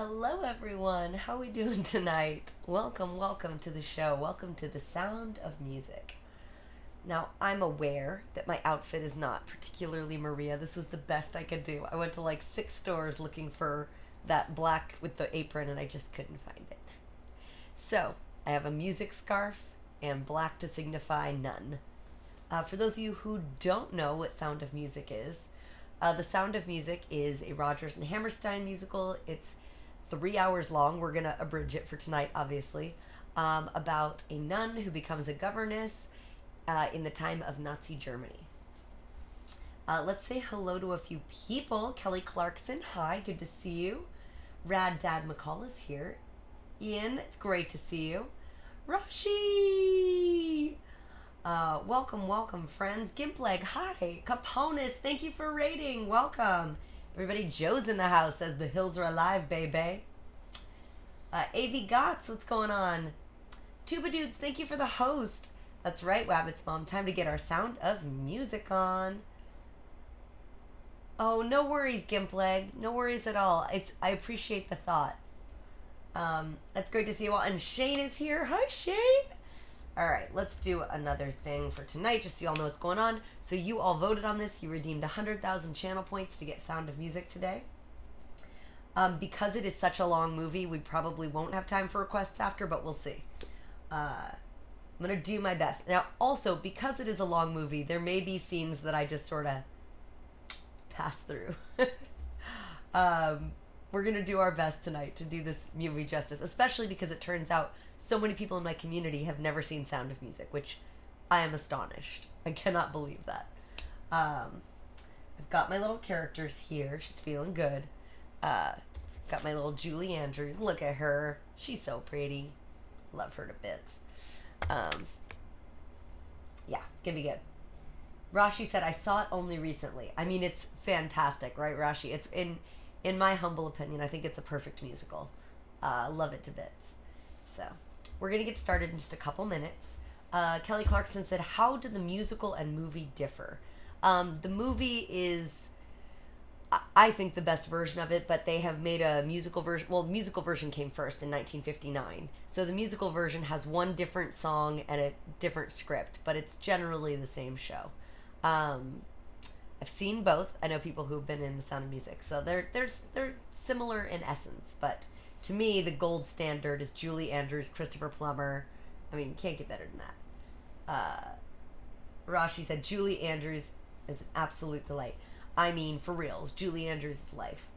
Hello, everyone. How are we doing tonight? Welcome to the show. Welcome to the Sound of Music. Now, I'm aware that my outfit is not particularly Maria. This was the best I could do. I went to like 6 stores looking for that black with the apron and I just couldn't find it. So, I have a music scarf and black to signify none. For those of you who don't know what Sound of Music is, The Sound of Music is a Rodgers and Hammerstein musical. It's 3 hours long. We're going to abridge it for tonight, obviously, about a nun who becomes a governess in the time of Nazi Germany. Let's say hello to a few people. Kelly Clarkson, hi, good to see you. Rad Dad McCall is here. Ian, it's great to see you. Rashi! Welcome, friends. Gimpleg, hi. Caponis, thank you for rating. Welcome. Everybody, Joe's in the house, says the hills are alive, baby. AV Gots, what's going on? Tuba Dudes, thank you for the host. That's right, Wabbit's mom. Time to get our Sound of Music on. Oh, no worries, Gimpleg. No worries at all. I appreciate the thought. That's great to see you all. And Shane is here. Hi, Shane. All right, let's do another thing for tonight, just so you all know what's going on. So you all voted on this. You redeemed 100,000 channel points to get Sound of Music today. Because it is such a long movie, we probably won't have time for requests after, but we'll see. I'm going to do my best. Now, also, because it is a long movie, there may be scenes that I just sort of pass through. We're going to do our best tonight to do this movie justice, especially because it turns out so many people in my community have never seen Sound of Music, which I am astonished. I cannot believe that. I've got my little characters here. She's feeling good. Got my little Julie Andrews. Look at her. She's so pretty. Love her to bits. Yeah, it's going to be good. Rashi said, I saw it only recently. I mean, it's fantastic, right, Rashi? It's, in my humble opinion, I think it's a perfect musical. Love it to bits. So, we're going to get started in just a couple minutes. Kelly Clarkson said, how do the musical and movie differ? The movie is, I think, the best version of it, but they have made a musical version. Well, the musical version came first in 1959. So the musical version has one different song and a different script, but it's generally the same show. I've seen both. I know people who've been in The Sound of Music, so they're similar in essence, but to me, the gold standard is Julie Andrews, Christopher Plummer. I mean, can't get better than that. Rashi said, Julie Andrews is an absolute delight. I mean, for reals, Julie Andrews' life.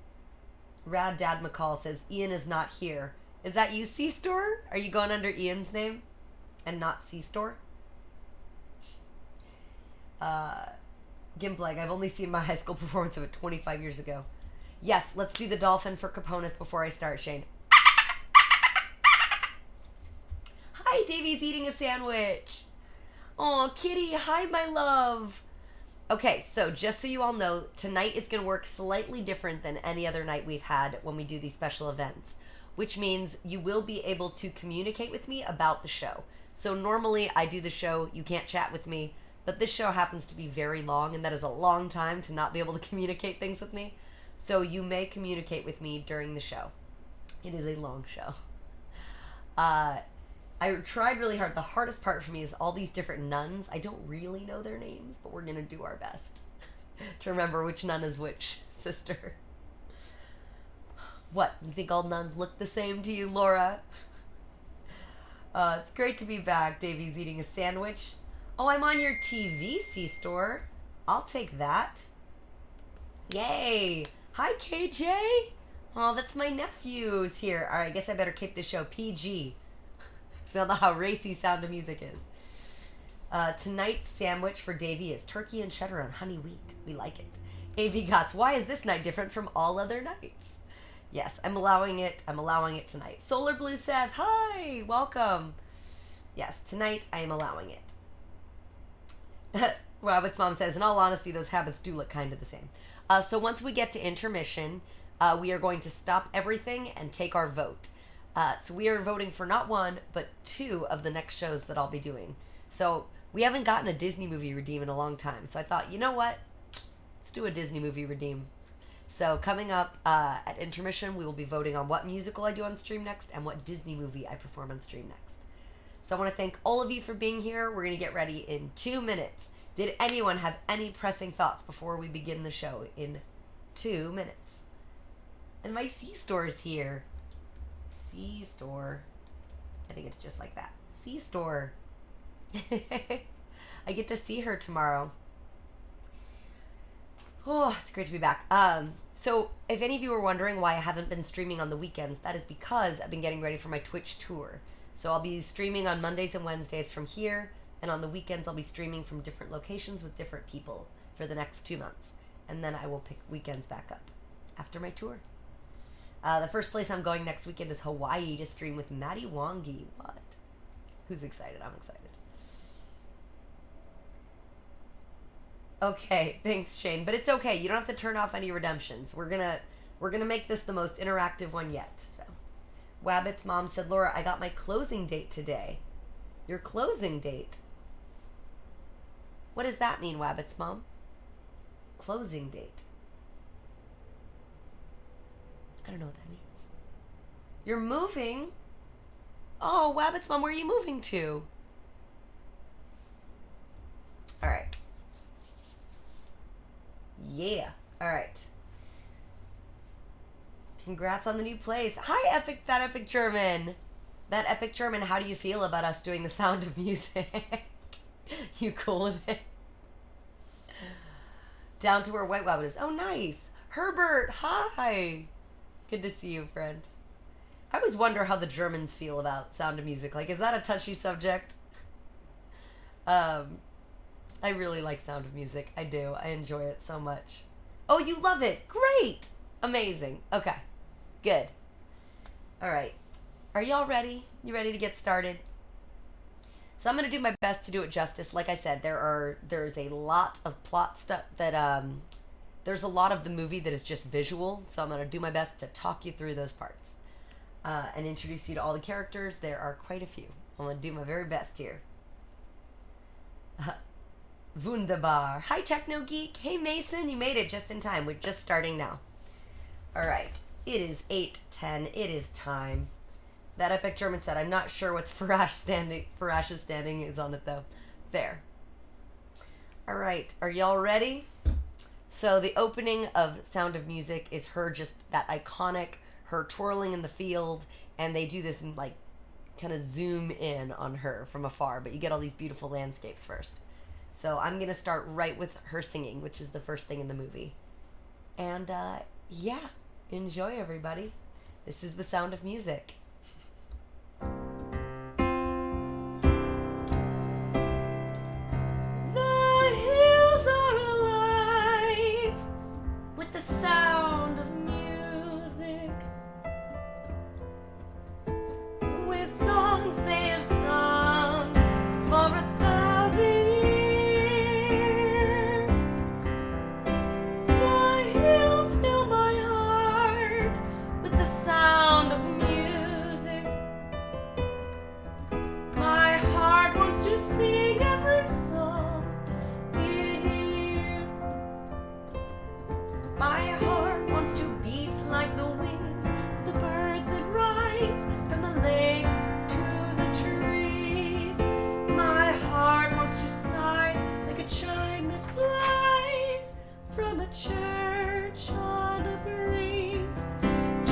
Rad Dad McCall says, Ian is not here. Is that you, C-Store? Are you going under Ian's name and not C-Store? Gimpleg, I've only seen my high school performance of it 25 years ago. Yes, let's do the dolphin for Caponis before I start, Shane. Hi, Davey's eating a sandwich. Aw, Kitty, hi, my love. Okay, so just so you all know, tonight is going to work slightly different than any other night we've had when we do these special events, which means you will be able to communicate with me about the show. So normally I do the show, you can't chat with me, but this show happens to be very long, and that is a long time to not be able to communicate things with me. So you may communicate with me during the show. It is a long show. I tried really hard. The hardest part for me is all these different nuns. I don't really know their names, but we're going to do our best to remember which nun is which sister. What? You think all nuns look the same to you, Laura? It's great to be back. Davey's eating a sandwich. Oh, I'm on your TV, C-Store. I'll take that. Yay. Hi, KJ. Oh, that's my nephew's here. All right, I guess I better keep this show PG. So we all know how racy Sound of Music is. Tonight's sandwich for Davey is turkey and cheddar on honey wheat. We like it. AV Gots, why is this night different from all other nights? Yes, I'm allowing it. I'm allowing it tonight. Solar Blue Seth, hi, welcome. Yes, tonight I am allowing it. Rabbit's mom says, in all honesty, those habits do look kind of the same. So once we get to intermission, we are going to stop everything and take our vote. So we are voting for not one, but two of the next shows that I'll be doing. So we haven't gotten a Disney movie redeem in a long time. So I thought, you know what? Let's do a Disney movie redeem. So coming up at intermission, we will be voting on what musical I do on stream next and what Disney movie I perform on stream next. So I want to thank all of you for being here. We're going to get ready in 2 minutes. Did anyone have any pressing thoughts before we begin the show in 2 minutes? And my C-store is here. C-store. I think it's just like that. C-store. I get to see her tomorrow. Oh, it's great to be back. So if any of you were wondering why I haven't been streaming on the weekends, that is because I've been getting ready for my Twitch tour. So I'll be streaming on Mondays and Wednesdays from here, and on the weekends I'll be streaming from different locations with different people for the next 2 months. And then I will pick weekends back up after my tour. The first place I'm going next weekend is Hawaii to stream with Maddie Wongi. What? Who's excited? I'm excited. Okay, thanks, Shane. But it's okay. You don't have to turn off any redemptions. We're gonna make this the most interactive one yet. So, Wabbit's mom said, Laura, I got my closing date today. Your closing date? What does that mean, Wabbit's mom? Closing date. I don't know what that means. You're moving? Oh, Wabbit's mom, where are you moving to? All right. Yeah. All right. Congrats on the new place. Hi, That Epic German. That Epic German, how do you feel about us doing the Sound of Music? You cool with it? Down to where White Wabbit is. Oh, nice. Herbert, hi. Good to see you, friend. I always wonder how the Germans feel about Sound of Music. Like, is that a touchy subject? I really like Sound of Music. I do. I enjoy it so much. Oh, you love it. Great. Amazing. Okay. Good. All right. Are y'all ready? You ready to get started? So I'm going to do my best to do it justice. Like I said, there's a lot of plot stuff that there's a lot of the movie that is just visual. So I'm going to do my best to talk you through those parts and introduce you to all the characters. There are quite a few. I'm going to do my very best here. Wunderbar. Hi, Techno Geek. Hey, Mason. You made it just in time. We're just starting now. All right. It is 8:10. It is time. That Epic German said, I'm not sure what's Farash's standing is on it, though. There. All right. Are y'all ready? So the opening of Sound of Music is her just that iconic, her twirling in the field, and they do this and like kind of zoom in on her from afar, but you get all these beautiful landscapes first. So I'm going to start right with her singing, which is the first thing in the movie. And yeah, enjoy everybody. This is the Sound of Music. Sound of music, with songs they have sung for 1,000 years. The hills fill my heart with the sound of music. My heart wants to sing every song it hears. My heart wants to beat like the wings of the birds that rise from the lake to the trees. My heart wants to sigh like a chime that flies from a church on a breeze.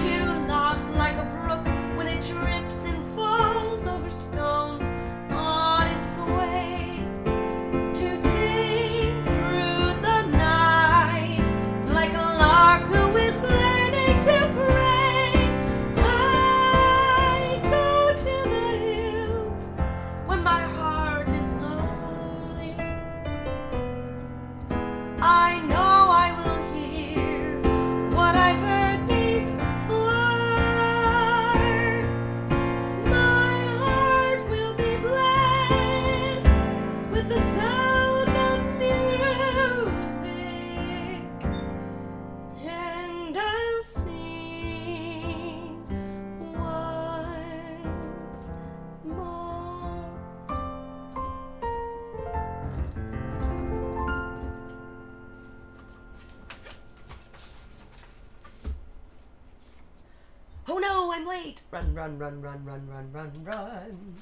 To laugh like a brook when it drips and falls over stones on its way. To sing through the night like a lark who is learning to pray. I go to the hills when my heart is lonely. I know I will hear what I've heard before. My heart will be blessed with the sound of music. And I'll sing once more. I'm late. Run, run, run, run, run, run, run, run.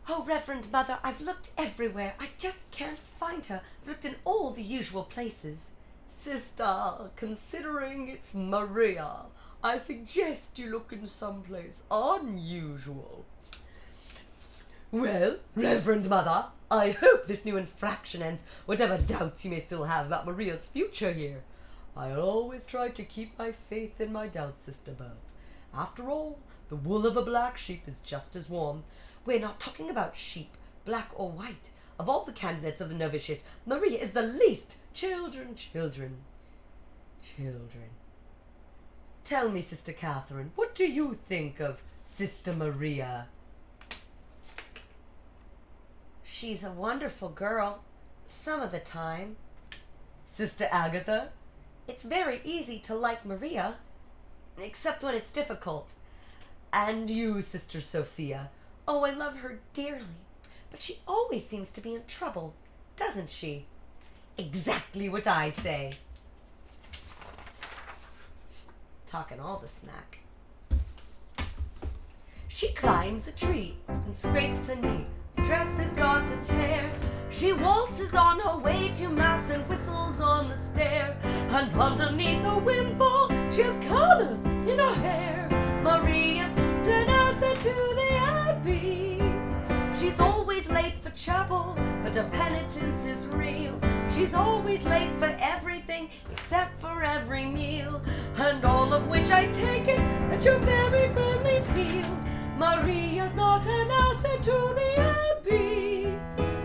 Oh, Reverend Mother, I've looked everywhere. I just can't find her. I've looked in all the usual places. Sister, considering it's Maria, I suggest you look in someplace unusual. Well, Reverend Mother, I hope this new infraction ends whatever doubts you may still have about Maria's future here. I'll always try to keep my faith in my doubts, Sister Beth. After all, the wool of a black sheep is just as warm. We're not talking about sheep, black or white. Of all the candidates of the novitiate, Maria is the least. Children. Tell me, Sister Catherine, what do you think of Sister Maria? She's a wonderful girl, some of the time. Sister Agatha? It's very easy to like Maria, except when it's difficult. And you, Sister Sophia? Oh, I love her dearly, but she always seems to be in trouble, doesn't she? Exactly what I say. Talking all the smack. She climbs a tree and scrapes a knee. Dress has got to tear. She waltzes on her way to mass and whistles on the stair. And underneath her wimple, she has colors in her hair. Maria's Danessa to the Abbey. She's always late for chapel, but her penitence is real. She's always late for everything except for every meal. And all of which I take it that you very firmly feel. Maria's not an asset to the Abbey.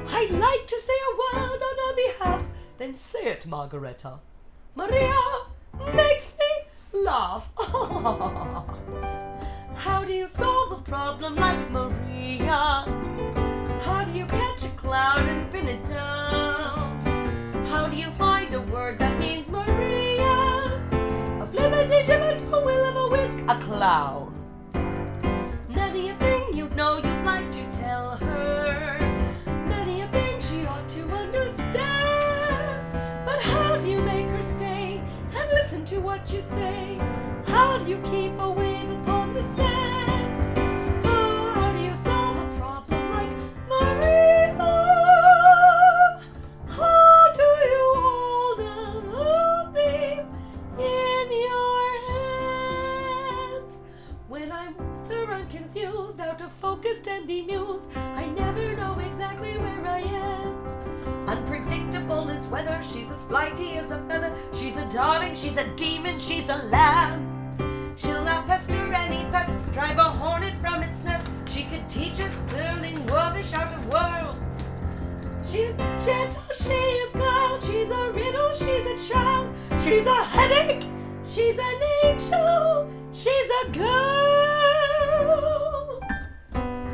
I'd like to say a word on her behalf. Then say it, Margareta. Maria makes me laugh. How do you solve a problem like Maria? How do you catch a cloud and pin it down? How do you find a word that means Maria? A flimity-gibbet, a will-o'-the-wisp, a clown. Many a thing you know you'd like to tell her. Many a thing she ought to understand. But how do you make her stay and listen to what you say? How do you keep a wave upon the sand? Oh, how do you solve a problem like Maria? How do you hold a moonbeam in your hands? When I'm with her, I'm confused, out of focus and bemused. I never know exactly where I am. Unpredictable as weather, she's as flighty as a feather. She's a darling, she's a demon, she's a lamb. She'll now pester any pest, drive a hornet from its nest. She could teach us learning wolfish out of world. She's gentle, she is mild, she's a riddle, she's a child. She's a headache, she's an angel, she's a girl.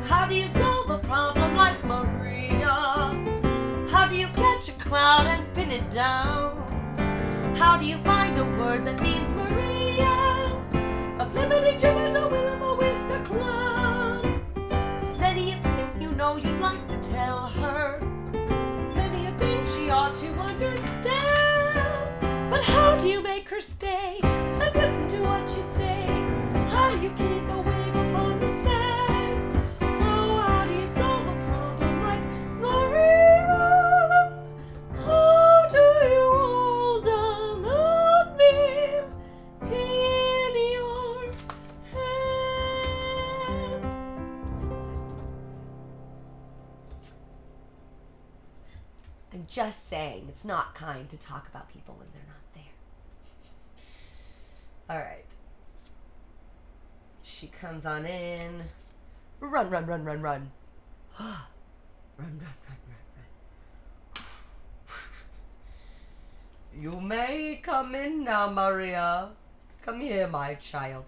How do you solve a problem like Maria? How do you catch a cloud and pin it down? How do you find a word that means Maria? A flimity-gibbet, a will-o'-the-wisp, a clown. Many a thing you know you'd like to tell her. Many a thing she ought to understand. But how do you make her stay and listen to what you say? How do you keep a wave upon the sand? Oh, how do you solve a problem like Maria? How do you hold a moonbeam in your hand? I'm just saying, it's not kind to talk about people when they're not there. All right. She comes on in. Run. Run, run, run, run. You may come in now, Maria. Come here, my child.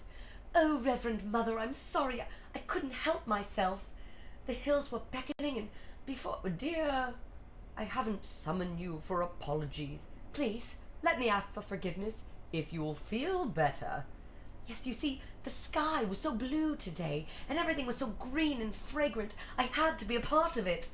Oh, Reverend Mother, I'm sorry. I couldn't help myself. The hills were beckoning and before... Dear, I haven't summoned you for apologies. Please, let me ask for forgiveness. If you'll feel better. Yes, you see, the sky was so blue today, and everything was so green and fragrant. I had to be a part of it.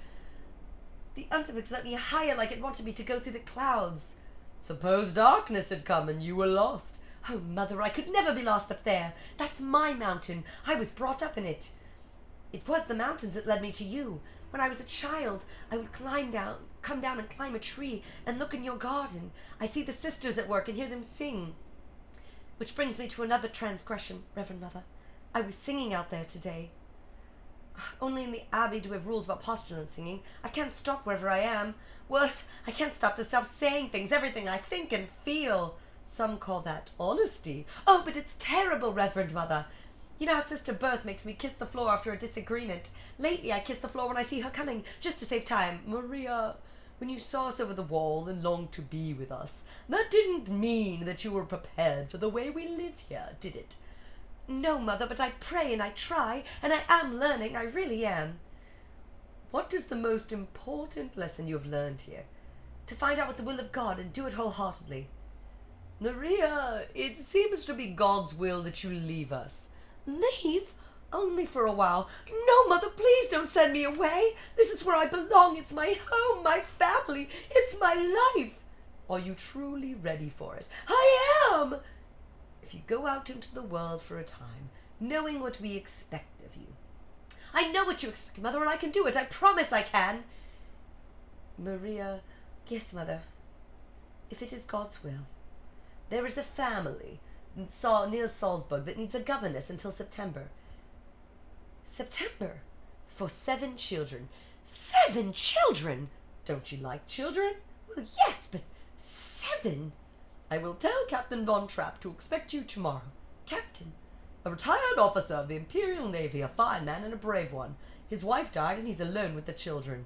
The Untermix let me higher like it wanted me to go through the clouds. Suppose darkness had come and you were lost. Oh, Mother, I could never be lost up there. That's my mountain. I was brought up in it. It was the mountains that led me to you. When I was a child, I would come down and climb a tree and look in your garden. I'd see the sisters at work and hear them sing. Which brings me to another transgression, Reverend Mother. I was singing out there today. Only in the Abbey do we have rules about postulant singing. I can't stop wherever I am. Worse, I can't stop saying things, everything I think and feel. Some call that honesty. Oh, but it's terrible, Reverend Mother. You know how Sister Berth makes me kiss the floor after a disagreement. Lately, I kiss the floor when I see her coming, just to save time. Maria, when you saw us over the wall and longed to be with us, that didn't mean that you were prepared for the way we live here, did it? No, Mother, but I pray and I try, and I am learning, I really am. What is the most important lesson you have learned here? To find out what the will of God and do it wholeheartedly. Maria, it seems to be God's will that you leave us. Leave? Only for a while. No, Mother, please don't send me away. This is where I belong. It's my home, my family. It's my life. Are you truly ready for it? I am. If you go out into the world for a time, knowing what we expect of you. I know what you expect, Mother, and I can do it. I promise I can. Maria, yes, Mother. If it is God's will. There is a family near Salzburg that needs a governess until September. September? For 7 children. 7 children? Don't you like children? Well, yes, but 7? I will tell Captain Von Trapp to expect you tomorrow. Captain? A retired officer of the Imperial Navy, a fine man and a brave one. His wife died and he's alone with the children.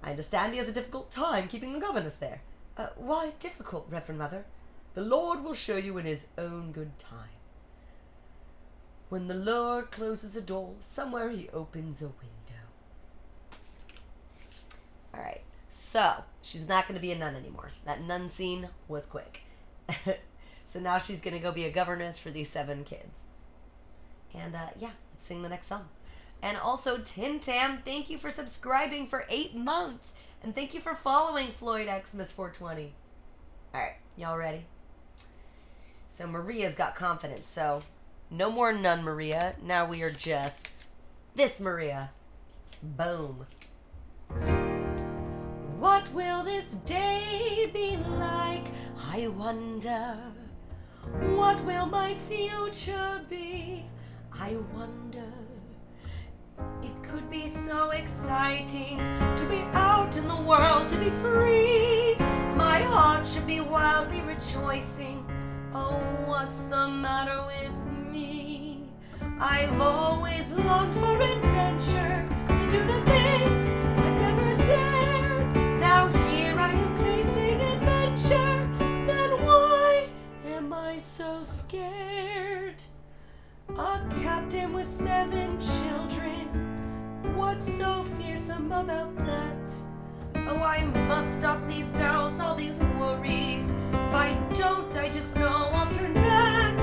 I understand he has a difficult time keeping the governess there. Why difficult, Reverend Mother? The Lord will show you in his own good time. When the Lord closes a door, somewhere he opens a window. All right, so she's not going to be a nun anymore. That nun scene was quick. So now she's going to go be a governess for these 7 kids. And yeah, let's sing the next song. And also, Tim Tam, thank you for subscribing for 8 months. And thank you for following Floyd Xmas 420. All right, y'all ready? So Maria's got confidence, so no more nun Maria. Now we are just this Maria. Boom. What will this day be like? I wonder. What will my future be? I wonder. It could be so exciting to be out in the world, to be free. My heart should be wildly rejoicing. Oh, what's the matter with me? I've always longed for adventure, to do the things I've never dared. Now here I am facing adventure. Then why am I so scared? A captain with 7 children. What's so fearsome about that? Oh, I must stop these doubts, all these worries. If I don't, I just know I'll turn back.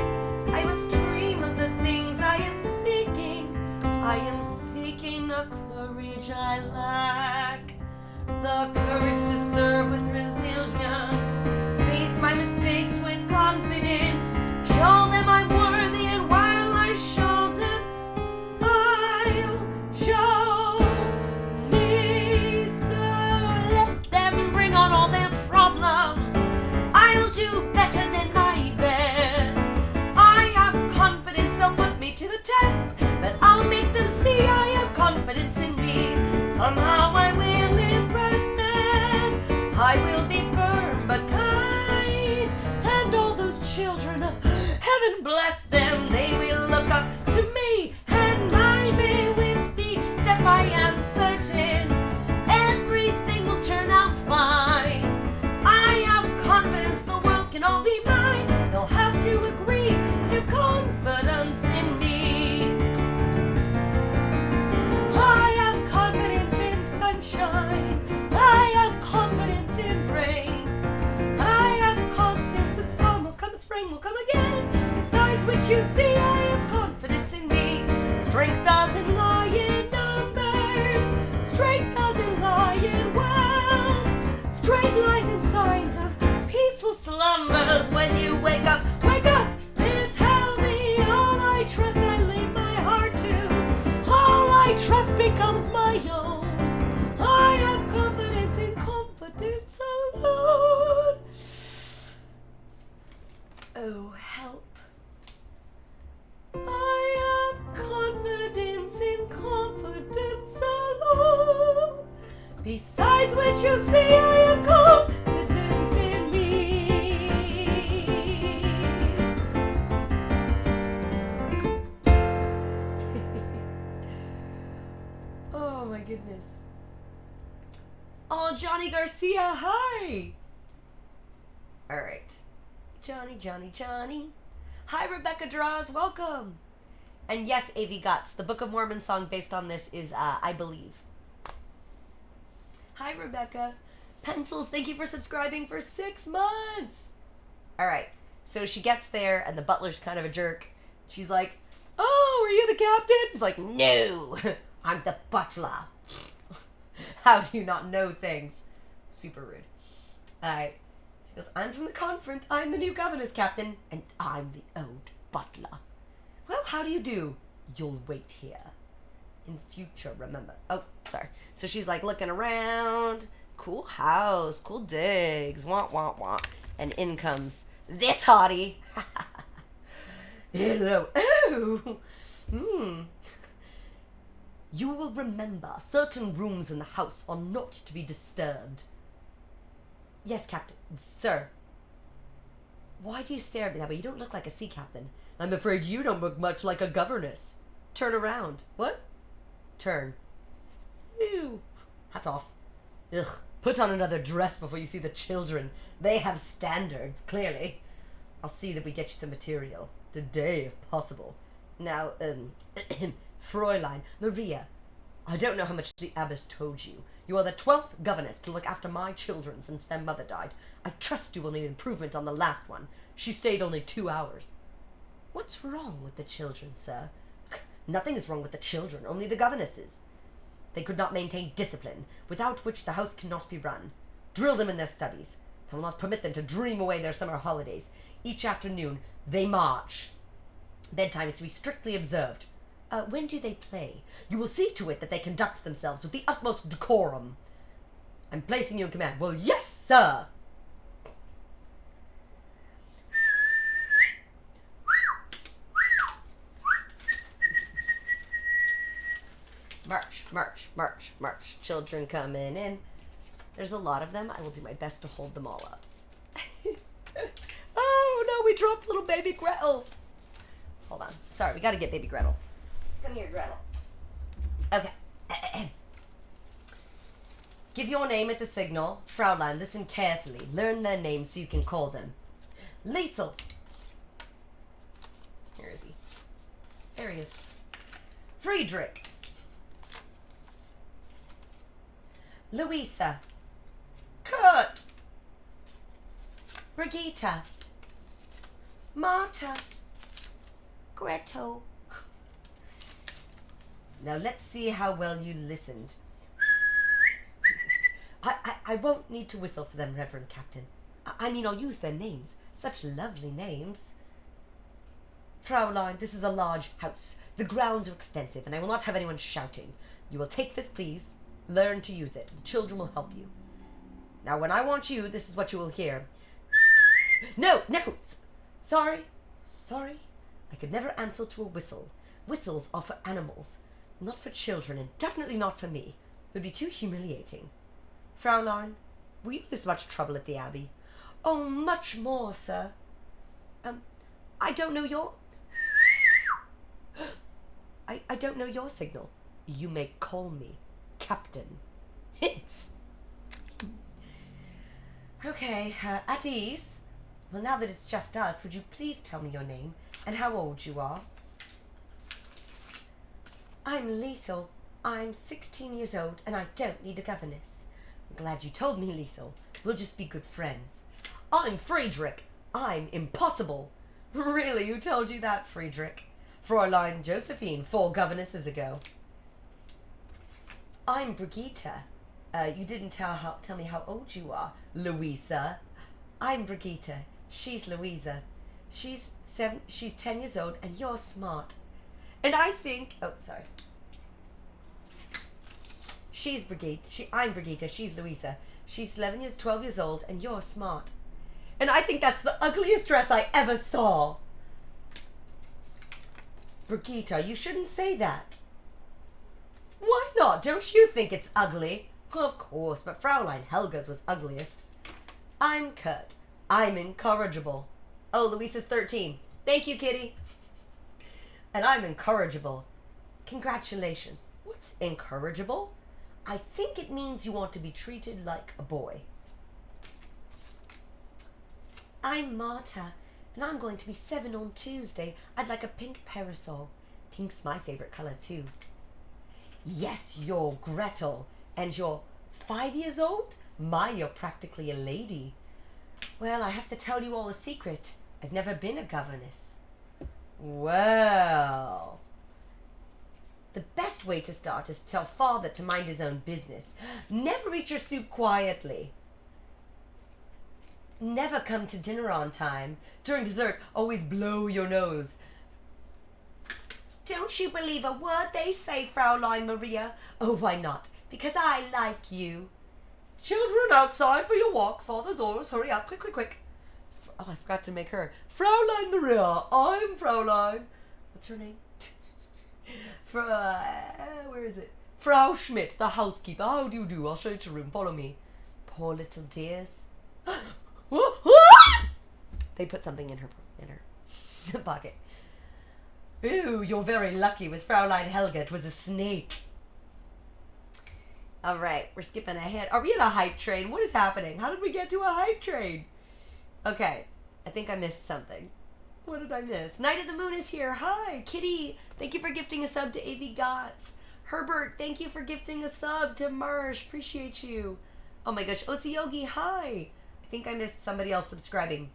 I must dream of the things I am seeking. I am seeking the courage I lack. The courage to serve with resilience. Face my mistakes with confidence. Show them I'm worthy, and while I show them, I'll show me. So let them bring on all their problems. I'll do better than my best. I have confidence they'll put me to the test, but I'll make them see I have confidence in me. Somehow I will impress them. I will be firm but kind, and all those children of heaven bless them. They will look up to me and I may. With each step I am certain everything will turn out fine. I have confidence the world can all be mine. They'll have to agree and have confidence in me. I have confidence in sunshine. I have confidence in rain. I have confidence that storm will come, spring will come again. Besides which you see, I have confidence in me. Strength doesn't lie in numbers. Strength doesn't lie in wealth. Strength lies in signs of peaceful slumbers. When you wake up, Besides which you see I have confidence in me. Oh my goodness. Oh, Johnny Garcia, hi! Alright. Johnny. Hi, Rebecca Draws, welcome! And yes, AV Guts, the Book of Mormon song based on this is I Believe. Hi, Rebecca. Pencils, thank you for subscribing for 6 months! Alright, so she gets there and the butler's kind of a jerk. She's like, Oh, are you the captain? he's like, no, I'm the butler. How do you not know things? Super rude. Alright. She goes, I'm from the conference. I'm the new governess, captain. And I'm the old butler. Well, how do you do? You'll wait here. In future, remember. Oh, sorry. So she's like looking around. Cool house. Cool digs. Wah. And in comes this hottie. Hello. Oh. You will remember certain rooms in the house are not to be disturbed. Yes, Captain. Sir. Why do you stare at me that way? You don't look like a sea captain. I'm afraid you don't look much like a governess. Turn around. What? Turn. Ew. Hats off. Ugh. Put on another dress before you see the children. They have standards, clearly. I'll see that we get you some material. Today, if possible. Now, Fräulein, Maria, I don't know how much the abbess told you. You are the 12th governess to look after my children since their mother died. I trust you will need improvement on the last one. She stayed only 2 hours. What's wrong with the children, sir? Nothing is wrong with the children, only the governesses. They could not maintain discipline, without which the house cannot be run. Drill them in their studies. I will not permit them to dream away their summer holidays. Each afternoon, they march. Bedtime is to be strictly observed. When do they play? You will see to it that they conduct themselves with the utmost decorum. I'm placing you in command. Well, yes, sir! March. Children coming in. There's a lot of them. I will do my best to hold them all up. Oh, no, we dropped little baby Gretel. Hold on. Sorry, we got to get baby Gretel. Come here, Gretel. Okay. Give your name at the signal. Fraulein, listen carefully. Learn their names so you can call them. Liesel. Where is he? There he is. Friedrich. Louisa. Kurt. Brigitte. Marta. Gretel. Now let's see how well you listened. I won't need to whistle for them, Reverend Captain. I mean, I'll use their names. Such lovely names. Fraulein, this is a large house. The grounds are extensive, and I will not have anyone shouting. You will take this, please. Learn to use it. The children will help you. Now, when I want you, this is what you will hear. No! Sorry. I could never answer to a whistle. Whistles are for animals, not for children, and definitely not for me. It would be too humiliating. Fraulein, were you this much trouble at the Abbey? Oh, much more, sir. I don't know your... I don't know your signal. You may call me Captain. Okay, at ease. Well, now that it's just us, would you please tell me your name and how old you are? I'm Liesel. I'm 16 years old, and I don't need a governess. I'm glad you told me, Liesel. We'll just be good friends. I'm Friedrich. I'm impossible. Really, who told you that, Friedrich? Fräulein Josephine, 4 governesses ago. I'm Brigitte. You didn't tell me how old you are, Louisa. I'm Brigitte. She's Louisa. She's 10 years old, and you're smart. And I think... Oh, sorry. She's Brigitte. I'm Brigitte. She's Louisa. She's 12 years old, and you're smart. And I think that's the ugliest dress I ever saw. Brigitte, you shouldn't say that. Why not? Don't you think it's ugly? Of course, but Fraulein Helga's was ugliest. I'm Kurt. I'm incorrigible. Oh, Louisa's 13. Thank you, kitty. And I'm incorrigible. Congratulations. What's incorrigible? I think it means you want to be treated like a boy. I'm Marta, and I'm going to be 7 on Tuesday. I'd like a pink parasol. Pink's my favorite color, too. Yes, you're Gretel. And you're 5 years old? My, you're practically a lady. Well, I have to tell you all a secret. I've never been a governess. Well, the best way to start is to tell father to mind his own business. Never eat your soup quietly. Never come to dinner on time. During dessert, always blow your nose. Don't you believe a word they say, Fraulein Maria? Oh, why not? Because I like you. Children, outside for your walk. Father's orders. Hurry up. Quick, quick, quick. Oh, I forgot to make her. Fraulein Maria. I'm Fraulein. What's her name? Where is it? Frau Schmidt, the housekeeper. How do you do? I'll show you to your room. Follow me. Poor little dears. They put something in her pocket. Ooh, you're very lucky with Fraulein Helga. It was a snake. All right, we're skipping ahead. Are we in a hype train? What is happening? How did we get to a hype train? Okay, I think I missed something. What did I miss? Night of the Moon is here. Hi, Kitty. Thank you for gifting a sub to AV Gots. Herbert, thank you for gifting a sub to Marsh. Appreciate you. Oh my gosh, Osiogi, hi. I think I missed somebody else subscribing.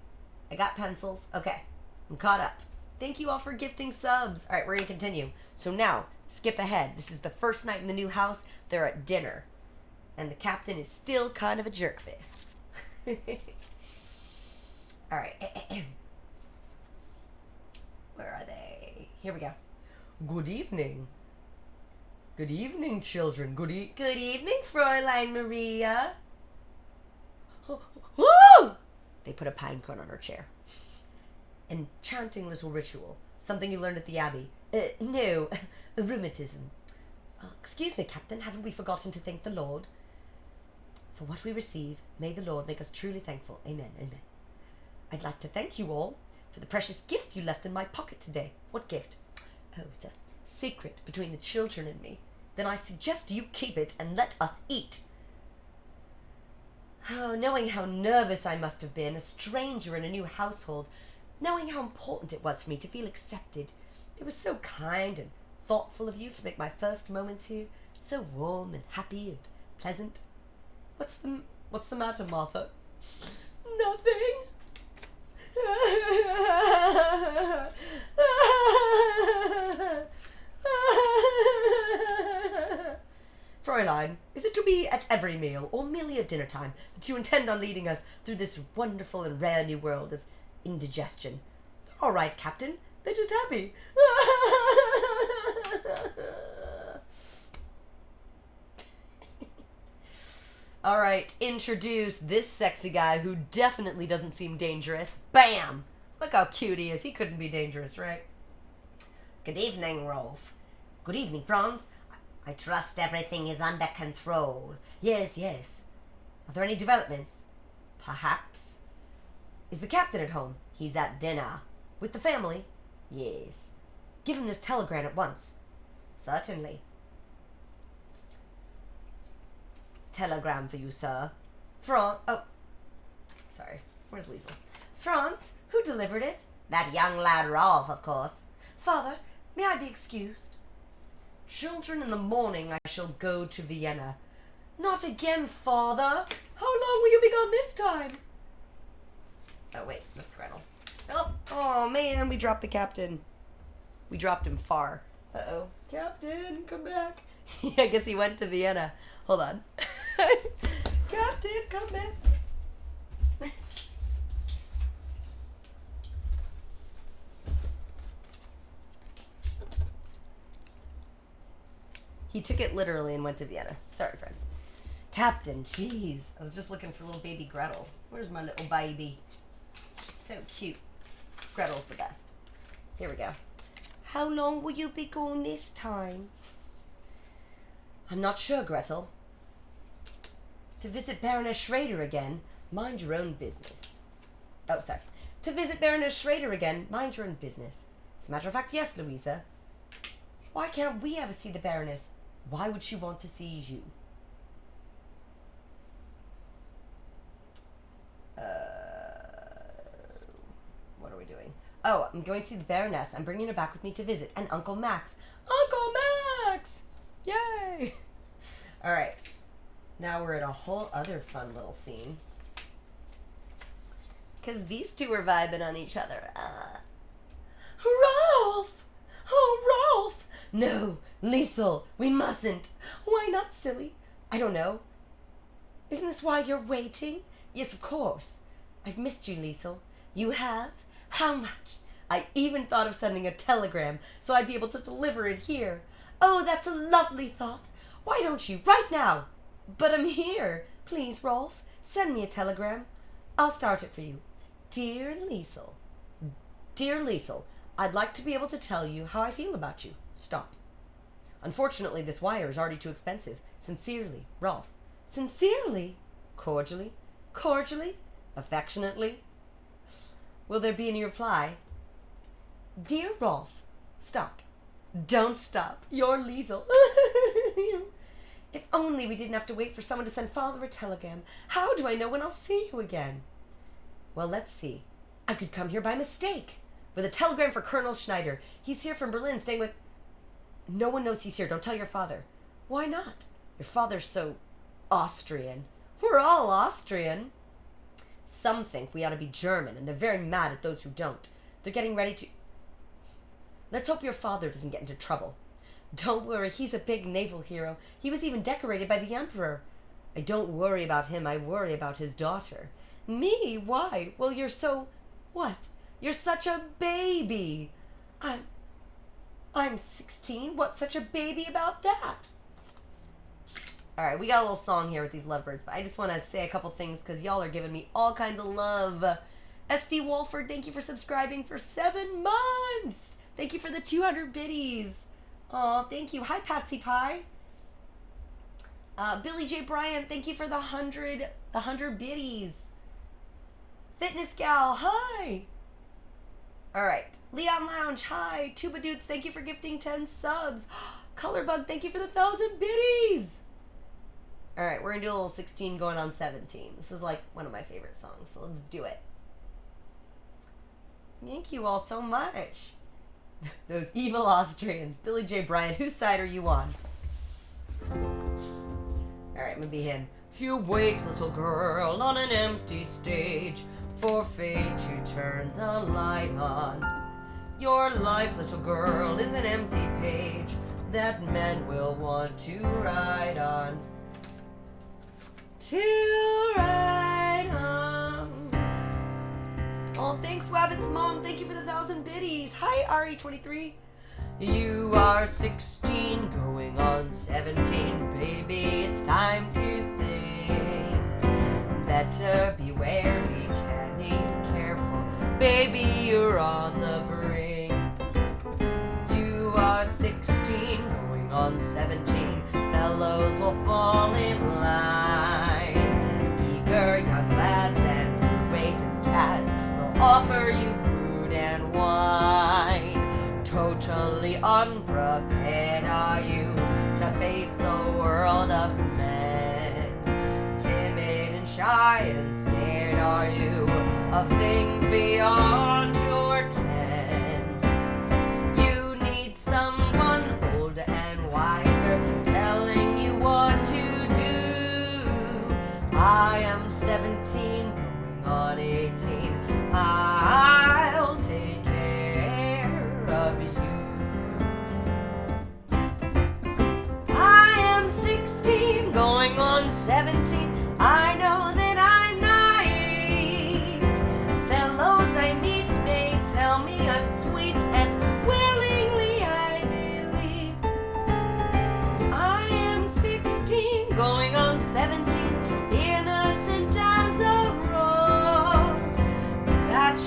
I got pencils. Okay, I'm caught up. Thank you all for gifting subs. All right, we're going to continue. So now, skip ahead. This is the first night in the new house. They're at dinner. And the captain is still kind of a jerk face. All right. Where are they? Here we go. Good evening. Good evening, children. Good evening, Fräulein Maria. Woo! They put a pine cone on her chair. Enchanting little ritual. Something you learned at the Abbey. No, rheumatism. Excuse me, Captain, haven't we forgotten to thank the Lord? For what we receive, may the Lord make us truly thankful. Amen, amen. I'd like to thank you all for the precious gift you left in my pocket today. What gift? Oh, it's a secret between the children and me. Then I suggest you keep it and let us eat. Oh, knowing how nervous I must have been, a stranger in a new household, knowing how important it was for me to feel accepted. It was so kind and thoughtful of you to make my first moments here so warm and happy and pleasant. What's the matter, Martha? Nothing. Fräulein, is it to be at every meal or merely at dinner time that you intend on leading us through this wonderful and rare new world of indigestion? They're all right, Captain. They're just happy. All right, introduce this sexy guy who definitely doesn't seem dangerous. Bam! Look how cute he is. He couldn't be dangerous, right? Good evening, Rolf. Good evening, Franz. I trust everything is under control. Yes, yes. Are there any developments? Perhaps. Is the captain at home? He's at dinner. With the family? Yes. Give him this telegram at once. Certainly. Telegram for you, sir. Oh. Sorry. Where's Liesel? Franz, who delivered it? That young lad Rolf, of course. Father, may I be excused? Children, in the morning I shall go to Vienna. Not again, father. How long will you be gone this time? Oh, wait. That's Gretel. Oh, man. We dropped the captain. We dropped him far. Uh-oh. Captain, come back. I guess he went to Vienna. Hold on. Captain, come back. He took it literally and went to Vienna. Sorry, friends. Captain, jeez. I was just looking for little baby Gretel. Where's my little baby? She's so cute. Gretel's the best. Here we go. How long will you be gone this time? I'm not sure, Gretel. To visit Baroness Schrader again, mind your own business. Oh, sorry. To visit Baroness Schrader again, mind your own business. As a matter of fact, yes, Louisa. Why can't we ever see the Baroness? Why would she want to see you? What are we doing? Oh, I'm going to see the Baroness. I'm bringing her back with me to visit. And Uncle Max. Uncle Max! Yay! Alright. Now we're at a whole other fun little scene. Because these two are vibing on each other. Rolf! Oh, Rolf! No, Liesel, we mustn't. Why not, silly? I don't know. Isn't this why you're waiting? Yes, of course. I've missed you, Liesel. You have? How much? I even thought of sending a telegram so I'd be able to deliver it here. Oh, that's a lovely thought. Why don't you, right now? But I'm here. Please, Rolf, send me a telegram. I'll start it for you. Dear Liesel. Dear Liesel, I'd like to be able to tell you how I feel about you. Stop. Unfortunately, this wire is already too expensive. Sincerely, Rolf. Sincerely? Cordially? Cordially? Affectionately? Will there be any reply? Dear Rolf. Stop. Don't stop. You're Liesel. If only we didn't have to wait for someone to send Father a telegram. How do I know when I'll see you again? Well, let's see. I could come here by mistake. With a telegram for Colonel Schneider. He's here from Berlin, staying with... No one knows he's here. Don't tell your father. Why not? Your father's so Austrian. We're all Austrian. Some think we ought to be German, and they're very mad at those who don't. They're getting ready to... Let's hope your father doesn't get into trouble. Don't worry, he's a big naval hero. He was even decorated by the Emperor. I don't worry about him, I worry about his daughter. Me? Why? Well, you're so... What? You're such a baby. I'm 16. What's such a baby about that? Alright, we got a little song here with these lovebirds, but I just want to say a couple things because y'all are giving me all kinds of love. SD Wolford, thank you for subscribing for 7 months. Thank you for the 200 biddies. Oh, thank you. Hi, Patsy Pie. Billy J. Bryant, thank you for the 100 biddies. Fitness Gal, hi. Alright. Leon Lounge, hi. Tuba Dudes, thank you for gifting 10 subs. Colorbug, thank you for the 1,000 biddies. Alright, we're gonna do a little 16 going on 17. This is like one of my favorite songs, so let's do it. Thank you all so much. Those evil Austrians. Billy J. Bryant, whose side are you on? Alright, I'm gonna be him. You wait, little girl, on an empty stage for fate to turn the light on. Your life, little girl, is an empty page that men will want to write on. To write on. Oh, thanks, Wabbit's mom. Thank you for the 1,000 biddies. Hi, RE23. You are 16, going on 17. Baby, it's time to think. Better beware, be canny, careful. Baby, you're on the brink. You are 16, going on 17. Fellows will fall in line. Eager young lads and boys and cats will offer you food and wine. Totally unprepared are you to face a world of men. Timid and shy and scared are you of things beyond your ken. You need someone older and wiser telling you what to do. I am 17 going on 18. I'll take care of you. I am 16 going on 17. I know that I'm naive. Fellows I meet may tell me I'm sweet, and willingly I believe. I am 16 going on 17, innocent as a rose. That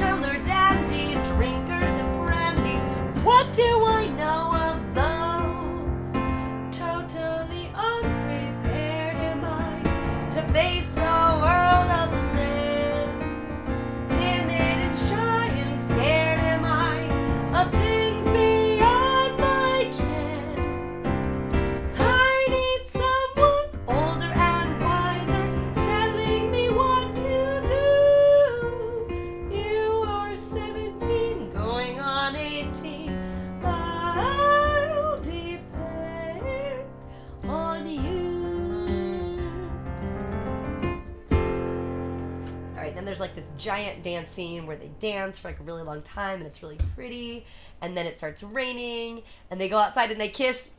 right? And then there's like this giant dance scene where they dance for like a really long time, and it's really pretty. And then it starts raining, and they go outside and they kiss.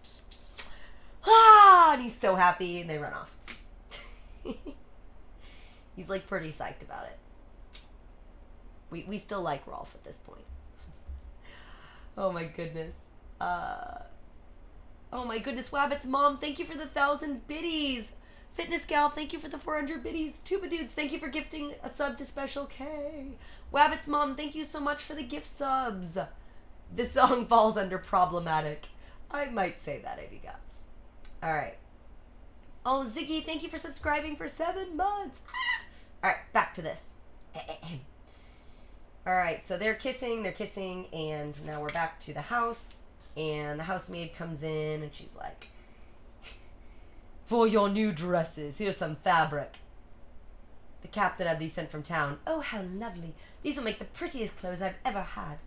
Ah! And he's so happy, and they run off. He's like pretty psyched about it. We still like Rolf at this point. Oh my goodness. Oh my goodness, Wabbit's mom, thank you for the 1,000 biddies. Fitness Gal, thank you for the 400 biddies. Tuba Dudes, thank you for gifting a sub to Special K. Wabbit's mom, thank you so much for the gift subs. This song falls under problematic. I might say that, AB Guts. Alright. Oh, Ziggy, thank you for subscribing for 7 months. Alright, back to this. Alright, so they're kissing, and now we're back to the house, and the housemaid comes in, and she's like, for your new dresses, here's some fabric. The captain had these sent from town. Oh, how lovely. These will make the prettiest clothes I've ever had.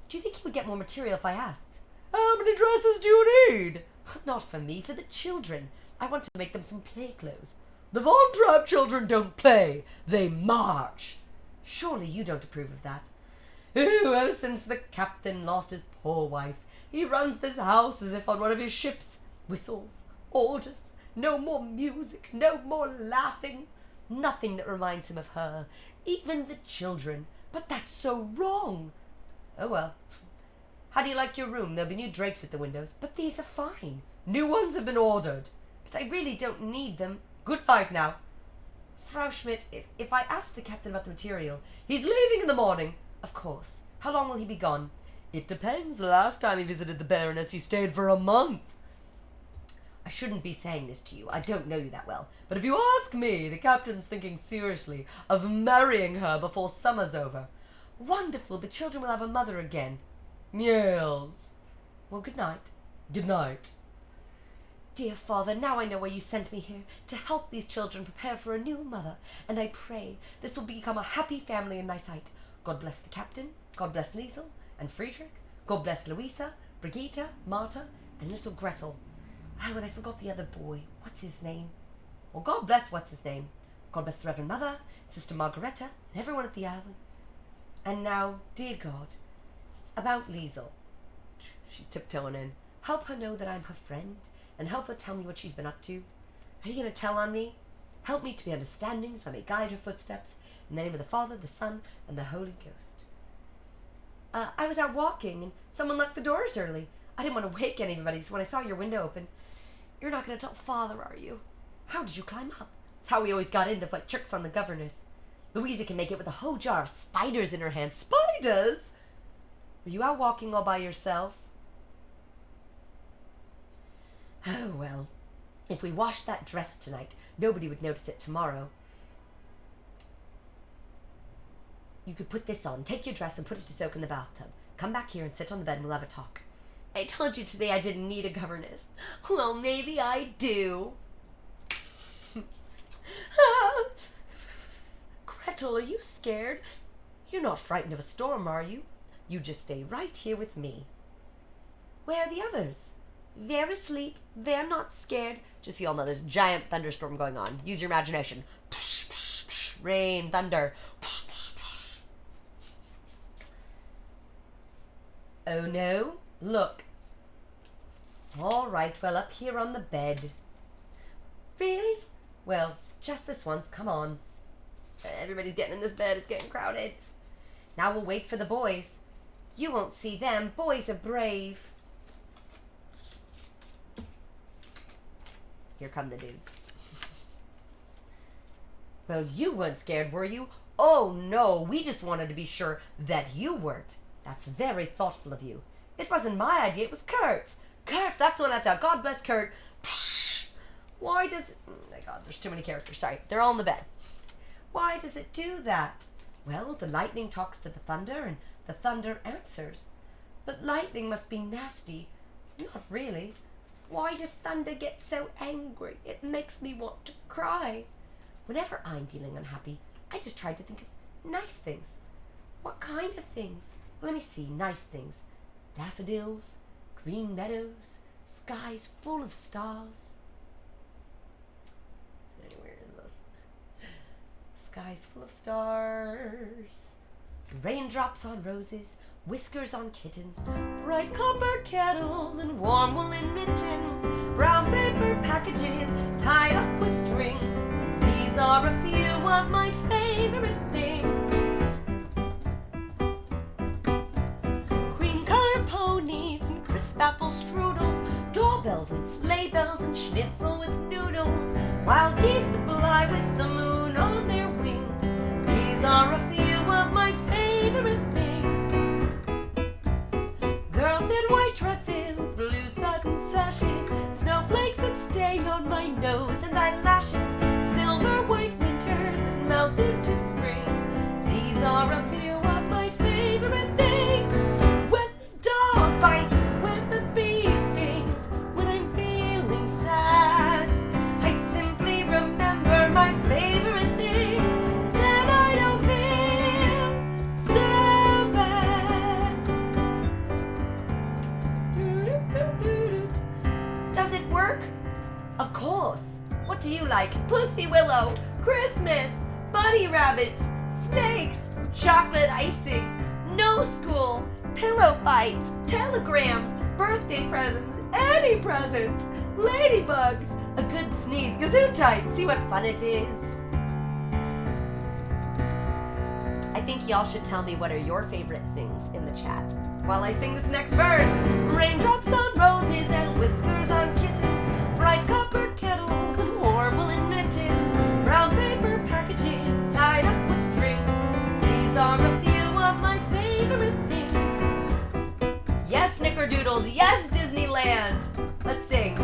Do you think he would get more material if I asked? How many dresses do you need? Not for me, for the children. I want to make them some play clothes. The Von Trapp children don't play, they march. Surely you don't approve of that. Oh, ever since the captain lost his poor wife, he runs this house as if on one of his ships. Whistles, orders, no more music, no more laughing. Nothing that reminds him of her, even the children. But that's so wrong. Oh well. How do you like your room? There'll be new drapes at the windows, but these are fine. New ones have been ordered, but I really don't need them. Good night now. Frau Schmidt, if I ask the captain about the material, he's leaving in the morning. Of course. How long will he be gone? It depends. The last time he visited the Baroness, he stayed for a month. I shouldn't be saying this to you. I don't know you that well. But if you ask me, the captain's thinking seriously of marrying her before summer's over. Wonderful. The children will have a mother again. Yes. Well, good night. Good night. Dear Father, now I know why you sent me here, to help these children prepare for a new mother, and I pray this will become a happy family in thy sight. God bless the captain, God bless Liesel and Friedrich, God bless Louisa, Brigitte, Marta, and little Gretel. Oh, and I forgot the other boy. What's his name? Well, God bless what's his name. God bless the Reverend Mother, Sister Margaretta, and everyone at the Island. And now, dear God, about Liesel. She's tiptoeing in. Help her know that I'm her friend, and help her tell me what she's been up to. Are you going to tell on me? Help me to be understanding so I may guide her footsteps. In the name of the Father, the Son, and the Holy Ghost. I was out walking, and someone locked the doors early. I didn't want to wake anybody, so when I saw your window open... You're not going to tell Father, are you? How did you climb up? It's how we always got in to play tricks on the governess. Louisa can make it with a whole jar of spiders in her hand. Spiders? Were you out walking all by yourself? Oh, well. If we washed that dress tonight, nobody would notice it tomorrow. You could put this on, take your dress and put it to soak in the bathtub. Come back here and sit on the bed and we'll have a talk. I told you today I didn't need a governess. Well, maybe I do. Gretel, are you scared? You're not frightened of a storm, are you? You just stay right here with me. Where are the others? They're asleep. They're not scared. Just so you all know, there's a giant thunderstorm going on. Use your imagination. Psh, psh, psh, rain, thunder. Psh, psh, psh. Oh no? Look. All right, well, up here on the bed. Really? Well, just this once. Come on. Everybody's getting in this bed. It's getting crowded. Now we'll wait for the boys. You won't see them. Boys are brave. Here come the dudes. Well, you weren't scared, were you? Oh, no. We just wanted to be sure that you weren't. That's very thoughtful of you. It wasn't my idea. It was Kurt's. Kurt, that's what I thought. God bless Kurt. Psh! Why does... Oh, my God, there's too many characters. Sorry. They're all in the bed. Why does it do that? Well, the lightning talks to the thunder, and the thunder answers. But lightning must be nasty. Not really. Why does thunder get so angry? It makes me want to cry. Whenever I'm feeling unhappy, I just try to think of nice things. What kind of things? Well, let me see. Nice things. Daffodils, green meadows, skies full of stars. So where is this? eyes full of stars. Raindrops on roses, whiskers on kittens, bright copper kettles and warm woolen mittens, brown paper packages tied up with strings. These are a few of my favorite things. Cream-colored ponies and crisp apple strudels, doorbells and sleigh bells and schnitzel with noodles, wild geese that fly with the moon on their wings. These are a few of my favorite things. Girls in white dresses with blue satin sashes, snowflakes that stay on my nose and eyelashes, silver white winters that melt into spring. These are a few of my favorite things. When the dog bites, when the bee stings, when I'm feeling sad, I simply remember my favorite things. Then I don't feel so bad. Does it work? Of course. What do you like? Pussy willow, Christmas, bunny rabbits, snakes, chocolate icing, no school, pillow fights, telegrams, birthday presents, any presents, ladybugs, a good sneeze, gesundheit, see what fun it is. I think y'all should tell me what are your favorite things in the chat while I sing this next verse. Raindrops on roses and whiskers on kittens, bright copper kettles and warm woolen mittens, brown paper packages tied up with strings. These are a few of my favorite things. Yes, snickerdoodles, yes, Disneyland. Let's sing.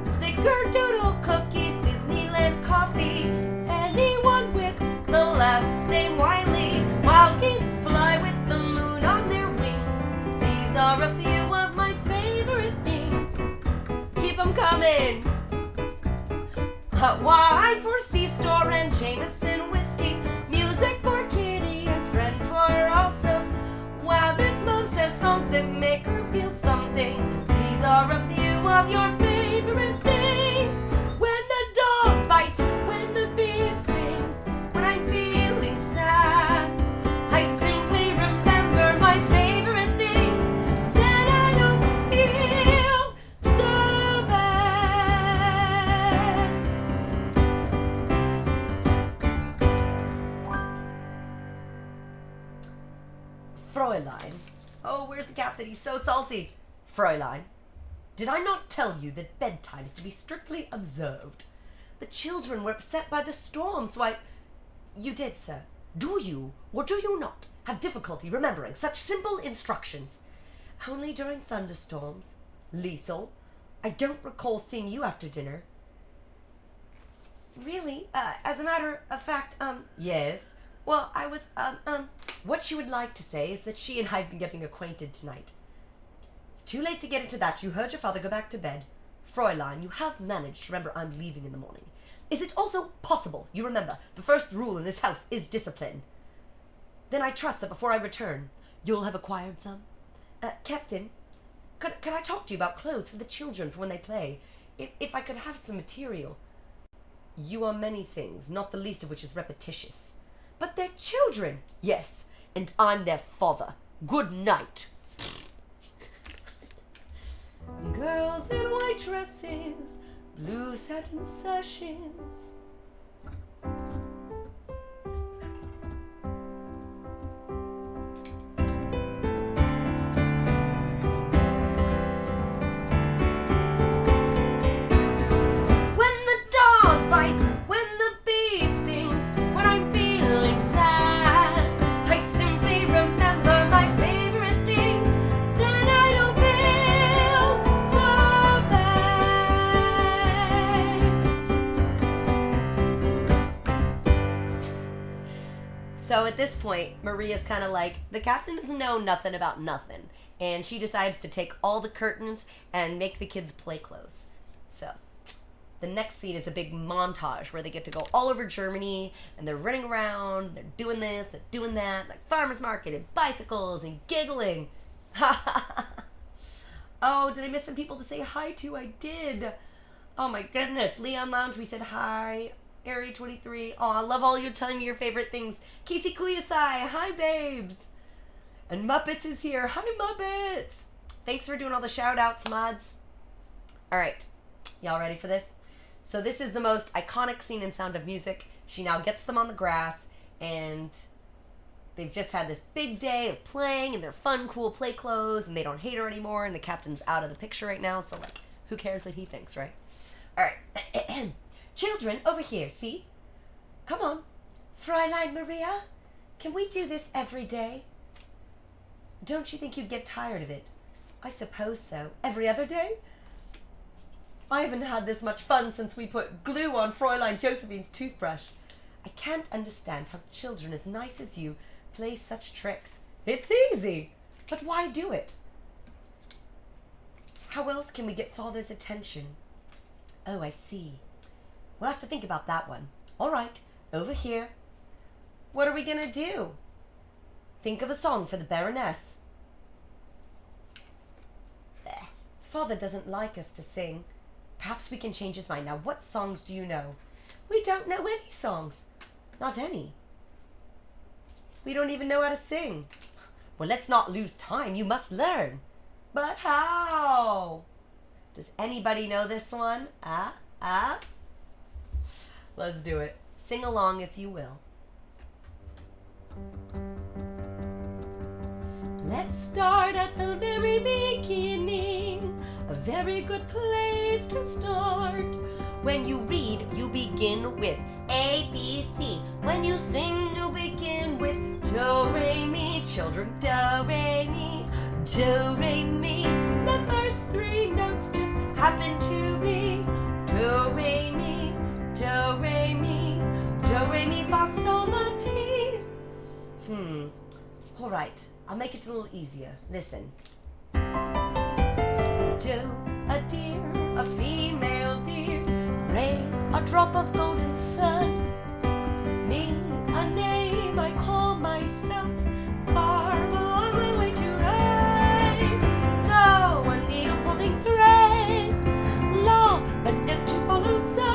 Snickerdoodle cookies, Disneyland coffee, anyone with the last name Wiley, wild geese fly with the moon on their wings. These are a few of my favorite things. Keep them coming. Hot wine for C-Store and Jameson whiskey, music for Kitty and friends for also. Wabbit's mom says songs that make her feel something. These are a few of your favorite things. When the dog bites, when the bee stings, when I'm feeling sad, I simply remember my favorite things. Then I don't feel so bad. Fräulein. Oh, where's the captain? He's so salty. Fräulein, did I not tell you that bedtime is to be strictly observed? The children were upset by the storm, so I... You did, sir. Do you, or do you not, have difficulty remembering such simple instructions? Only during thunderstorms. Liesel, I don't recall seeing you after dinner. Really? As a matter of fact, yes. Well, I was, what she would like to say is that she and I have been getting acquainted tonight. It's too late to get into that. You heard your father go back to bed. Fräulein, you have managed to remember I'm leaving in the morning. Is it also possible you remember the first rule in this house is discipline? Then I trust that before I return, you'll have acquired some. Captain, could I talk to you about clothes for the children for when they play? If I could have some material. You are many things, not the least of which is repetitious. But they're children. Yes, and I'm their father. Good night. Girls in white dresses, blue satin sashes. When the dog bites, when the bee stings, when I'm feeling sad, I simply remember my favorite things. Then I don't feel so bad. So at this point, Maria's kind of like, the captain doesn't know nothing about nothing. And she decides to take all the curtains and make the kids play clothes. So the next scene is a big montage where they get to go all over Germany and they're running around, they're doing this, they're doing that, like farmer's market and bicycles and giggling. Oh, did I miss some people to say hi to? I did. Oh my goodness. Leon Lounge, we said hi. Gary23. Oh, I love all you telling me your favorite things. Casey Kuyasai. Hi, babes. And Muppets is here. Hi, Muppets. Thanks for doing all the shout outs, mods. All right. Y'all ready for this? So this is the most iconic scene in Sound of Music. She now gets them on the grass, and they've just had this big day of playing in their fun, cool play clothes, and they don't hate her anymore, and the captain's out of the picture right now, so, like, who cares what he thinks, right? All right. Children, over here, see? Come on. Fräulein Maria, can we do this every day? Don't you think you'd get tired of it? I suppose so. Every other day? I haven't had this much fun since we put glue on Fräulein Josephine's toothbrush. I can't understand how children as nice as you play such tricks. It's easy, but why do it? How else can we get Father's attention? Oh, I see. We'll have to think about that one. All right, over here. What are we going to do? Think of a song for the Baroness. Father doesn't like us to sing. Perhaps we can change his mind. Now, what songs do you know? We don't know any songs. Not any. We don't even know how to sing. Well, let's not lose time. You must learn. But how? Does anybody know this one? Let's do it. Sing along if you will. Let's start at the very beginning. A very good place to start. When you read, you begin with A, B, C. When you sing, you begin with Do, Re, Mi. Children, Do, Re, Mi. Do, Re, Mi. The first three notes just happen to be Do, Re, Mi. Do, Re, Mi. Do, Re, Mi, Fa, Sol, La, Ti. All right. I'll make it a little easier. Listen. Do, a deer, a female deer. Re, a drop of golden sun. Mi, a name I call myself. Far, a long way to ride. So, a needle pulling thread. La, a note to follow. So,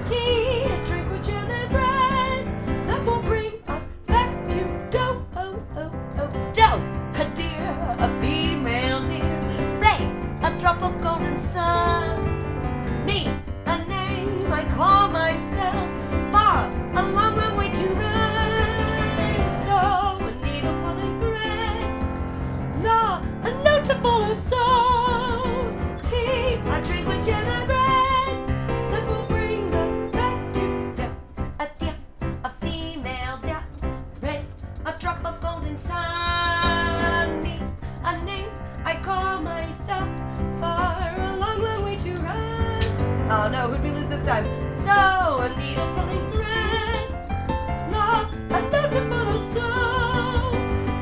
tea, a drink with jam and bread. That will bring us back to do. Do, a deer, a female deer. Ray, a drop of golden sun. Me, a name I call myself. Far, a long, long way to ride. So, a needle pulling thread. La, a note to follow. So, tea, a drink with jam and bread. That will bring us back to do. A deer, a female deer. Ray, a drop of golden sun. Me, a name I call myself. Far, a long, long way to run. Oh no, who'd we lose this time? So, a needle pulling thread. La, a note to follow. So,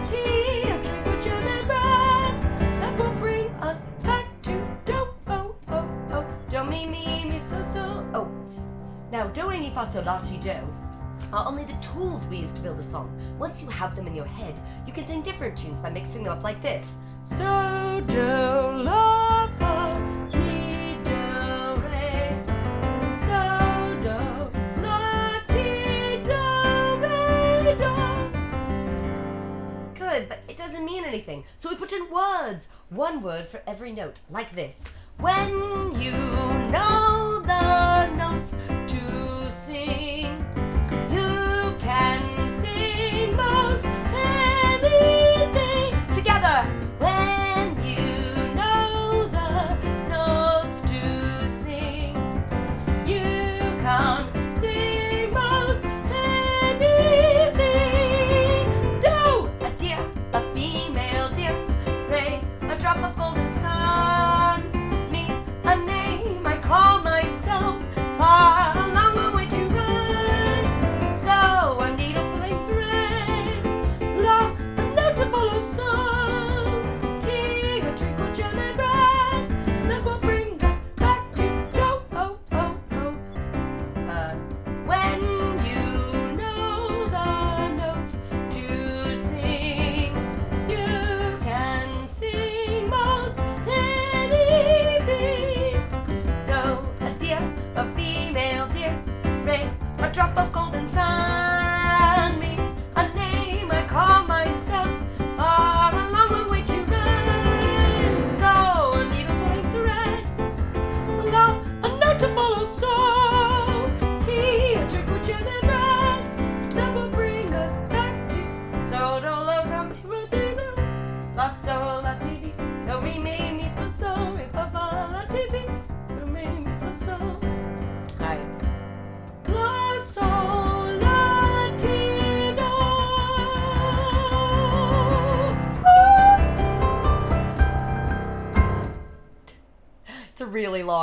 tea, a drink with jam and bread. That will bring us back to do. Do, mi, so. Oh, now do, re, mi, fa, sol, la, ti, do are only the tools we use to build a song. Once you have them in your head, you can sing different tunes by mixing them up like this. So, do, la, fa, mi, do, re. So, do, la, ti, do, re, do. Good, but it doesn't mean anything. So we put in words. One word for every note, like this. When you know the notes to sing, you can sing most anything together. When you know the notes to sing, you can sing most anything. Do, a deer, a female deer. Ray, a drop of golden sun. Me, a name I call myself. Far,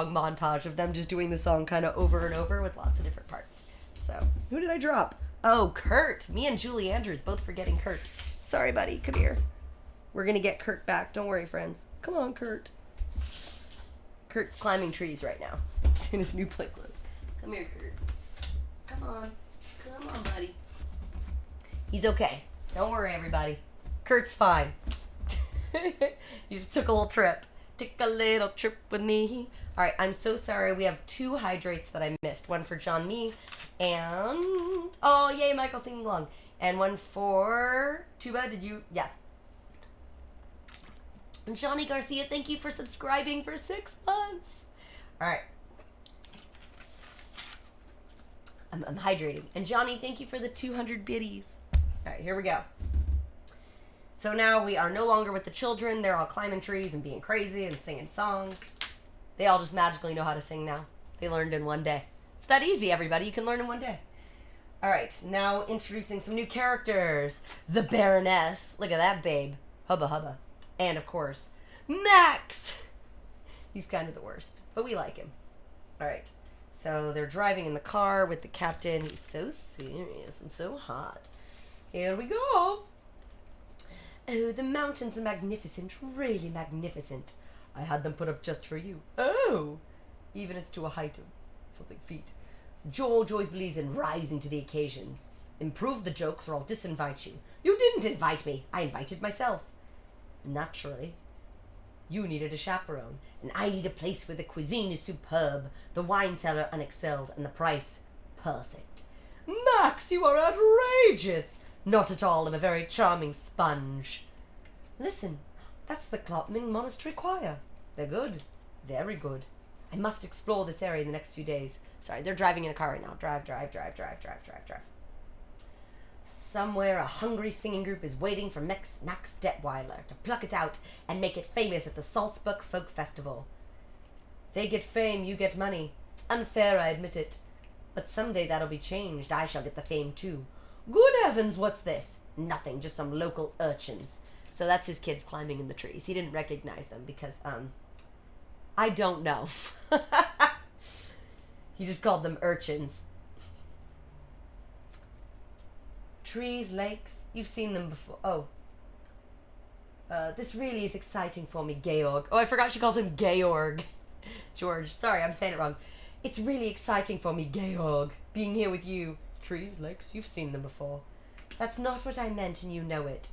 long montage of them just doing the song kind of over and over with lots of different parts. So, who did I drop? Oh, Kurt. Me and Julie Andrews both forgetting Kurt. Sorry, buddy. Come here. We're going to get Kurt back. Don't worry, friends. Come on, Kurt. Kurt's climbing trees right now in his new play clothes. Come here, Kurt. Come on. Come on, buddy. He's okay. Don't worry, everybody. Kurt's fine. He just took a little trip. Take a little trip with me. All right, I'm so sorry. We have 2 hydrates that I missed. One for John Me and... Oh, yay, Michael singing along. And one for Tuba. Did you... Yeah. And Johnny Garcia, thank you for subscribing for 6 months. All right. I'm hydrating. And Johnny, thank you for the 200 biddies. All right, here we go. So now we are no longer with the children. They're all climbing trees and being crazy and singing songs. They all just magically know how to sing now. They learned in one day. It's that easy, everybody. You can learn in one day. All right, now introducing some new characters. The Baroness. Look at that babe. Hubba hubba. And, of course, Max. He's kind of the worst, but we like him. All right, so they're driving in the car with the captain. He's so serious and so hot. Here we go. Oh, the mountains are magnificent, really magnificent. I had them put up just for you. Oh! Even it's to a height of something feet. George always believes in rising to the occasions. Improve the jokes or I'll disinvite you. You didn't invite me. I invited myself. Naturally. You needed a chaperone, and I need a place where the cuisine is superb, the wine cellar unexcelled, and the price perfect. Max, you are outrageous! Not at all. I'm a very charming sponge. Listen, that's the Klopman Monastery Choir. They're good. Very good. I must explore this area in the next few days. Sorry, they're driving in a car right now. Drive. Somewhere a hungry singing group is waiting for Max Detweiler to pluck it out and make it famous at the Salzburg Folk Festival. They get fame, you get money. It's unfair, I admit it. But someday that'll be changed. I shall get the fame too. Good heavens, what's this? Nothing, just some local urchins. So that's his kids climbing in the trees. He didn't recognize them because, I don't know. He just called them urchins. Trees, lakes, you've seen them before. Oh. This really is exciting for me, Georg. Oh, I forgot she calls him Georg. George, sorry, I'm saying it wrong. It's really exciting for me, Georg, being here with you. Trees, lakes, you've seen them before. That's not what I meant, and you know it.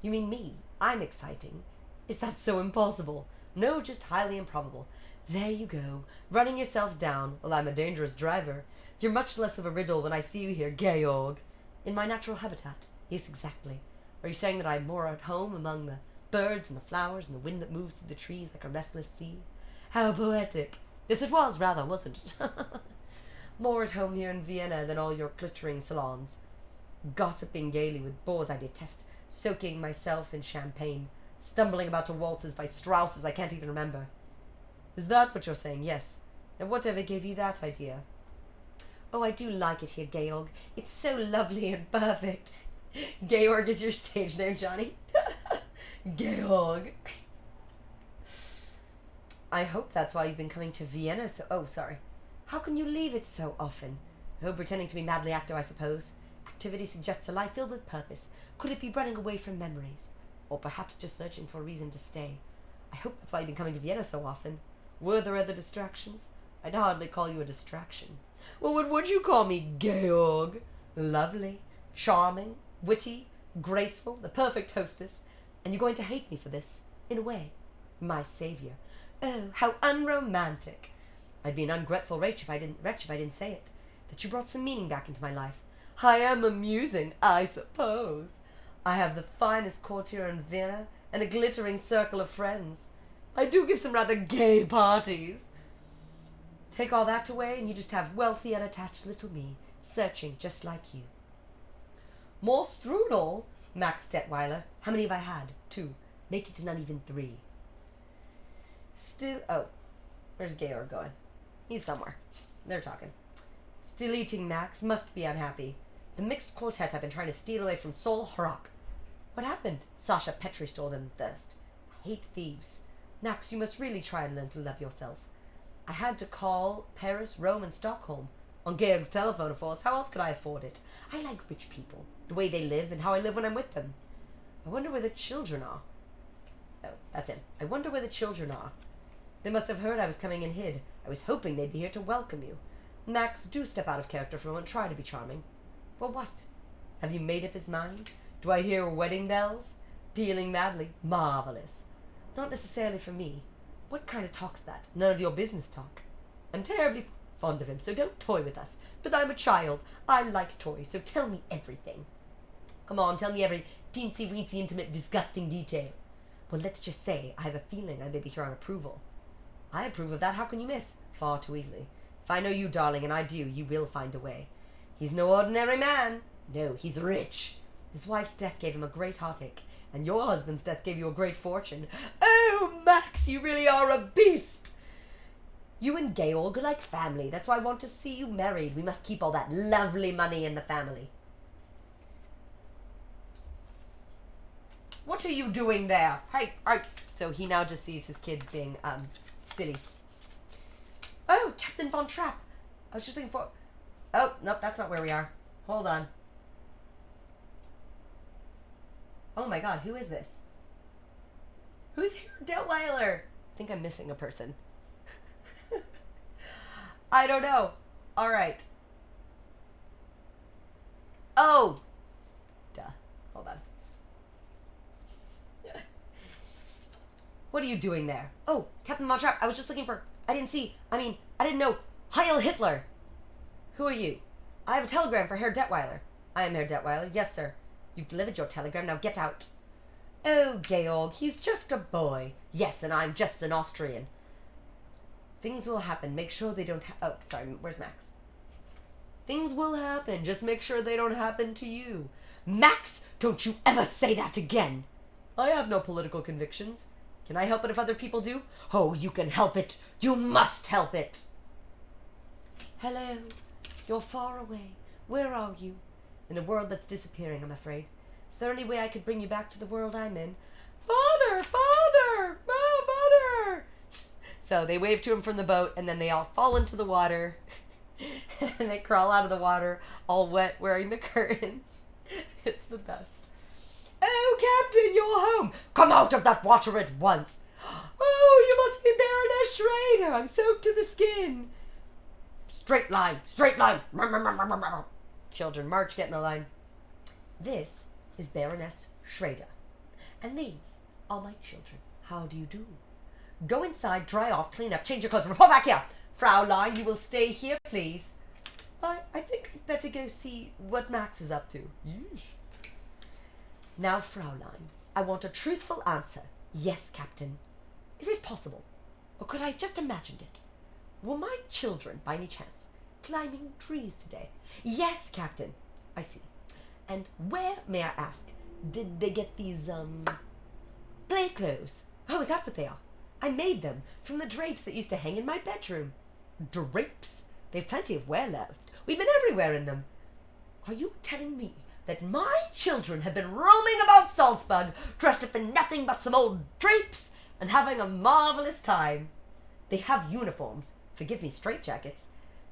You mean me? I'm exciting. Is that so impossible? No, just highly improbable. There you go, running yourself down. Well, I'm a dangerous driver. You're much less of a riddle when I see you here, Georg. In my natural habitat? Yes, exactly. Are you saying that I'm more at home among the birds and the flowers and the wind that moves through the trees like a restless sea? How poetic. Yes, it was, rather, wasn't it? More at home here in Vienna than all your glittering salons. Gossiping gaily with bores I detest, soaking myself in champagne, stumbling about to waltzes by Strauss's I can't even remember. Is that what you're saying? Yes. And whatever gave you that idea? Oh, I do like it here, Georg. It's so lovely and perfect. Georg is your stage name, Johnny. Georg. I hope that's why you've been coming to Vienna so... Oh, sorry. How can you leave it so often? Oh, pretending to be madly active, I suppose. Activity suggests a life filled with purpose. Could it be running away from memories? Or perhaps just searching for a reason to stay? I hope that's why you've been coming to Vienna so often. Were there other distractions? I'd hardly call you a distraction. Well, what would you call me, Georg? Lovely, charming, witty, graceful, the perfect hostess. And you're going to hate me for this, in a way. My savior. Oh, how unromantic. I'd be an ungrateful wretch if I didn't say it. That you brought some meaning back into my life. I am amusing, I suppose. I have the finest courtier in Vienna and a glittering circle of friends. I do give some rather gay parties. Take all that away and you just have wealthy, unattached little me, searching just like you. More strudel, Max Detweiler. How many have I had? 2. Make it not even 3. Still... Oh, where's Georg going? He's somewhere. They're talking. Still eating, Max. Must be unhappy. The mixed quartet I've been trying to steal away from Sol Hrock. What happened? Sasha Petri stole them thirst. I hate thieves. Max, you must really try and learn to love yourself. I had to call Paris, Rome, and Stockholm on Georg's telephone, of course. How else could I afford it? I like rich people, the way they live and how I live when I'm with them. I wonder where the children are. Oh, that's him. I wonder where the children are. They must have heard I was coming and hid. I was hoping they'd be here to welcome you. Max, do step out of character for a moment. Try to be charming. Well, what? Have you made up his mind? Do I hear wedding bells? Pealing madly. Marvelous. Not necessarily for me. What kind of talk's that? None of your business talk. I'm terribly fond of him, so don't toy with us. But I'm a child. I like toys, so tell me everything. Come on, tell me every teensy-weensy, intimate, disgusting detail. Well, let's just say I have a feeling I may be here on approval. I approve of that. How can you miss? Far too easily. If I know you, darling, and I do, you will find a way. He's no ordinary man. No, he's rich. His wife's death gave him a great heartache, and your husband's death gave you a great fortune. Oh, Max, you really are a beast. You and Georg are like family. That's why I want to see you married. We must keep all that lovely money in the family. What are you doing there? Hey. So he now just sees his kids being, silly. Oh, Captain Von Trapp. I was just looking for... Oh, nope, that's not where we are. Hold on. Oh my god, who is this? Who's here? Detweiler? I think I'm missing a person. I don't know. Alright. Oh! Duh. Hold on. What are you doing there? Oh, Captain Von Trapp, I was just looking for... I didn't know. Heil Hitler! Who are you? I have a telegram for Herr Detweiler. I am Herr Detweiler. Yes, sir. You've delivered your telegram. Now get out. Oh, Georg, he's just a boy. Yes, and I'm just an Austrian. Things will happen. Make sure they don't oh, sorry, where's Max? Things will happen. Just make sure they don't happen to you. Max, don't you ever say that again. I have no political convictions. Can I help it if other people do? Oh, you can help it. You must help it. Hello. You're far away. Where are you? In a world that's disappearing, I'm afraid. Is there any way I could bring you back to the world I'm in? Father! Father! Oh, Father! So they wave to him from the boat, and then they all fall into the water. And they crawl out of the water, all wet, wearing the curtains. It's the best. Oh, Captain, you're home. Come out of that water at once. Oh, you must be Baroness Schrader. I'm soaked to the skin. Straight line, straight line. Children, march, get in the line. This is Baroness Schrader. And these are my children. How do you do? Go inside, dry off, clean up, change your clothes, report back here. Fraulein, you will stay here, please. I think I'd better go see what Max is up to. Yeesh. Now, Fraulein, I want a truthful answer. Yes, Captain. Is it possible? Or could I have just imagined it? Were my children, by any chance, climbing trees today? Yes, Captain. I see. And where, may I ask, did they get these, play clothes? Oh, is that what they are? I made them from the drapes that used to hang in my bedroom. Drapes? They've plenty of wear left. We've been everywhere in them. Are you telling me that my children have been roaming about Salzburg, dressed up in nothing but some old drapes, and having a marvelous time? They have uniforms. Forgive me, straitjackets.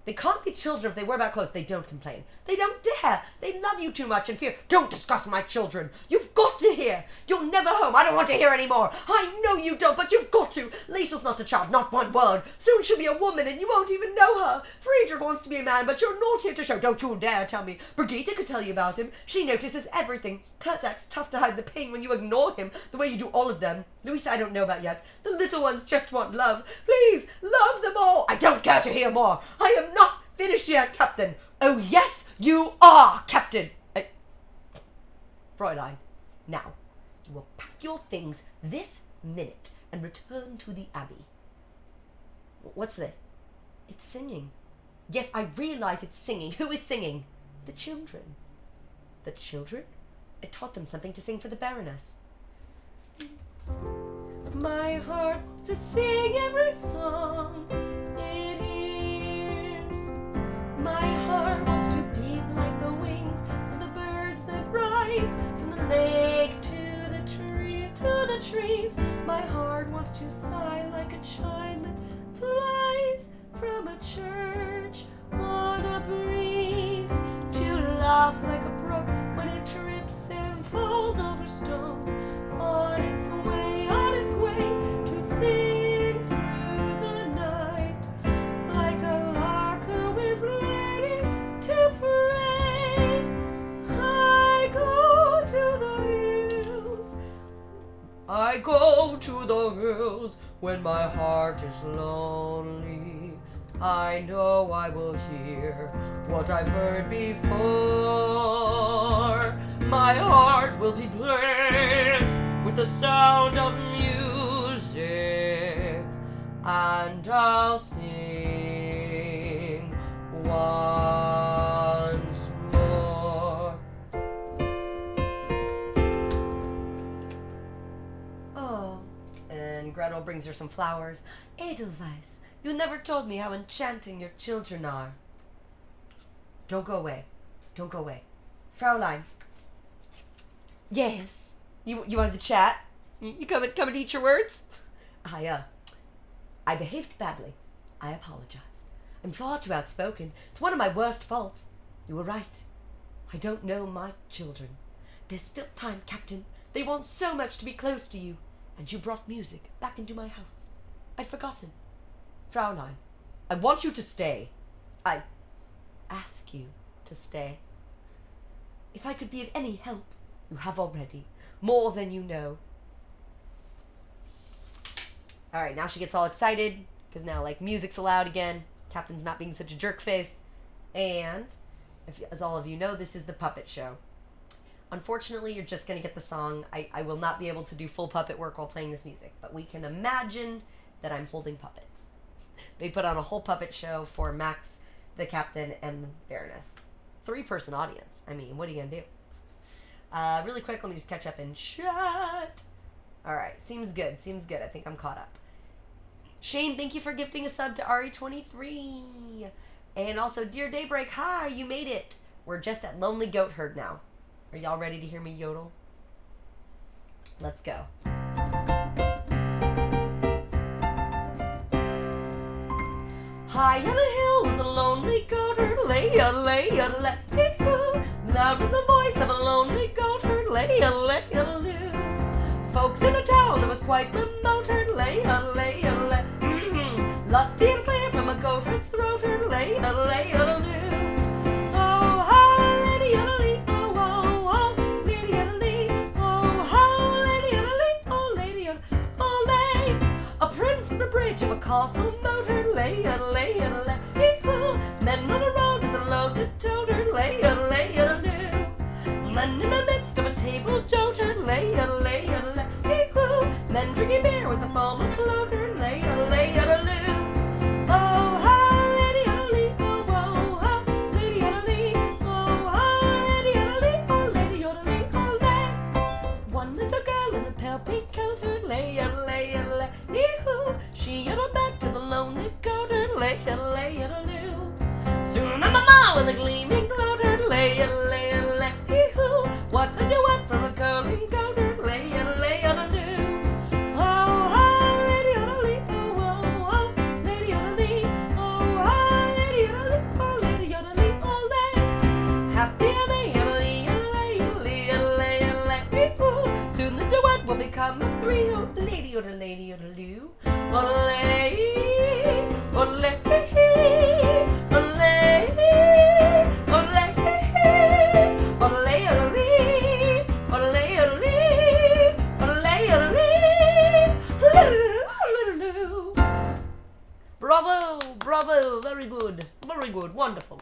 They can't be children if they wear about clothes. They don't complain. They don't dare. They love you too much and fear. Don't discuss my children. You've got to hear. You're never home. I don't want to hear any more. I know you don't, but you've got to. Liesel's not a child, not one word. Soon she'll be a woman and you won't even know her. Friedrich wants to be a man, but you're not here to show. Don't you dare tell me. Brigitte could tell you about him. She notices everything. Kurtak's tough to hide the pain when you ignore him, the way you do all of them. Louisa I don't know about yet. The little ones just want love. Please, love them all. I don't care to hear more. I am not finished yet, Captain. Oh, yes, you are, Captain. Fräulein, now, you will pack your things this minute and return to the Abbey. What's this? It's singing. Yes, I realize it's singing. Who is singing? The children. The children? I taught them something to sing for the Baroness. My heart wants to sing every song it hears. My heart wants to beat like the wings of the birds that rise from the lake to the trees, to the trees. My heart wants to sigh like a chime that flies from a church on a breeze to laugh like a brook when it trips and falls over stones on its way to sing through the night like a lark who is learning to pray. I go to the hills. I go to the hills when my heart is lonely. I know I will hear what I've heard before. My heart will be blessed with the sound of music, and I'll sing once more. Oh, and Gretel brings her some flowers. Edelweiss, you never told me how enchanting your children are. Don't go away. Don't go away. Fraulein. Yes. You wanted to chat? You come and eat your words? I behaved badly. I apologize. I'm far too outspoken. It's one of my worst faults. You were right. I don't know my children. There's still time, Captain. They want so much to be close to you. And you brought music back into my house. I'd forgotten. Fraulein, I want you to stay. I ask you to stay. If I could be of any help, you have already. More than you know. Alright, now she gets all excited, because now, like, music's allowed again. Captain's not being such a jerk face. And, as all of you know, this is the puppet show. Unfortunately, you're just going to get the song. I will not be able to do full puppet work while playing this music, but we can imagine that I'm holding puppets. They put on a whole puppet show for Max, the Captain, and the Baroness. 3-person audience. I mean, what are you going to do? Really quick, let me just catch up in chat. Alright, seems good. Seems good. I think I'm caught up. Shane, thank you for gifting a sub to Ari23. And also, Dear Daybreak, hi, you made it. We're just at Lonely Goat Herd now. Are y'all ready to hear me yodel? Let's go. High on a hill was a lonely goat herd, lay-a-lay-a-lay-hoo. Loud was the voice of a lonely goat herd, lay-a-lay-a-loo. Folks in a town that was quite remote herd, lay-a-lay-a-lay. Lusty and clear from a goat herd's throat herd, lay-a-lay-a-loo. Oh, how lady-a-lee, oh, oh, oh, lady-a-lee, oh, how lady-a-lee, oh, lady-a-lee. A prince on the bridge of a castle motor, lay-a-lay-a-lay-hoo. Men on a road with a loaded toter, lay-a-lay-a-loo. Men in the midst of a table joter, lay-a-lay-a-lay-hoo. Men drinking beer with a fallen floater, lay-a-lay-a-loo. Oh, how lady-a-lee, oh, oh, how lady-a-lee, oh, how lady-a-lee, oh, lady-a-lee, oh, lay. One little girl in a pale pink coat, lay-a-lay-a-lay-hoo. She yodelled back to the lonely goat herd, lay-a-lay-a-loo. Soon I'm a ma with a gleaming gloat herd, lay-a-lay-a-lay-hoo. What did you want from a curling goat herd, lay-a-lay-a-loo. Oh, how lady-a-lee, oh, oh, oh, lady-a-lee, oh, how lady-a-lee, oh, lady-a-lee, oh, lay. Happy a-lay-a-lay-a-lay-a-lay-a-lay-hoo. Soon the duet will become a three-o, lady-a-lay-a-lay-a-loo. Olay, olay, olay, olay, olay, olay, olay, olay. Bravo, bravo, very good, wonderful.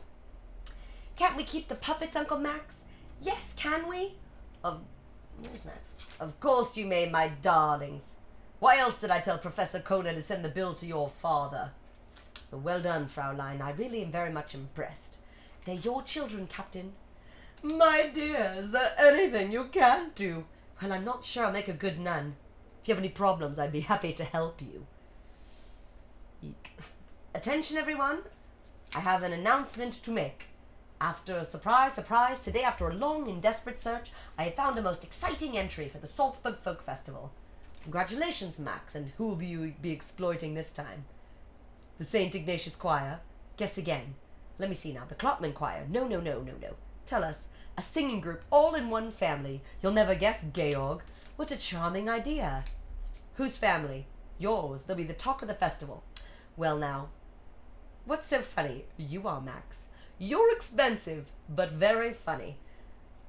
Can't we keep the puppets, Uncle Max? Yes, can we? Where's Max? Of course you may, my darlings. Why else did I tell Professor Kona to send the bill to your father? Well done, Fraulein. I really am very much impressed. They're your children, Captain. My dear, is there anything you can't do? Well, I'm not sure I'll make a good nun. If you have any problems, I'd be happy to help you. Eek. Attention, everyone. I have an announcement to make. After, surprise, surprise, today after a long and desperate search, I have found a most exciting entry for the Salzburg Folk Festival. Congratulations, Max, and who will you be exploiting this time? The St. Ignatius Choir. Guess again. Let me see now. The Klopman Choir. No. Tell us. A singing group all in one family. You'll never guess, Georg. What a charming idea. Whose family? Yours. They'll be the talk of the festival. Well now. What's so funny? You are, Max. You're expensive, but very funny.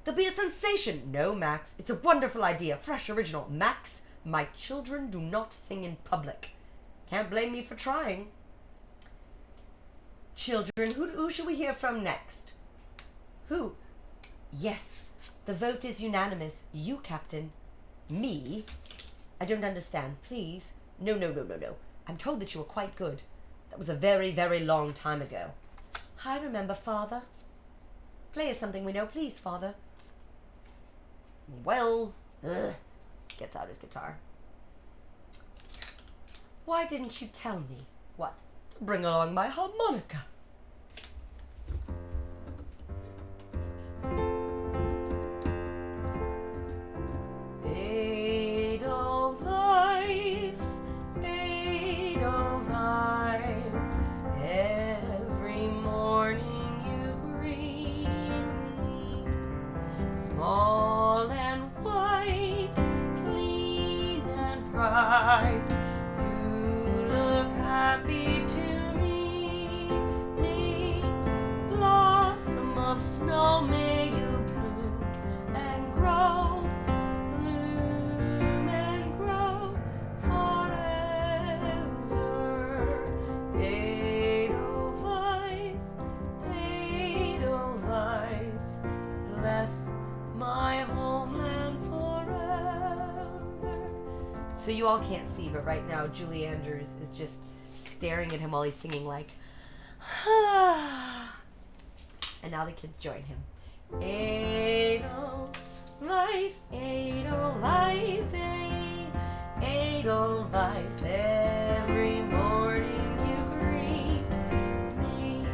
There'll be a sensation. No, Max. It's a wonderful idea. Fresh, original. Max, my children do not sing in public. Can't blame me for trying. Children, who shall we hear from next? Who? Yes, the vote is unanimous. You, Captain. Me? I don't understand. Please. No. I'm told that you were quite good. That was a very, very long time ago. I remember, Father. Play us something we know, please, Father. Well, gets out his guitar. Why didn't you tell me? What? To bring along my harmonica. Edelweiss, Edelweiss, every morning you greet me, small and white, clean and bright. You look happy to me, blossom of snow, may you bloom and grow. So you all can't see, but right now Julie Andrews is just staring at him while he's singing like, and now the kids join him. Edelweiss, Edelweiss, Edelweiss, every morning you greet me,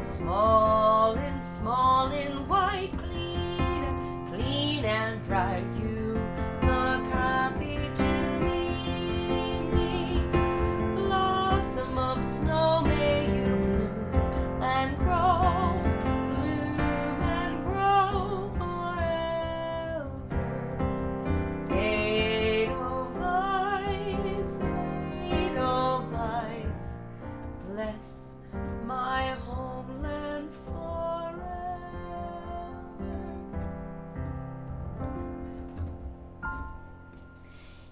small and white, clean and bright. You look happy to of snow, may you bloom and grow forever. Edelweiss, Edelweiss, bless my homeland forever.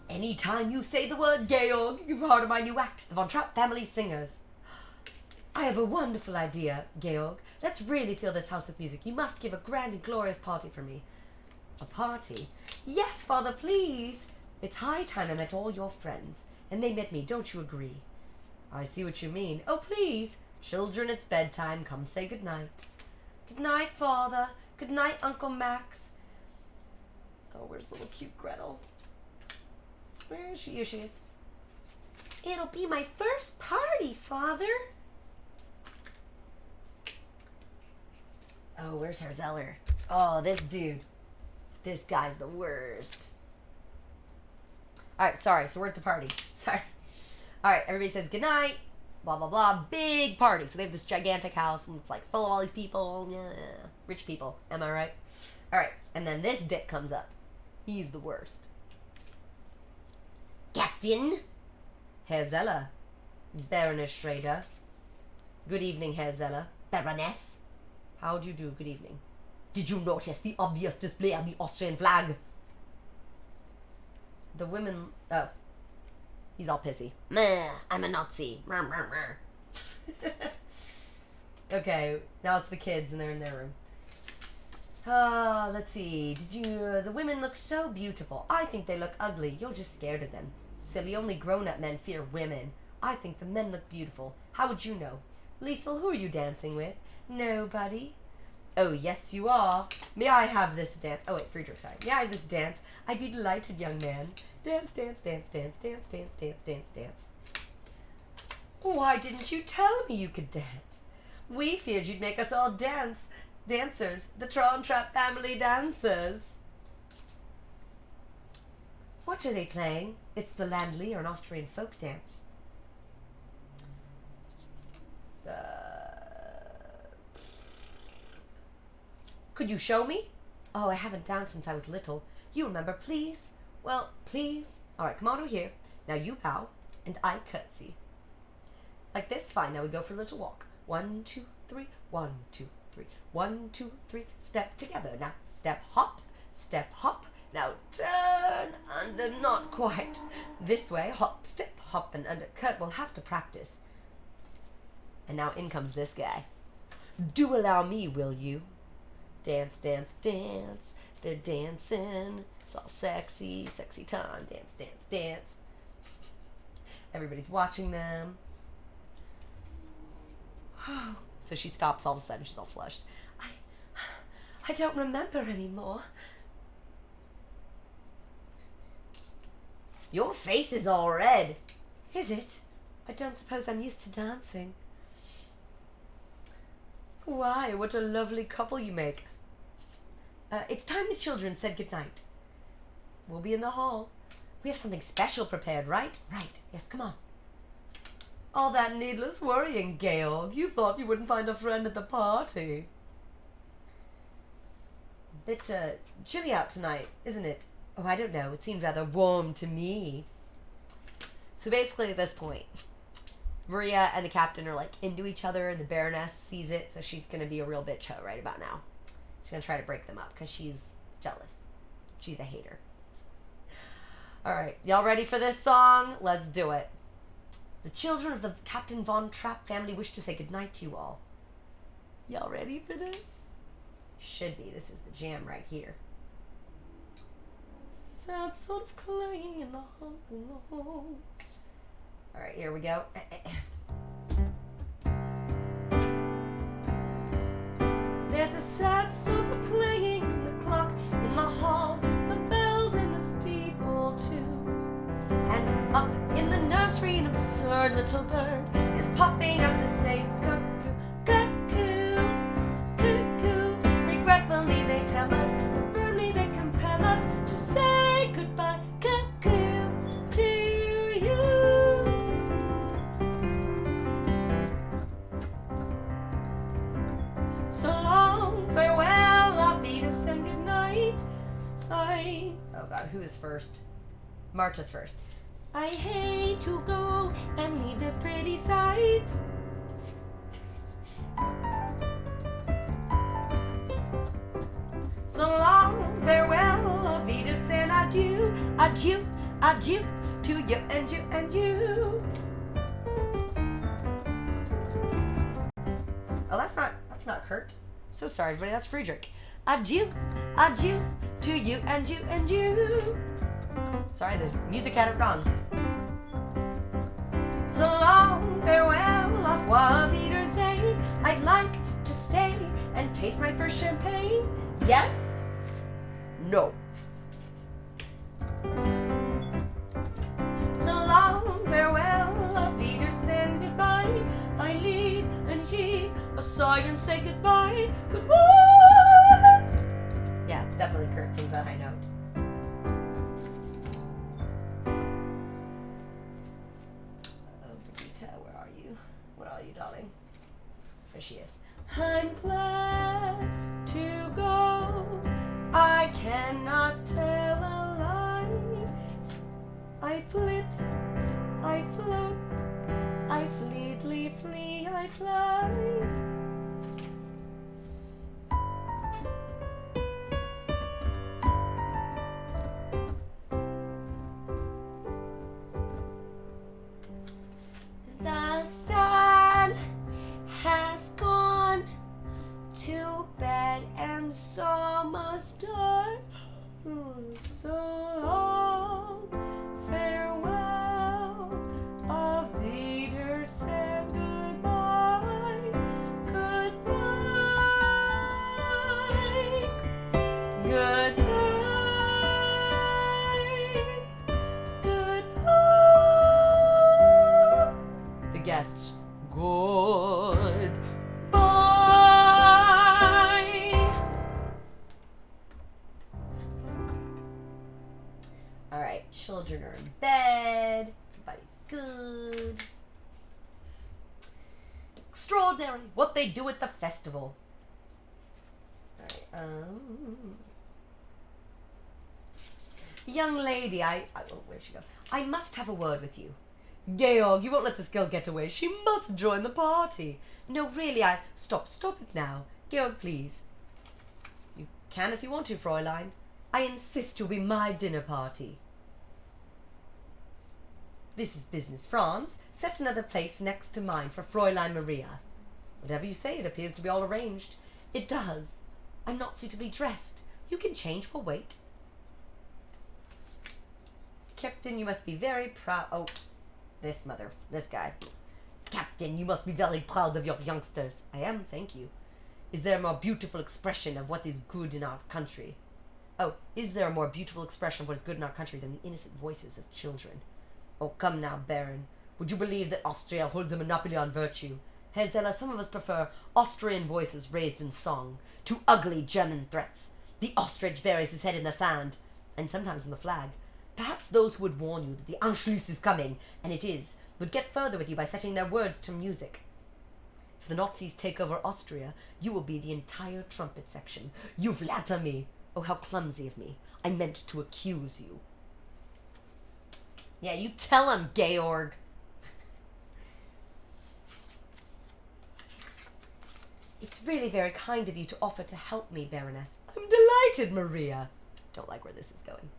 Anytime you say the word Georg, you're part of my new act, the Von Trapp Family Singers. I have a wonderful idea, Georg. Let's really fill this house with music. You must give a grand and glorious party for me. A party? Yes, Father, please. It's high time I met all your friends, and they met me. Don't you agree? I see what you mean. Oh, please. Children, it's bedtime. Come say good night. Good night, Father. Good night, Uncle Max. Oh, where's little cute Gretel? Where is she? Here she is. It'll be my first party, Father. Oh, where's Herr Zeller? Oh, this dude. This guy's the worst. Alright, sorry. So we're at the party. Sorry. Alright, everybody says goodnight. Blah, blah, blah. Big party. So they have this gigantic house, and it's like full of all these people. Yeah. Rich people. Am I right? Alright, and then this dick comes up. He's the worst. Captain. Herr Zeller. Baroness Schrader. Good evening, Herr Zeller. Baroness. How do you do? Good evening. Did you notice the obvious display of the Austrian flag? The women... Oh. He's all pissy. Meh, I'm a Nazi. Okay, now it's the kids and they're in their room. Let's see. The women look so beautiful. I think they look ugly. You're just scared of them. Silly, only grown-up men fear women. I think the men look beautiful. How would you know? Liesel, who are you dancing with? Nobody. Oh, yes, you are. May I have this dance? Oh, wait, Friedrich, sorry. May I have this dance? I'd be delighted, young man. Dance, dance, dance, dance, dance, dance, dance, dance, dance. Why didn't you tell me you could dance? We feared you'd make us all dance. Dancers. The Von Trapp family dancers. What are they playing? It's the Landlied, or an Austrian folk dance. Could you show me? Oh, I haven't danced since I was little. You remember, please? Well, please. All right, come on over here. Now you bow, and I curtsy. Like this? Fine. Now we go for a little walk. 1, 2, 3. 1, 2, 3. 1, 2, 3. Step together. Now step, hop. Step, hop. Now turn under, not quite. This way, hop, step, hop, and under. Kurt will have to practice. And now in comes this guy. Do allow me, will you? Dance, dance, dance. They're dancing. It's all sexy, sexy time. Dance, dance, dance. Everybody's watching them. So she stops all of a sudden. She's all flushed. I don't remember anymore. Your face is all red. Is it? I don't suppose I'm used to dancing. Why, what a lovely couple you make. It's time the children said goodnight. We'll be in the hall. We have something special prepared, right? Right. Yes, come on. All that needless worrying, Georg. You thought you wouldn't find a friend at the party. Bit chilly out tonight, isn't it? Oh, I don't know. It seemed rather warm to me. So basically at this point, Maria and the captain are like into each other, and the Baroness sees it, so she's going to be a real bitch hoe right about now. She's going to try to break them up because she's jealous. She's a hater. All right, y'all ready for this song? Let's do it. The children of the Captain Von Trapp family wish to say goodnight to you all. Y'all ready for this? Should be. This is the jam right here. It's a sad sort of clanging in the hall. All right, here we go. There's a sad sort of clanging from the clock in the hall, the bells in the steeple too. And up in the nursery, an absurd little bird is popping out to say cuckoo, cuckoo, cuckoo. Regretfully they tell us, but firmly they compel us to say goodbye, cuckoo, to you. So long, farewell, auf Wiedersehen, good night. Oh God, who is first? March is first. I hate to go and leave this pretty sight. So long, farewell, auf Wiedersehen, adieu, adieu, adieu, to you and you and you. Oh, that's not Kurt. So sorry, everybody. That's Friedrich. Adieu, adieu, to you and you and you. Sorry, the music had it wrong. So long, farewell, auf Wiedersehen. I'd like to stay and taste my first champagne. Yes? No. So long, farewell, auf Wiedersehen, goodbye. I leave and heave a sigh and say goodbye, goodbye. Yeah, it's definitely Kurt sings that high note. Where are you, darling? There she is. I'm glad to go. I cannot tell a lie. I flit, I float, I fleetly flee, I fly. The sun has gone to bed and so must I. So long, farewell, auf Wiedersehen, goodbye, goodbye, goodbye, goodbye. The guests. Good. All right, children are in bed. Everybody's good. extraordinary what they do at the festival. Alright, young lady, oh, where'd she go? I must have a word with you. Georg, you won't let this girl get away. She must join the party. No, really, Stop it now. Georg, please. You can if you want to, Fräulein. I insist you'll be my dinner party. This is business, Franz. Set another place next to mine for Fräulein Maria. Whatever you say, it appears to be all arranged. It does. I'm not suitably dressed. You can change, we'll wait. Captain, you must be very proud. Oh, this guy. Captain, you must be very proud of your youngsters. I am, thank you. Is there a more beautiful expression of what is good in our country? Oh, is there a more beautiful expression of what is good in our country than the innocent voices of children? Oh, come now, Baron. Would you believe that Austria holds a monopoly on virtue? Herr Zeller, some of us prefer Austrian voices raised in song to ugly German threats. The ostrich buries his head in the sand, and sometimes in the flag. Perhaps those who would warn you that the Anschluss is coming, and it is, would get further with you by setting their words to music. If the Nazis take over Austria, you will be the entire trumpet section. You flatter me. Oh, how clumsy of me. I meant to accuse you. Yeah, you tell him, Georg. It's really very kind of you to offer to help me, Baroness. I'm delighted, Maria. Don't like where this is going.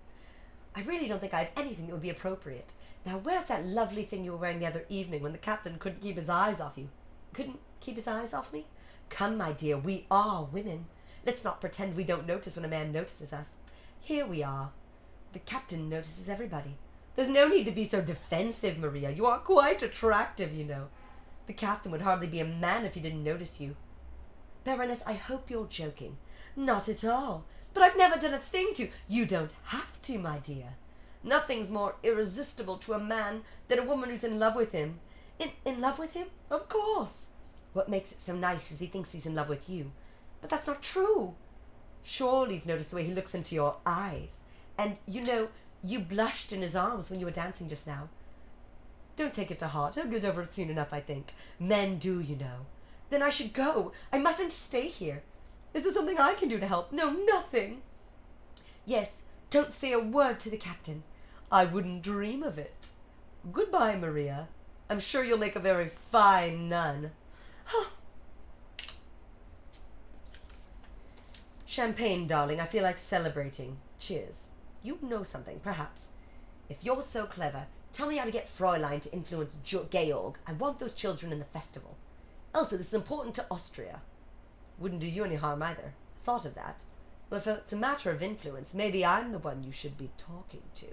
I really don't think I have anything that would be appropriate. Now, where's that lovely thing you were wearing the other evening when the captain couldn't keep his eyes off you? Couldn't keep his eyes off me? Come, my dear, we are women. Let's not pretend we don't notice when a man notices us. Here we are. The captain notices everybody. There's no need to be so defensive, Maria. You are quite attractive, you know. The captain would hardly be a man if he didn't notice you. Baroness, I hope you're joking. Not at all. But I've never done a thing to... You don't have to, my dear. Nothing's more irresistible to a man than a woman who's in love with him. In love with him? Of course. What makes it so nice is he thinks he's in love with you. But that's not true. Surely you've noticed the way he looks into your eyes. And, you know, you blushed in his arms when you were dancing just now. Don't take it to heart. He'll get over it soon enough, I think. Men do, you know. Then I should go. I mustn't stay here. Is there something I can do to help? No, nothing. Yes, don't say a word to the captain. I wouldn't dream of it. Goodbye, Maria. I'm sure you'll make a very fine nun. Champagne, darling. I feel like celebrating. Cheers. You know something, perhaps. If you're so clever, tell me how to get Fräulein to influence Georg. I want those children in the festival. Elsa, this is important to Austria. Wouldn't do you any harm either. Thought of that. Well, if it's a matter of influence, maybe I'm the one you should be talking to.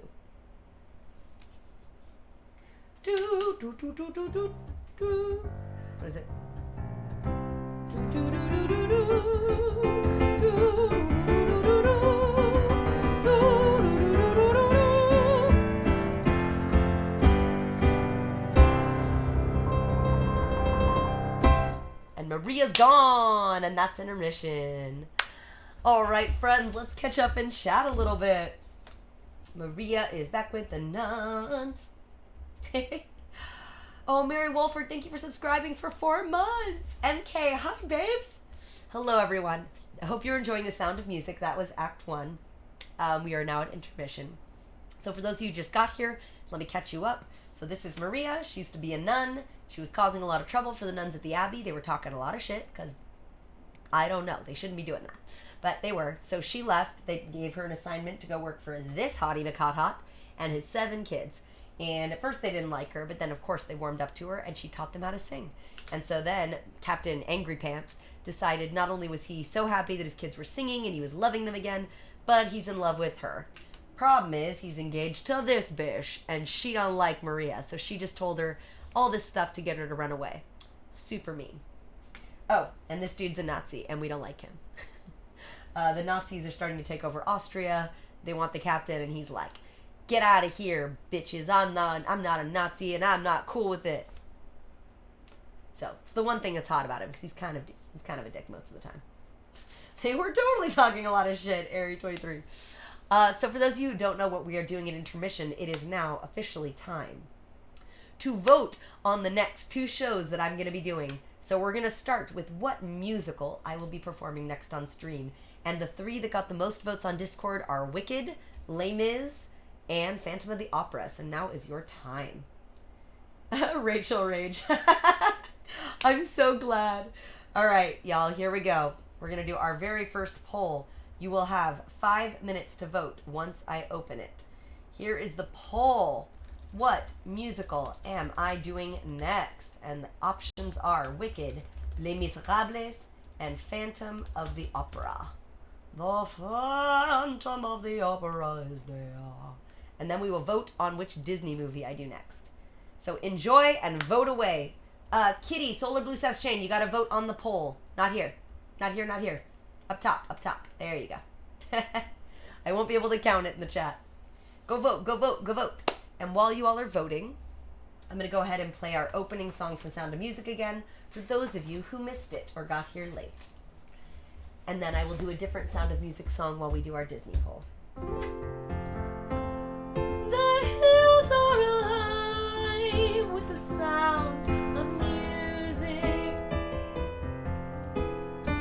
Do, do, do, do, do, do, do. What is it? Do, do, do, do, do, do. Do, do, do, do, do, do. And Maria's gone, and that's intermission. All right, friends, let's catch up and chat a little bit. Maria is back with the nuns. Oh, Mary Wolford, thank you for subscribing for 4 months. MK, hi, babes. Hello, everyone. I hope you're enjoying the sound of music. That was Act 1. We are now at intermission. So for those of you who just got here, let me catch you up. So this is Maria. She used to be a nun. She was causing a lot of trouble for the nuns at the Abbey. They were talking a lot of shit because, I don't know, they shouldn't be doing that. But they were. So she left. They gave her an assignment to go work for this hottie McHot and his 7 kids. And at first they didn't like her, but then of course they warmed up to her and she taught them how to sing. And so then Captain Angry Pants decided not only was he so happy that his kids were singing and he was loving them again, but he's in love with her. Problem is, he's engaged to this bitch, and she don't like Maria, so she just told her all this stuff to get her to run away. Super mean. Oh, and this dude's a Nazi, and we don't like him. The Nazis are starting to take over Austria. They want the captain, and he's like, "Get out of here, bitches. I'm not a Nazi, and I'm not cool with it." So it's the one thing that's hot about him, because he's kind of a dick most of the time. They were totally talking a lot of shit, Area 23. So for those of you who don't know what we are doing at intermission, it is now officially time to vote on the next 2 shows that I'm going to be doing. So we're going to start with what musical I will be performing next on stream. And the 3 that got the most votes on Discord are Wicked, Les Mis, and Phantom of the Opera. So now is your time. Rachel Rage. I'm so glad. All right, y'all, here we go. We're going to do our very first poll. You will have 5 minutes to vote once I open it. Here is the poll. What musical am I doing next? And the options are Wicked, Les Miserables, and Phantom of the Opera. The Phantom of the Opera is there. And then we will vote on which Disney movie I do next. So enjoy and vote away. Kitty, Solar Blue South Shane, you gotta vote on the poll. Not here. Not here, not here. Up top, up top. There you go. I won't be able to count it in the chat. Go vote, go vote, go vote. And while you all are voting, I'm going to go ahead and play our opening song from Sound of Music again for those of you who missed it or got here late. And then I will do a different Sound of Music song while we do our Disney poll. The hills are alive with the sound of music,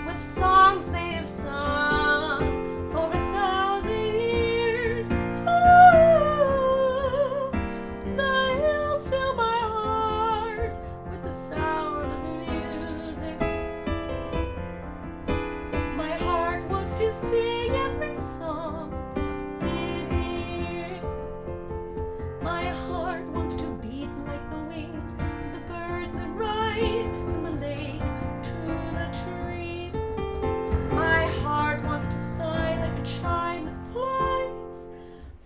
with songs they've sung for 1,000 years. Ooh, the hills fill my heart with the sound of music. My heart wants to sing every song it hears. My heart wants to beat like the wings of the birds that rise from the lake to the trees. My heart wants to sigh like a chime that flies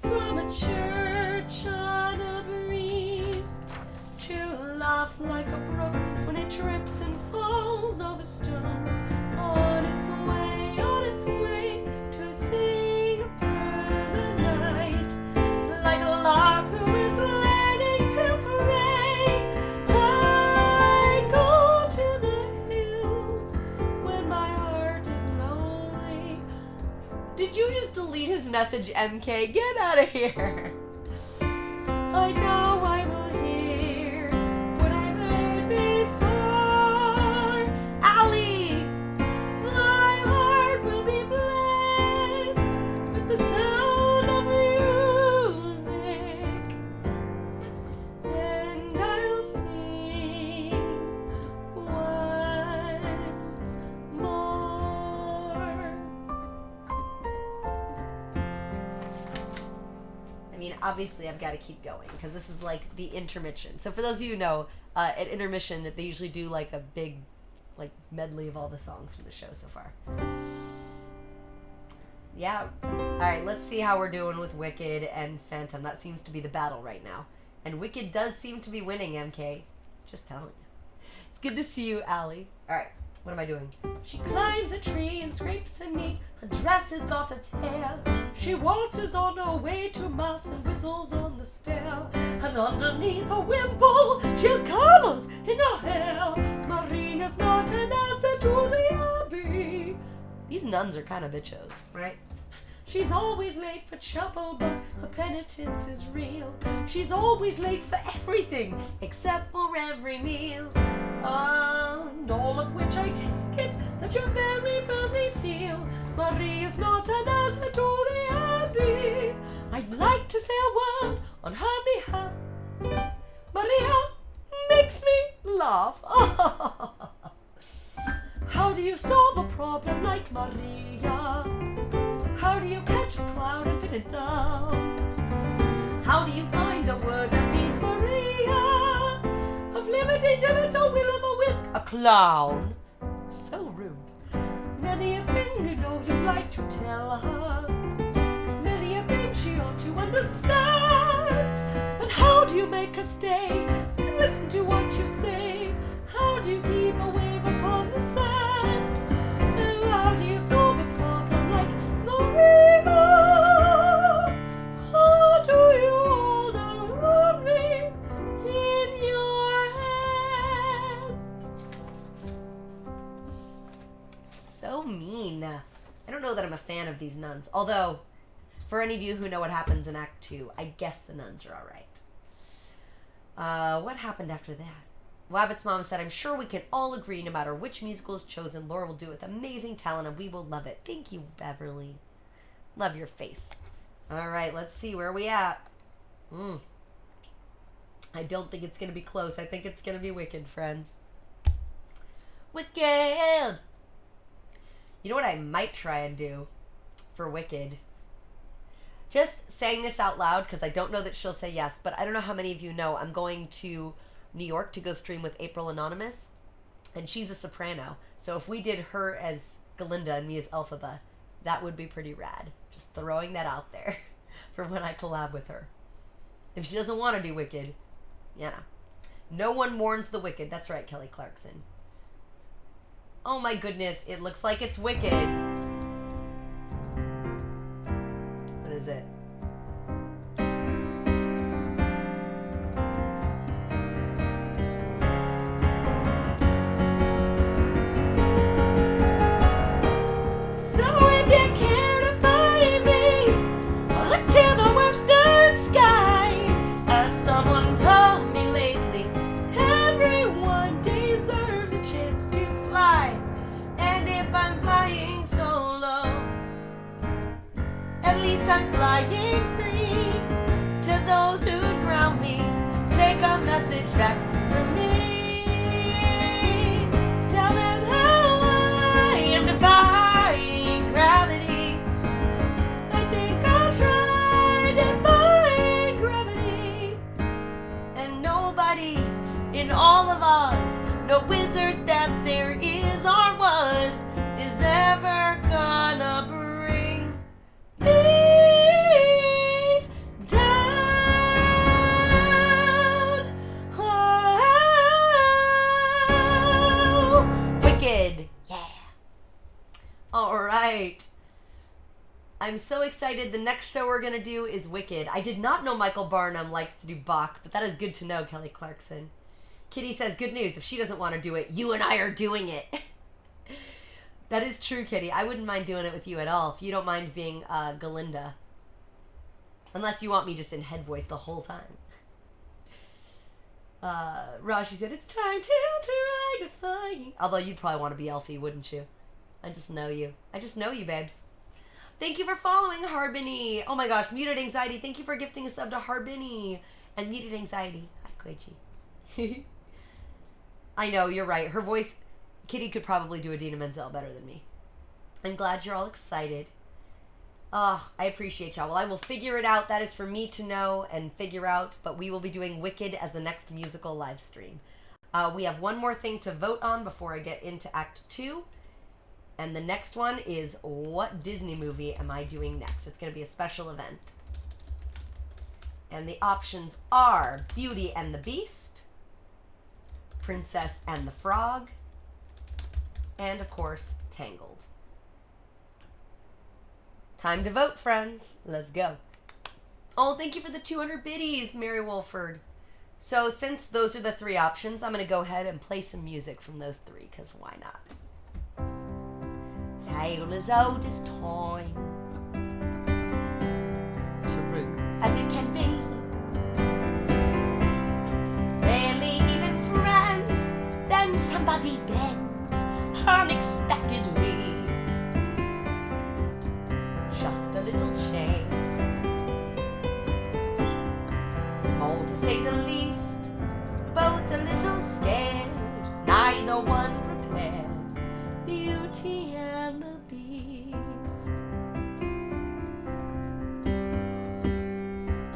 from a church on a breeze, to laugh like a brook when it trips and falls over stones, on its way to sing through the night, like a lark who is learning to pray. I go to the hills when my heart is lonely. Did you just delete his message, MK? Get out of here. I know I will hear what I've heard before. Ali! My heart will be blessed with the sound of music, and I'll sing once more. I mean, obviously I've got to keep going because this is like the intermission. So for those of you who know, at intermission they usually do like a big like medley of all the songs from the show so far. Yeah. Alright, let's see how we're doing with Wicked and Phantom. That seems to be the battle right now. And Wicked does seem to be winning, MK. Just telling you. It's good to see you, Allie. Alright, what am I doing? She climbs a tree and scrapes a knee. Her dress has got a tear. She waltzes on her way to mass and whistles on the stair. And underneath her wimple, she has colors in her hair. Maria's not an asset to the abbey. These nuns are kind of bitchos, right? She's always late for chapel, but her penitence is real. She's always late for everything, except for every meal. And all of which I take it that you very badly feel. Maria's not an asset to the abbey. I'd like to say a word on her behalf. Maria makes me laugh. How do you solve a problem like Maria? How do you catch a cloud and pin it down? How do you find a word that means Maria? Of liberty, Jibbit, or will-o'-the-wisp, a clown? So rude. Many a thing you know you'd like to tell her. Many a thing she ought to understand. But how do you make her stay and listen to what you say? How do you keep a wave upon the sand? How do you solve a problem like Maria? How do you hold around me in your hand? So mean. I don't know that I'm a fan of these nuns. Although, for any of you who know what happens in Act 2, I guess the nuns are alright. What happened after that? Wabbit's mom said, I'm sure we can all agree no matter which musical is chosen, Laura will do it with amazing talent and we will love it. Thank you, Beverly. Love your face. All right, let's see. Where are we at? I don't think it's going to be close. I think it's going to be Wicked, friends. Wicked! You know what I might try and do for Wicked? Just saying this out loud because I don't know that she'll say yes, but I don't know how many of you know I'm going to New York to go stream with April Anonymous, and she's a soprano. So if we did her as Galinda and me as Elphaba, that would be pretty rad. Just throwing that out there for when I collab with her. If she doesn't want to do Wicked, no one mourns the wicked. That's right, Kelly Clarkson. Oh my goodness, it looks like it's Wicked. What is it? I'm flying free. To those who ground me, take a message back from me. Tell them how I am defying gravity. I think I'll try defying gravity. And nobody in all of Oz, no wizard that there is or was, is ever gonna bring me Alright. I'm so excited. The next show we're going to do is Wicked. I did not know Michael Barnum likes to do Bach, but that is good to know, Kelly Clarkson. Kitty says, good news. If she doesn't want to do it, you and I are doing it. That is true, Kitty. I wouldn't mind doing it with you at all, if you don't mind being Galinda. Unless you want me just in head voice the whole time. Rashi said, it's time to try defying. Although you'd probably want to be Elfie, wouldn't you? I just know you. I just know you, babes. Thank you for following, Harbini. Oh my gosh, Muted Anxiety. Thank you for gifting a sub to Harbini. And Muted Anxiety. Hi, Koichi. I know, you're right. Her voice, Kitty could probably do Idina Menzel better than me. I'm glad you're all excited. Oh, I appreciate y'all. Well, I will figure it out. That is for me to know and figure out. But we will be doing Wicked as the next musical live stream. We have one more thing to vote on before I get into Act 2. And the next one is, what Disney movie am I doing next? It's going to be a special event. And the options are Beauty and the Beast, Princess and the Frog, and of course, Tangled. Time to vote, friends. Let's go. Oh, thank you for the 200 biddies, Mary Wolford. So since those are the three options, I'm going to go ahead and play some music from those three, because why not? Tale as old as time, true as it can be. Barely even friends, then somebody bends unexpectedly. Just a little change, small to say the least, both a little scared, neither one prepared. Beauty and the Beast.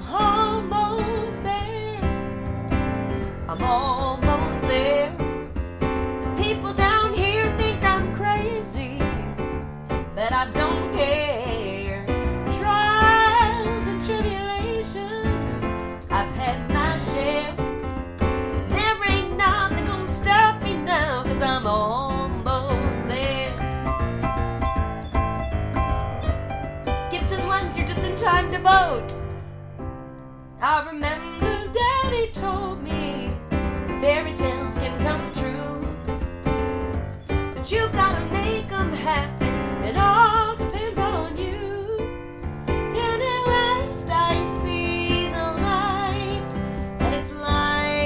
Almost there, I'm almost there. People down here think I'm crazy, but I don't care. Trials and tribulations, I've had my share. There ain't nothing gonna stop me now, 'cause I'm almost there. Gibson Lens, you're just in time to vote. I remember Daddy told me fairy tales can come true, but you gotta make them happen. It all depends on you. And at last I see the light, and it's like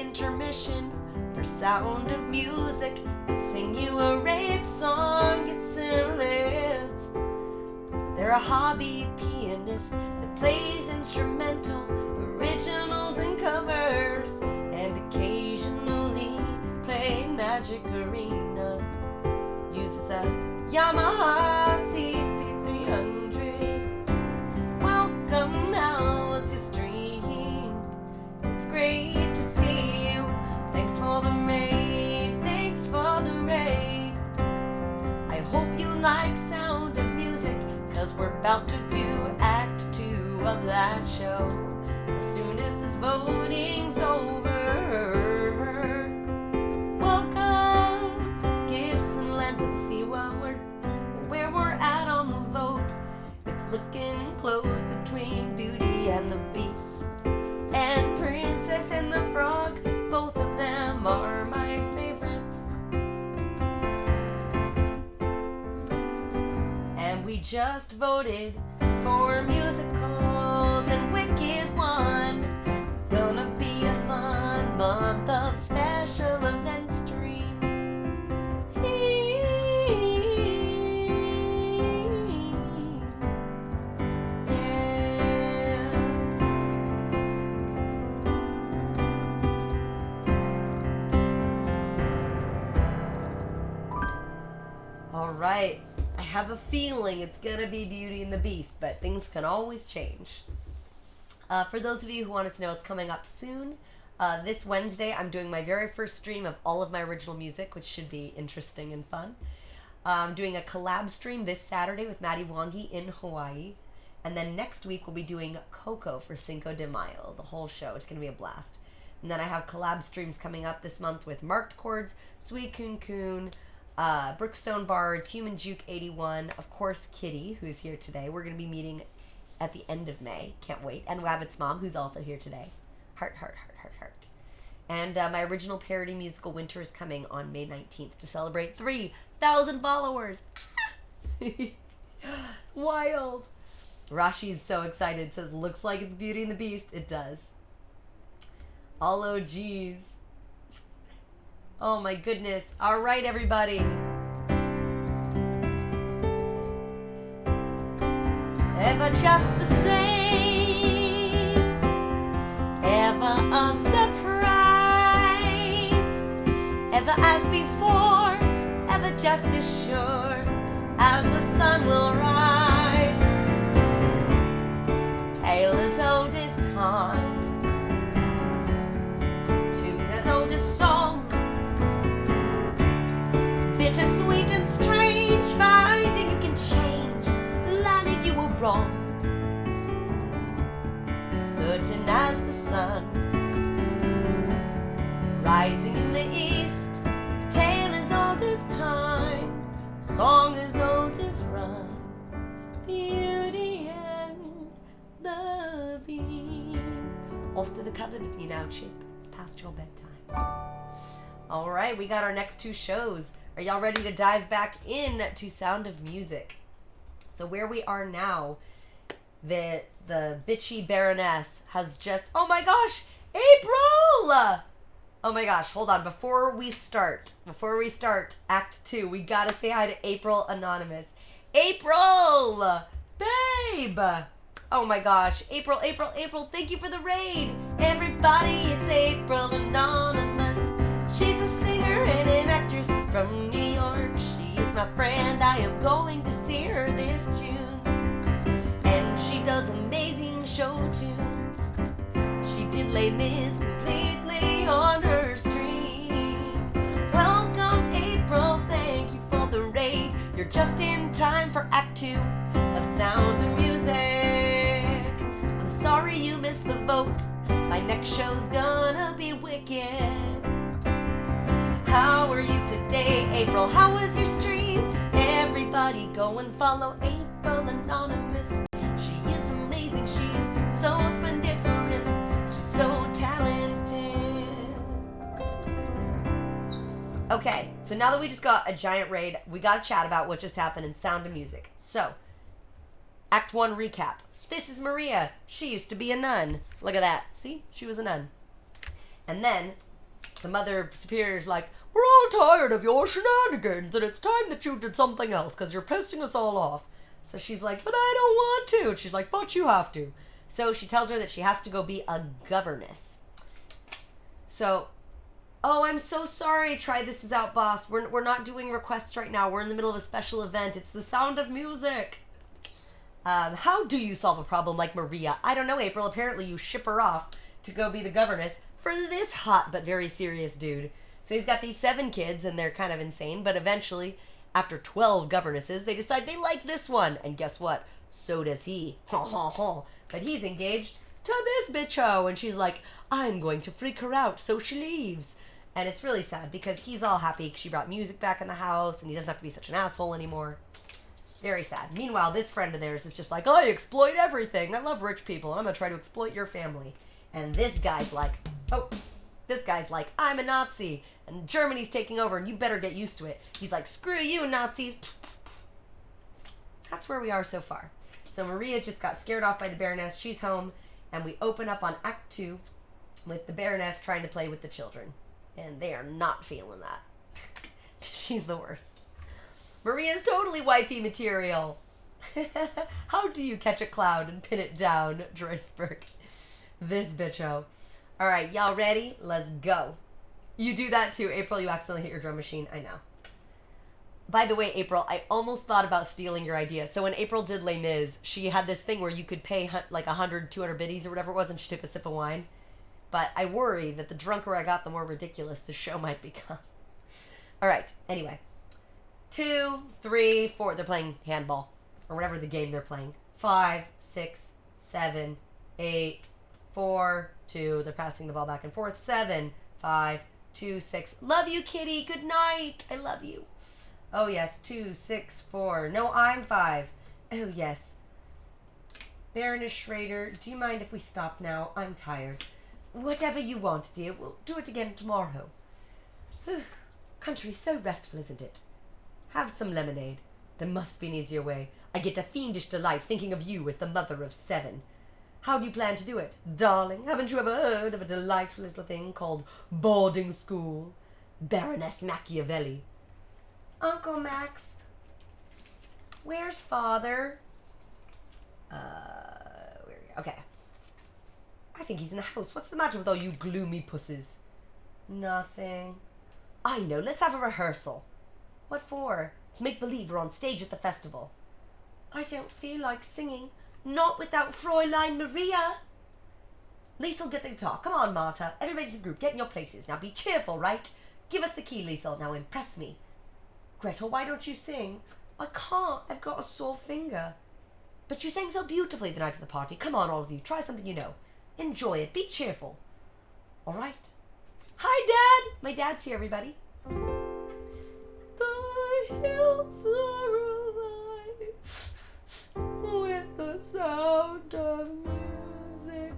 intermission for Sound of Music and sing you a raid song Gibson lives. They're a hobby pianist that plays instrumental, originals and covers, and occasionally play Magic Arena. Uses a Yamaha CP300. Welcome, how was your stream? It's great to see you. Thanks for the raid, thanks for the raid. I hope you like Sound of Music, cause we're about to do Act 2 of that show as soon as this voting's over. Welcome, Gibson Lens, let's see where we're at on the vote. It's looking close between Beauty and the Beast and Princess and the Frog. Both of them are my favorites. And we just voted for musicals, and Wicked won. Gonna be a fun month of special event streams. All right. I have a feeling it's going to be Beauty and the Beast, but things can always change. For those of you who wanted to know what's coming up soon, this Wednesday I'm doing my very first stream of all of my original music, which should be interesting and fun. I'm doing a collab stream this Saturday with Maddie Wangi in Hawaii. And then next week we'll be doing Coco for Cinco de Mayo, the whole show. It's going to be a blast. And then I have collab streams coming up this month with Marked Chords, Sweet Coon Coon, Brookstone Bards, Human Juke 81, of course Kitty, who's here today. We're going to be meeting at the end of May. Can't wait. And Wabbit's mom, who's also here today. Heart, heart, heart, heart, heart. And my original parody musical Winter is coming on May 19th to celebrate 3,000 followers. It's wild. Rashi's so excited. Says, looks like it's Beauty and the Beast. It does. All OGs. Oh my goodness. All right, everybody. Ever just the same, ever a surprise, ever as before, ever just as sure as the sun will rise. Tale as old as time, tune as old as song, bittersweet and strange, finding you can change, learning you were wrong. Certain as the sun, rising in the east, tale as old as time, song as old as run, Beauty and the Beast. Off to the cupboard with you now, Chip. It's past your bedtime. All right, we got our next two shows. Are y'all ready to dive back in to Sound of Music? So where we are now, the bitchy Baroness has just... Oh my gosh! April! Oh my gosh, hold on. Before we start Act 2, we gotta say hi to April Anonymous. April! Babe! Oh my gosh. April, thank you for the raid! Everybody, it's April Anonymous. She's a singer and an actress from New York. She is my friend. I am going to see her this June. And she does amazing show tunes. She did Les Mis completely on her stream. Welcome, April. Thank you for the raid. You're just in time for Act 2 of Sound of Music. I'm sorry you missed the vote. My next show's gonna be wicked. How are you today, April? How was your stream? Everybody go and follow April Anonymous. She is amazing. She's so splendiferous. She's so talented. Okay, so now that we just got a giant raid, we got to chat about what just happened in Sound of Music. So, Act 1 recap. This is Maria. She used to be a nun. Look at that. See? She was a nun. And then The Mother Superior's like, we're all tired of your shenanigans and it's time that you did something else because you're pissing us all off. So she's like, but I don't want to. And she's like, but you have to. So she tells her that she has to go be a governess. So, oh, I'm so sorry. Try This Is Out, boss. We're not doing requests right now. We're in the middle of a special event. It's the Sound of Music. How do you solve a problem like Maria? I don't know, April. Apparently you ship her off to go be the governess for this hot but very serious dude. So he's got these 7 kids, and they're kind of insane, but eventually, after 12 governesses, they decide they like this one. And guess what? So does he. Ha ha ha. But he's engaged to this bitcho, and she's like, I'm going to freak her out, so she leaves. And it's really sad because he's all happy she brought music back in the house, and he doesn't have to be such an asshole anymore. Very sad. Meanwhile, this friend of theirs is just like, I exploit everything. I love rich people, and I'm going to try to exploit your family. And this guy's like, I'm a Nazi, and Germany's taking over, and you better get used to it. He's like, screw you, Nazis. That's where we are so far. So Maria just got scared off by the Baroness. She's home, and we open up on Act 2 with the Baroness trying to play with the children. And they are not feeling that. She's the worst. Maria's totally wifey material. How do you catch a cloud and pin it down, Dreisberg? This bitcho. All right, y'all ready? Let's go. You do that too, April. You accidentally hit your drum machine. I know. By the way, April, I almost thought about stealing your idea. So when April did Les Mis, she had this thing where you could pay like 100, 200 biddies or whatever it was, and she took a sip of wine. But I worry that the drunker I got, the more ridiculous the show might become. All right, anyway. 2, 3, 4. They're playing handball, or whatever the game they're playing. 5, 6, 7, 8, 4, 2. They're passing the ball back and forth. 7, 5, 2, 6. Love you, kitty. Good night. I love you. Oh, yes. 2, 6, 4. No, I'm 5. Oh, yes. Baroness Schrader, do you mind if we stop now? I'm tired. Whatever you want, dear. We'll do it again tomorrow. Country's so restful, isn't it? Have some lemonade. There must be an easier way. I get a fiendish delight thinking of you as the mother of 7. How do you plan to do it? Darling, haven't you ever heard of a delightful little thing called boarding school? Baroness Machiavelli. Uncle Max, where's Father? Okay. I think he's in the house. What's the matter with all you gloomy pusses? Nothing. I know. Let's have a rehearsal. What for? It's make-believe we're on stage at the festival. I don't feel like singing. Not without Fräulein Maria. Liesel, get the guitar. Come on, Marta. Everybody to the group. Get in your places. Now be cheerful, right? Give us the key, Liesel. Now impress me. Gretel, why don't you sing? I can't. I've got a sore finger. But you sang so beautifully the night of the party. Come on, all of you. Try something you know. Enjoy it. Be cheerful. All right. Hi, Dad. My dad's here, everybody. The hills are alive with the sound of music.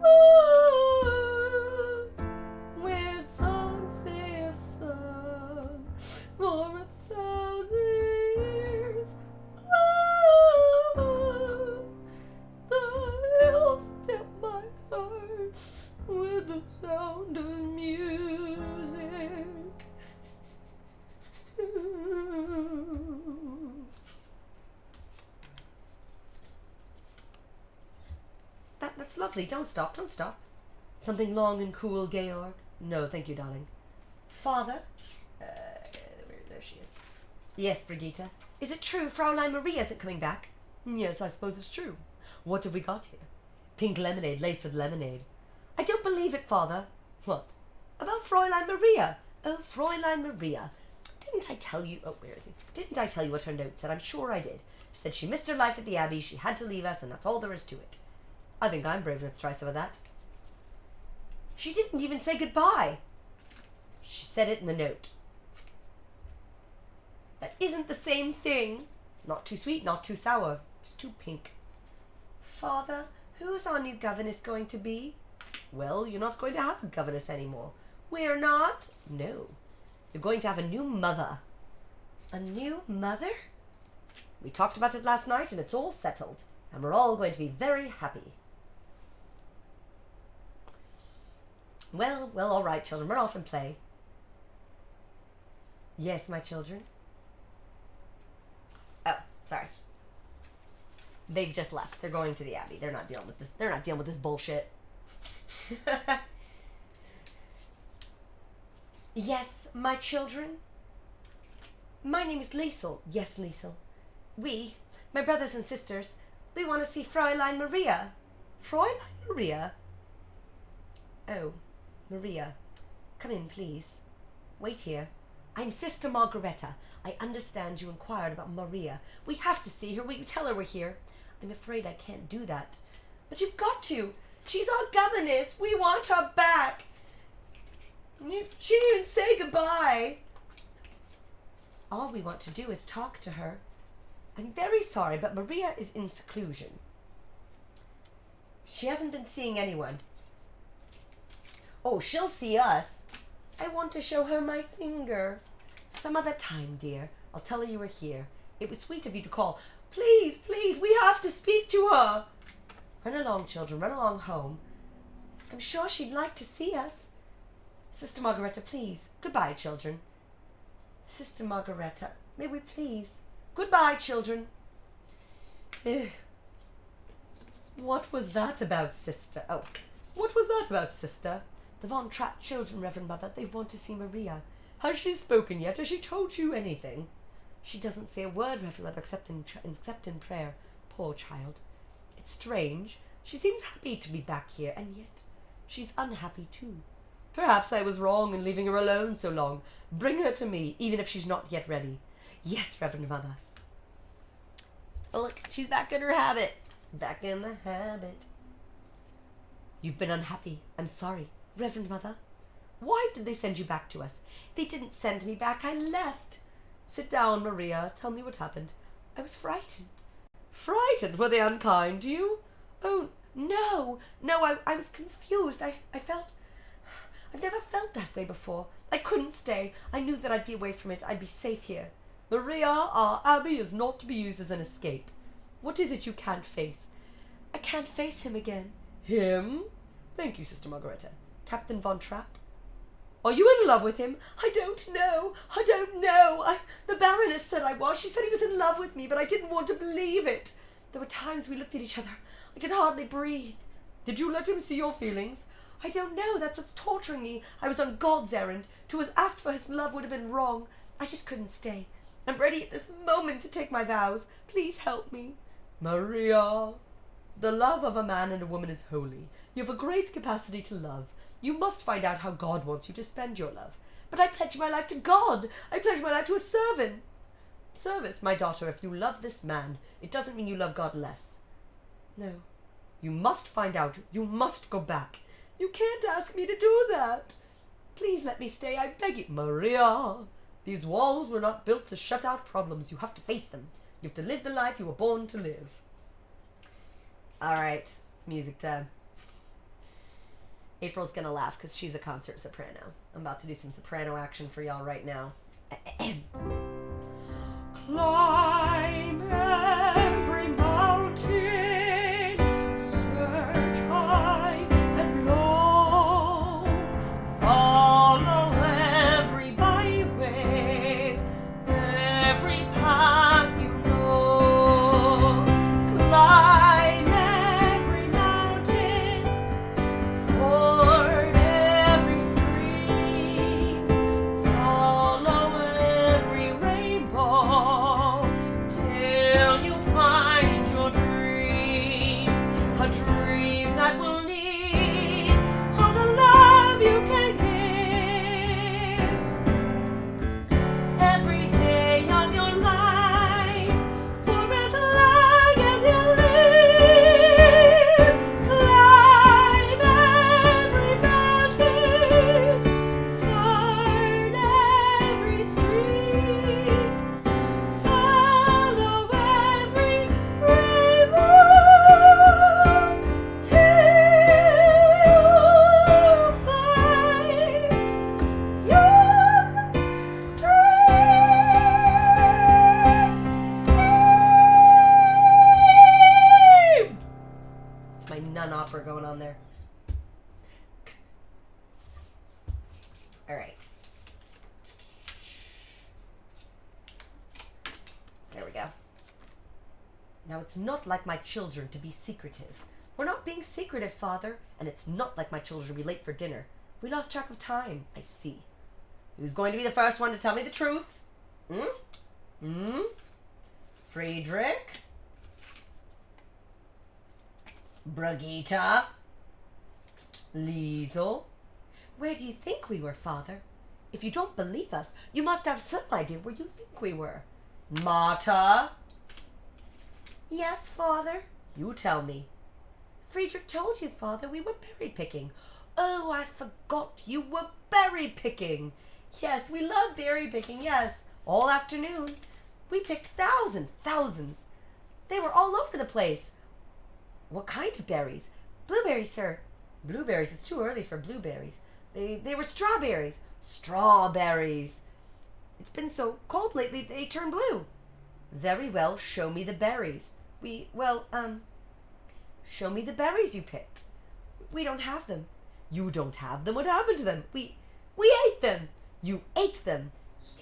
Oh, where songs they have sung for 1,000 years. Oh, the hills fill my heart with the sound of music. That's lovely. Don't stop, don't stop. Something long and cool, Georg? No, thank you, darling. Father? There she is. Yes, Brigitte. Is it true Fraulein Maria isn't coming back? Yes, I suppose it's true. What have we got here? Pink lemonade laced with lemonade. I don't believe it, Father. What? About Fräulein Maria. Oh, Fräulein Maria. Didn't I tell you... Oh, where is he? Didn't I tell you what her note said? I'm sure I did. She said she missed her life at the Abbey, she had to leave us, and that's all there is to it. I think I'm brave enough to try some of that. She didn't even say goodbye. She said it in the note. That isn't the same thing. Not too sweet, not too sour. Just too pink. Father, who's our new governess going to be? Well, you're not going to have a governess anymore. We're not? No. You're going to have a new mother. A new mother? We talked about it last night and it's all settled. And we're all going to be very happy. Well, all right, children. Run off and play. Yes, my children. Oh, sorry. They've just left. They're going to the Abbey. They're not dealing with this. They're not dealing with this bullshit. Yes, my children. My name is Liesel. Yes, Liesel. We, my brothers and sisters, we want to see Fräulein Maria. Fräulein Maria? Oh, Maria. Come in, please. Wait here. I'm Sister Margareta. I understand you inquired about Maria. We have to see her. Will you tell her we're here? I'm afraid I can't do that. But you've got to. She's our governess. We want her back. She didn't even say goodbye. All we want to do is talk to her. I'm very sorry, but Maria is in seclusion. She hasn't been seeing anyone. Oh, she'll see us. I want to show her my finger. Some other time, dear. I'll tell her you were here. It was sweet of you to call. Please, please, we have to speak to her. Run along, children. Run along home. I'm sure she'd like to see us. Sister Margareta, please. Goodbye, children. Sister Margareta, may we please? Goodbye, children. What was that about, sister? Oh, what was that about, sister? The Von Trapp children, Reverend Mother. They want to see Maria. Has she spoken yet? Has she told you anything? She doesn't say a word, Reverend Mother, except in prayer. Poor child. It's strange. She seems happy to be back here, and yet she's unhappy too. Perhaps I was wrong in leaving her alone so long. Bring her to me, even if she's not yet ready. Yes, Reverend Mother. Oh, look, she's back in her habit. Back in the habit. You've been unhappy. I'm sorry. Reverend Mother, why did they send you back to us? They didn't send me back. I left. Sit down, Maria. Tell me what happened. I was frightened. Frightened? Were they unkind to you? Oh, no. No, I was confused. I felt... I've never felt that way before. I couldn't stay. I knew that I'd be away from it. I'd be safe here. Maria, our Abbey is not to be used as an escape. What is it you can't face? I can't face him again. Him? Thank you, Sister Margareta. Captain Von Trapp? Are you in love with him? I don't know. The Baroness said I was. She said he was in love with me, but I didn't want to believe it. There were times we looked at each other. I could hardly breathe. Did you let him see your feelings? I don't know. That's what's torturing me. I was on God's errand. To have asked for his love would have been wrong. I just couldn't stay. I'm ready at this moment to take my vows. Please help me. Maria, the love of a man and a woman is holy. You have a great capacity to love. You must find out how God wants you to spend your love. But I pledge my life to God. I pledge my life to a servant. Service, my daughter, if you love this man, it doesn't mean you love God less. No. You must find out. You must go back. You can't ask me to do that. Please let me stay, I beg you. Maria, these walls were not built to shut out problems. You have to face them. You have to live the life you were born to live. All right, it's music time. April's gonna laugh because she's a concert soprano. I'm about to do some soprano action for y'all right now. Climb every mountain, search high and low, follow every byway, every path you know. Climb every mountain, ford every stream, follow every rainbow. Now, it's not like my children to be secretive. We're not being secretive, Father, and it's not like my children to be late for dinner. We lost track of time. I see. Who's going to be the first one to tell me the truth? Friedrich? Brigitte? Liesel? Where do you think we were, Father? If you don't believe us, you must have some idea where you think we were. Marta? Yes, Father. You tell me. Friedrich told you, Father, we were berry picking. Oh, I forgot you were berry picking. Yes, we love berry picking, yes. All afternoon. We picked thousands. They were all over the place. What kind of berries? Blueberries, sir. Blueberries? It's too early for blueberries. They were strawberries. Strawberries. It's been so cold lately, they turn blue. Very well, show me the berries. Show me the berries you picked. We don't have them. You don't have them? What happened to them? We ate them. You ate them?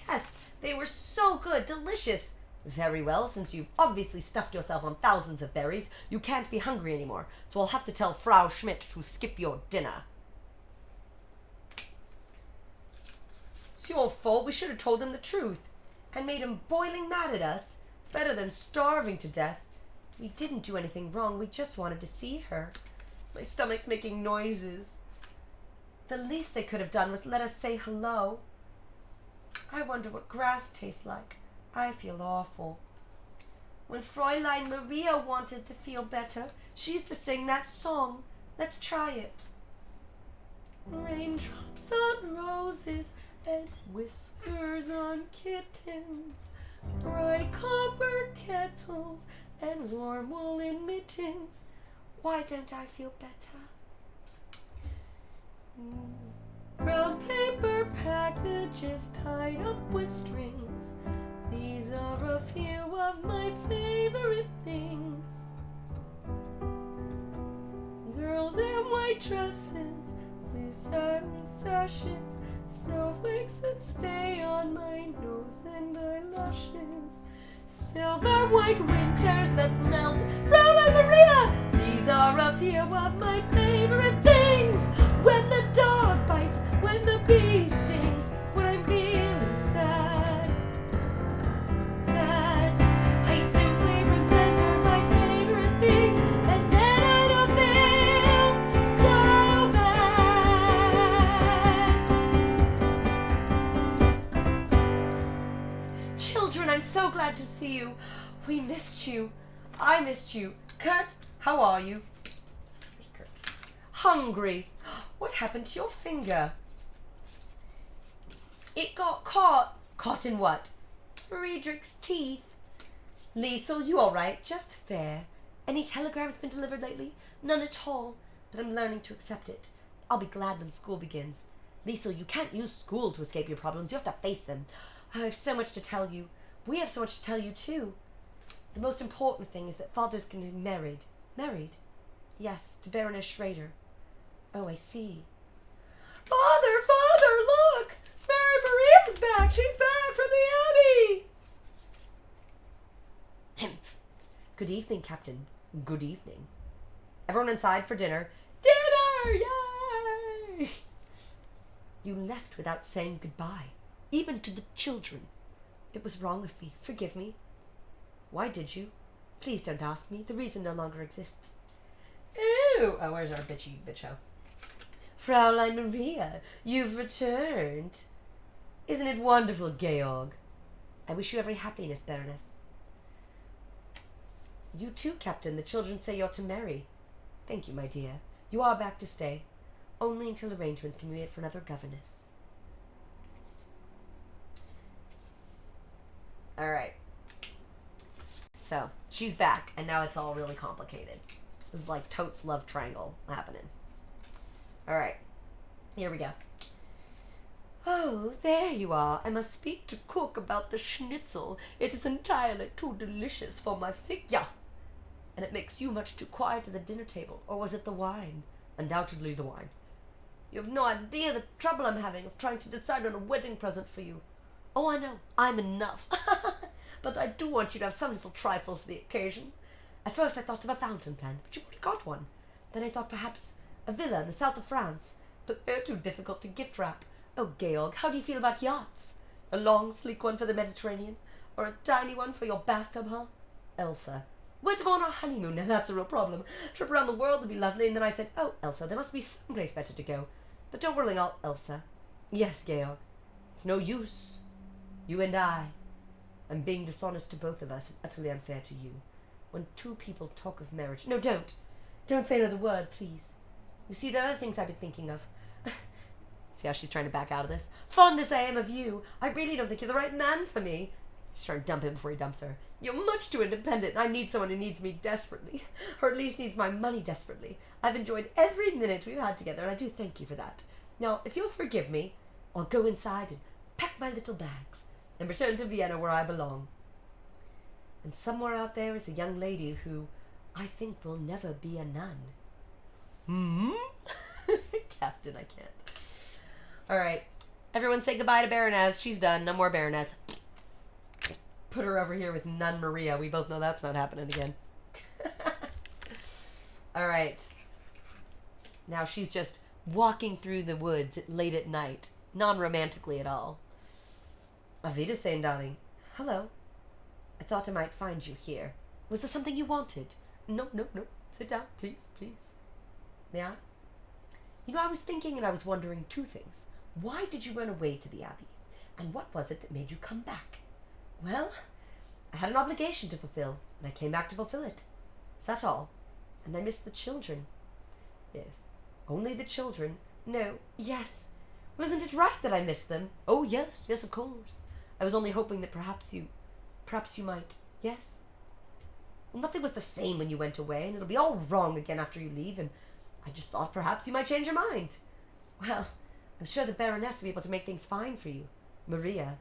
Yes, they were so good, delicious. Very well, since you've obviously stuffed yourself on thousands of berries, you can't be hungry anymore, so I'll have to tell Frau Schmidt to skip your dinner. It's your fault. We should have told him the truth and made him boiling mad at us. It's better than starving to death. We didn't do anything wrong. We just wanted to see her. My stomach's making noises. The least they could have done was let us say hello. I wonder what grass tastes like. I feel awful. When Fräulein Maria wanted to feel better, she used to sing that song. Let's try it. Raindrops on roses and whiskers on kittens, bright copper kettles and warm woolen mittens. Why don't I feel better? Brown paper packages tied up with strings. These are a few of my favorite things. Girls in white dresses, blue satin sashes, snowflakes that stay on my nose and eyelashes, silver white winters that melt. Fräulein Maria! These are a few of my favorite things. When the dog bites, when the bee stings, when I'm feeling sad, I simply remember my favorite things, and then I don't feel so bad. Children, I'm so glad to see you. We missed you. I missed you. Kurt, how are you? Where's Kurt? Hungry. What happened to your finger? It got caught. Caught in what? Friedrich's teeth. Liesel, you all right? Just fair. Any telegrams been delivered lately? None at all, but I'm learning to accept it. I'll be glad when school begins. Liesel, you can't use school to escape your problems. You have to face them. I have so much to tell you. We have so much to tell you, too. The most important thing is that Father's going to be married. Married? Yes, to Baroness Schrader. Oh, I see. Father, look! Mary Maria's back! She's back from the Abbey! Hemph. Good evening, Captain. Good evening. Everyone inside for dinner. Dinner! Yay! You left without saying goodbye, even to the children. It was wrong of me. Forgive me. Why did you? Please don't ask me. The reason no longer exists. Ew! Oh, where's our bitcho? Fräulein Maria, you've returned. Isn't it wonderful, Georg? I wish you every happiness, Baroness. You too, Captain. The children say you're to marry. Thank you, my dear. You are back to stay. Only until arrangements can be made for another governess. All right. So, she's back, and now it's all really complicated. This is like Totes love triangle happening. All right. Here we go. Oh, there you are. I must speak to cook about the schnitzel. It is entirely too delicious for my figure. And it makes you much too quiet at the dinner table. Or was it the wine? Undoubtedly the wine. You have no idea the trouble I'm having of trying to decide on a wedding present for you. Oh, I know. I'm enough. But I do want you to have some little trifle for the occasion. At first I thought of a fountain pen, but you would have got one. Then I thought perhaps a villa in the south of France, but they're too difficult to gift wrap. Oh, Georg, how do you feel about yachts? A long, sleek one for the Mediterranean, or a tiny one for your bathtub, huh? Elsa, we're to go on our honeymoon, now that's a real problem. Trip around the world would be lovely, and then I said, oh, Elsa, there must be someplace better to go. But don't worry, Elsa. Yes, Georg, it's no use. You and I. I'm being dishonest to both of us and utterly unfair to you. When two people talk of marriage... No, don't. Don't say another word, please. You see, there are other things I've been thinking of. See how she's trying to back out of this? Fond as I am of you, I really don't think you're the right man for me. She's trying to dump him before he dumps her. You're much too independent, and I need someone who needs me desperately. Or at least needs my money desperately. I've enjoyed every minute we've had together, and I do thank you for that. Now, if you'll forgive me, I'll go inside and pack my little bags and return to Vienna where I belong. And somewhere out there is a young lady who I think will never be a nun. Captain, I can't. All right. Everyone say goodbye to Baroness. She's done. No more Baroness. Put her over here with Nun Maria. We both know that's not happening again. All right. Now she's just walking through the woods late at night. Non-romantically at all. Auf Wiedersehen, darling. Hello. I thought I might find you here. Was there something you wanted? No. Sit down, please. May I? You know, I was thinking and I was wondering two things. Why did you run away to the Abbey? And what was it that made you come back? Well, I had an obligation to fulfill, and I came back to fulfill it. Is that all? And I missed the children. Yes. Only the children? No. Yes. Well, isn't it right that I missed them? Oh, yes, of course. I was only hoping that perhaps you might. Yes? Well, nothing was the same when you went away, and it'll be all wrong again after you leave, and I just thought perhaps you might change your mind. Well, I'm sure the Baroness will be able to make things fine for you. Maria,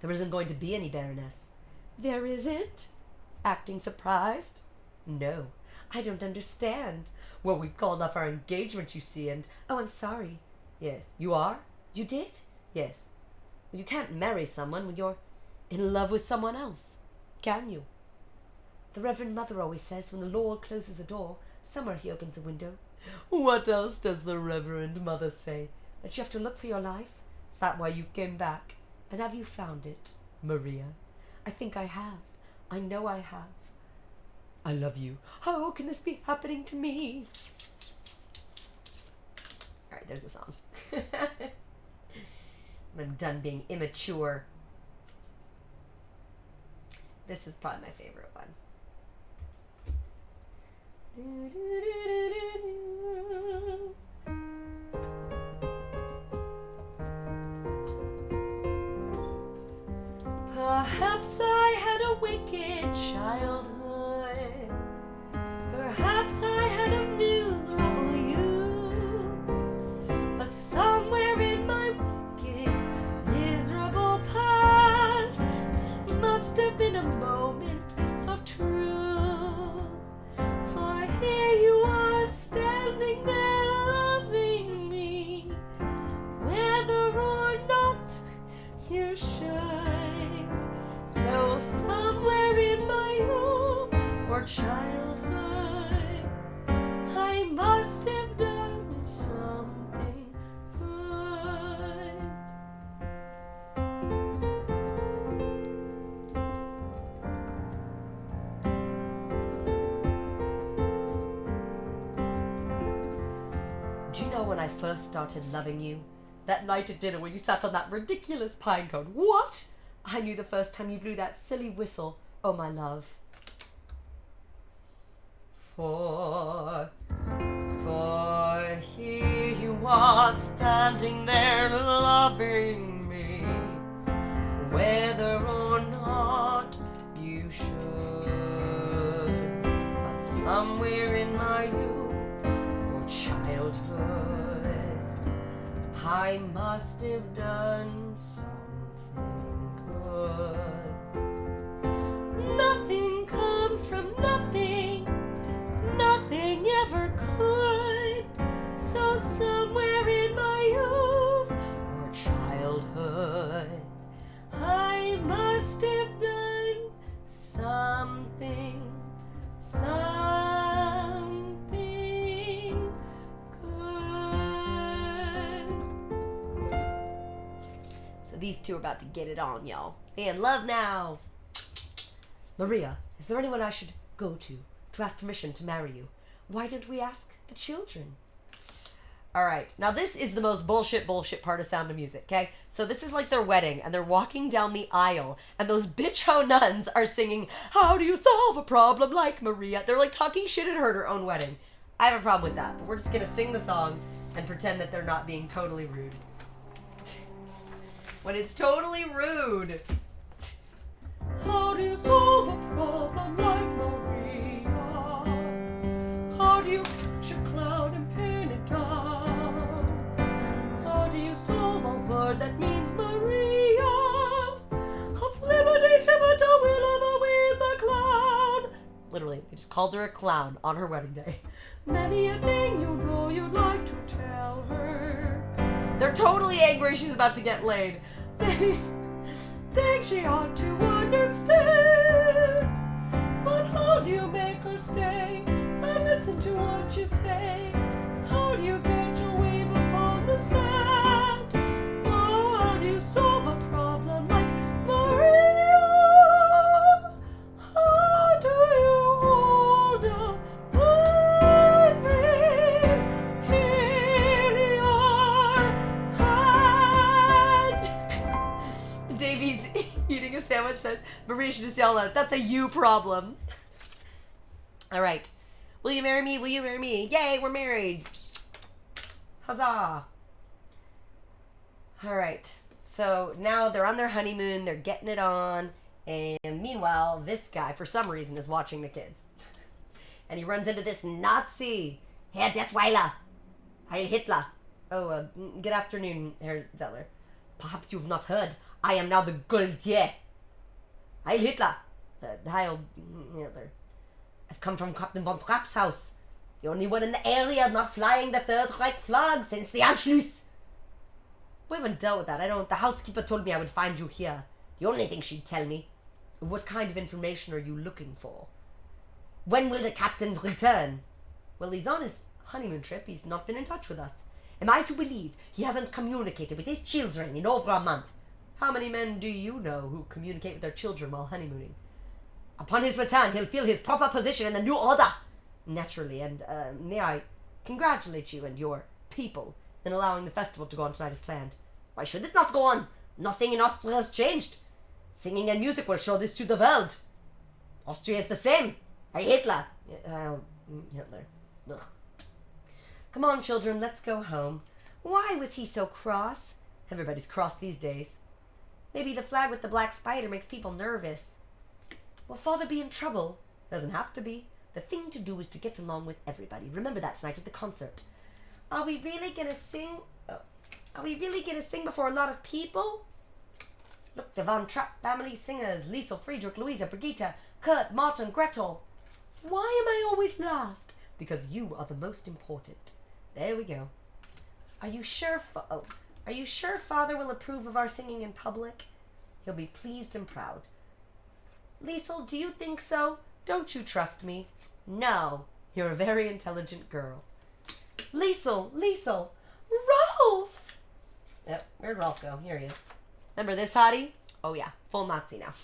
there isn't going to be any Baroness. There isn't? Acting surprised? No, I don't understand. Well, we've called off our engagement, you see, and... Oh, I'm sorry. Yes, you are? You did? Yes. Well, you can't marry someone when you're in love with someone else, can you? The Reverend Mother always says when the Lord closes a door, somewhere he opens a window. What else does the Reverend Mother say? That you have to look for your life? Is that why you came back? And have you found it, Maria? I think I have. I know I have. I love you. How can this be happening to me? All right, there's a song. I'm done being immature. This is probably my favorite one. Perhaps I had a wicked childhood. Perhaps I had a miserable youth. But somewhere in my wicked, miserable past, there must have been a moment of truth. For here you are standing there loving me, whether or not you should. So somewhere in my youth or childhood, I must have done something good. Do you know when I first started loving you? That night at dinner when you sat on that ridiculous pine cone. What? I knew the first time you blew that silly whistle. Oh, my love. For here you are standing there loving me, whether or not you should. But somewhere in my youth or childhood, I must have done something good. Nothing comes from nothing, nothing ever could. So somewhere in my youth or childhood, I must have done something two are about to get it on, y'all. They in love now. Maria, is there anyone I should go to ask permission to marry you? Why don't we ask the children? All right, now this is the most bullshit part of Sound of Music, okay? So this is like their wedding, and they're walking down the aisle, and those bitch-ho nuns are singing, how do you solve a problem like Maria? They're like talking shit at her own wedding. I have a problem with that, but we're just gonna sing the song and pretend that they're not being totally rude. When it's totally rude. How do you solve a problem like Maria? How do you catch a cloud and pin it down? How do you solve a word that means Maria? Of liberty, Shibata will over with the clown. Literally, they just called her a clown on her wedding day. Many a thing you know you'd like to tell her. They're totally angry she's about to get laid. They think she ought to understand. But how do you make her stay and listen to what you say? How do you get your wave upon the sand? How do you solve a problem like Maria? How do you hold a baby in your hand? Davy's eating a sandwich says, Maria should just yell out, that's a you problem. All right. Will you marry me? Will you marry me? Yay, we're married. Huzzah. All right. So now they're on their honeymoon. They're getting it on. And meanwhile, this guy, for some reason, is watching the kids. And he runs into this Nazi. Herr Detweiler. Heil Hitler. Oh, good afternoon, Herr Zeller. Perhaps you've not heard. I am now the Gaultier. Heil Hitler. Heil Hitler. I've come from Captain von Trapp's house. The only one in the area not flying the Third Reich flag since the Anschluss. We haven't dealt with that. The housekeeper told me I would find you here. The only thing she'd tell me. What kind of information are you looking for? When will the captain return? Well, he's on his honeymoon trip. He's not been in touch with us. Am I to believe he hasn't communicated with his children in over a month? How many men do you know who communicate with their children while honeymooning? Upon his return, he'll feel his proper position in the new order. Naturally, and may I congratulate you and your people in allowing the festival to go on tonight as planned. Why should it not go on? Nothing in Austria has changed. Singing and music will show this to the world. Austria is the same. Hey, Hitler. Hitler. Ugh. Come on, children, let's go home. Why was he so cross? Everybody's cross these days. Maybe the flag with the black spider makes people nervous. Will Father be in trouble? Doesn't have to be. The thing to do is to get along with everybody. Remember that tonight at the concert. Are we really gonna sing? Are we really gonna sing before a lot of people? Look, the Von Trapp family singers. Liesel, Friedrich, Louisa, Brigitte, Kurt, Martin, Gretel. Why am I always last? Because you are the most important. There we go. Are you sure Father will approve of our singing in public? He'll be pleased and proud. Liesel, do you think so? Don't you trust me? No. You're a very intelligent girl. Liesel! Rolf! Yep, where'd Rolf go? Here he is. Remember this hottie? Oh yeah, full Nazi now.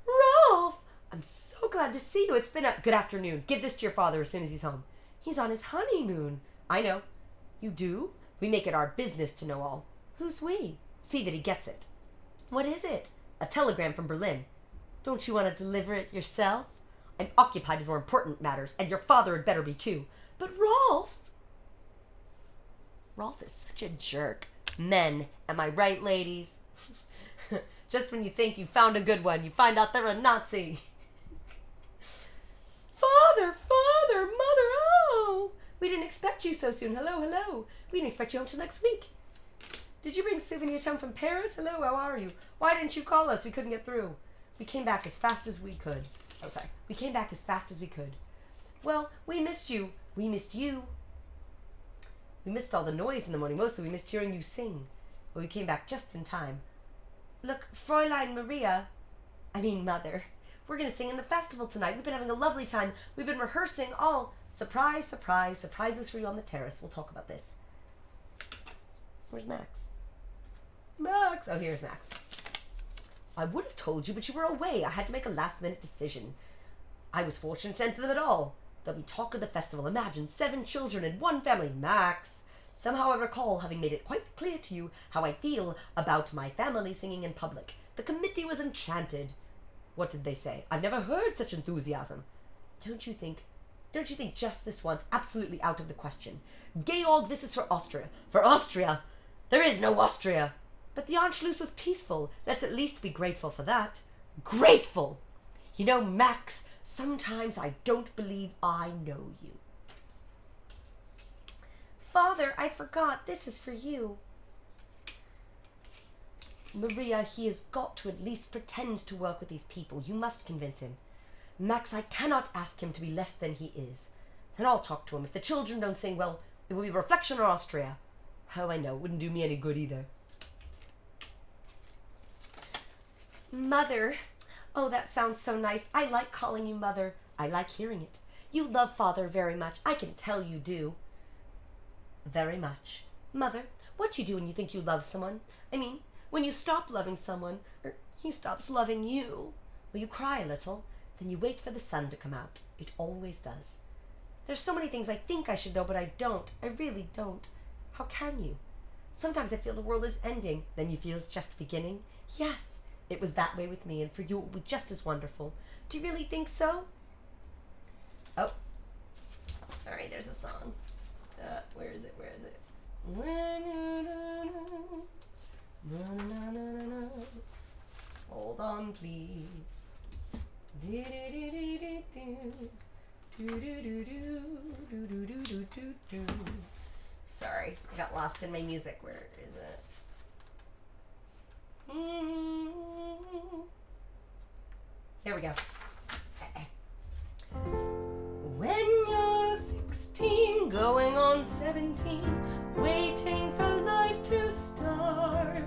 Rolf! I'm so glad to see you. It's been a good afternoon. Give this to your father as soon as he's home. He's on his honeymoon. I know. You do? We make it our business to know all. Who's we? See that he gets it. What is it? A telegram from Berlin. Don't you want to deliver it yourself? I'm occupied with more important matters, and your father had better be too. But Rolf is such a jerk. Men, am I right, ladies? Just when you think you found a good one, you find out they're a Nazi. Father, Mother, oh! We didn't expect you so soon. Hello. We didn't expect you home till next week. Did you bring souvenirs home from Paris? Hello, how are you? Why didn't you call us? We couldn't get through. We came back as fast as we could. Oh, sorry. We came back as fast as we could. Well, we missed you. We missed you. We missed all the noise in the morning. Mostly we missed hearing you sing. But we came back just in time. Look, Fräulein Maria, Mother, we're going to sing in the festival tonight. We've been having a lovely time. We've been rehearsing all. Surprise, surprises for you on the terrace. We'll talk about this. Where's Max? Max. Oh, here's Max. I would have told you, but you were away. I had to make a last-minute decision. I was fortunate to enter them at all. There'll be talk of the festival. Imagine 7 children in one family. Max. Somehow I recall having made it quite clear to you how I feel about my family singing in public. The committee was enchanted. What did they say? I've never heard such enthusiasm. Don't you think just this once, absolutely out of the question? Georg, this is for Austria. For Austria? There is no Austria. But the Anschluss was peaceful. Let's at least be grateful for that. Grateful! You know, Max, sometimes I don't believe I know you. Father, I forgot. This is for you. Maria, he has got to at least pretend to work with these people. You must convince him. Max, I cannot ask him to be less than he is. Then I'll talk to him. If the children don't sing, well, it will be a reflection on Austria. Oh, I know. It wouldn't do me any good either. Mother. Oh, that sounds so nice. I like calling you Mother. I like hearing it. You love Father very much. I can tell you do. Very much. Mother, what you do when you think you love someone? I mean, when you stop loving someone, or he stops loving you. Well, you cry a little, then you wait for the sun to come out. It always does. There's so many things I think I should know, but I don't. I really don't. How can you? Sometimes I feel the world is ending, then you feel it's just beginning. Yes, it was that way with me, and for you it will be just as wonderful. Do you really think so? Oh, sorry, there's a song. Where is it? Hold on, please. Sorry, I got lost in my music. Where is it? Here we go. When you're 16, going on 17, waiting for life to start,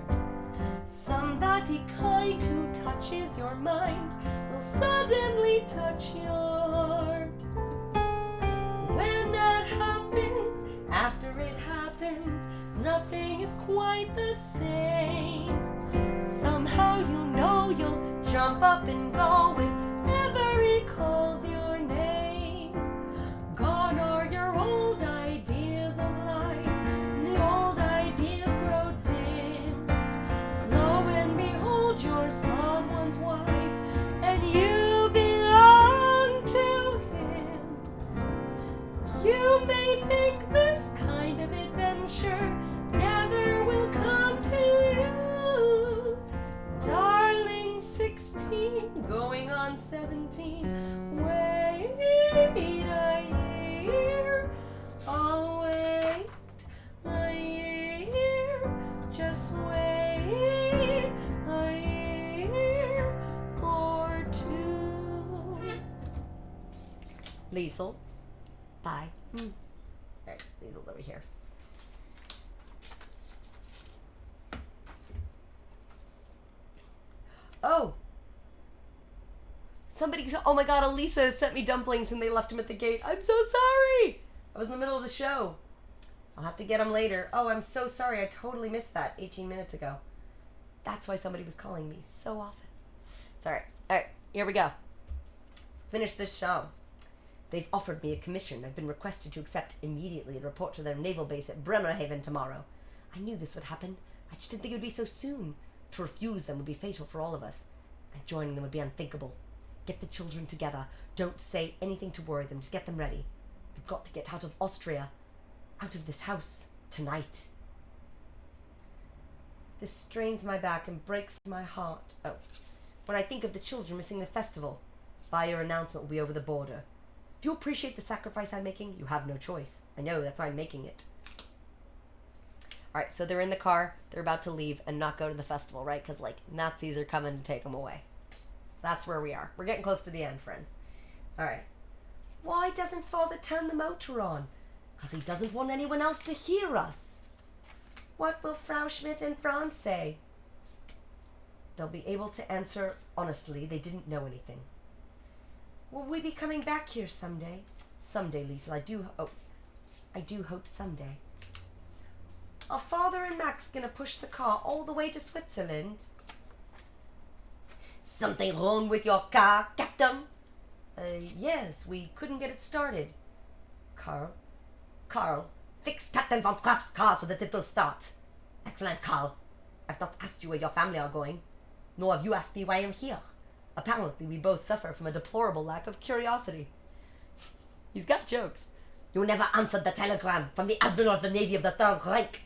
somebody kind who touches your mind will suddenly touch your heart. When that happens, after it happens, nothing is quite the same. Somehow you know you'll jump up and go if ever he calls your name. Gone are your old ideas of life, and the old ideas grow dim. Lo and behold, you're someone's wife, and you belong to him. You may think this kind of adventure never will come to you. Darling, 16, going on 17, wait a year. I'll wait a year. Just wait a year or two. Liesel, bye. Alright, Liesel's over here. Oh! Oh my god, Elisa sent me dumplings and they left them at the gate. I'm so sorry! I was in the middle of the show. I'll have to get them later. Oh, I'm so sorry. I totally missed that 18 minutes ago. That's why somebody was calling me so often. It's alright. Alright, here we go. Let's finish this show. They've offered me a commission. I've been requested to accept immediately and report to their naval base at Bremerhaven tomorrow. I knew this would happen. I just didn't think it would be so soon. To refuse them would be fatal for all of us, and joining them would be unthinkable. Get the children together. Don't say anything to worry them. Just get them ready. We've got to get out of Austria, out of this house, tonight. This strains my back and breaks my heart. Oh, when I think of the children missing the festival, by your announcement will be over the border. Do you appreciate the sacrifice I'm making? You have no choice. I know, that's why I'm making it. Alright, so they're in the car, they're about to leave and not go to the festival, right? Because, like, Nazis are coming to take them away. That's where we are. We're getting close to the end, friends. Alright. Why doesn't Father turn the motor on? Because he doesn't want anyone else to hear us. What will Frau Schmidt and Franz say? They'll be able to answer honestly. They didn't know anything. Will we be coming back here someday? Someday, Liesel. I do hope someday. Are Father and Max gonna push the car all the way to Switzerland? Something wrong with your car, Captain? Yes, we couldn't get it started. Carl, fix Captain Von Trapp's car so that it will start. Excellent, Carl. I've not asked you where your family are going, nor have you asked me why I'm here. Apparently, we both suffer from a deplorable lack of curiosity. He's got jokes. You never answered the telegram from the Admiral of the Navy of the Third Reich.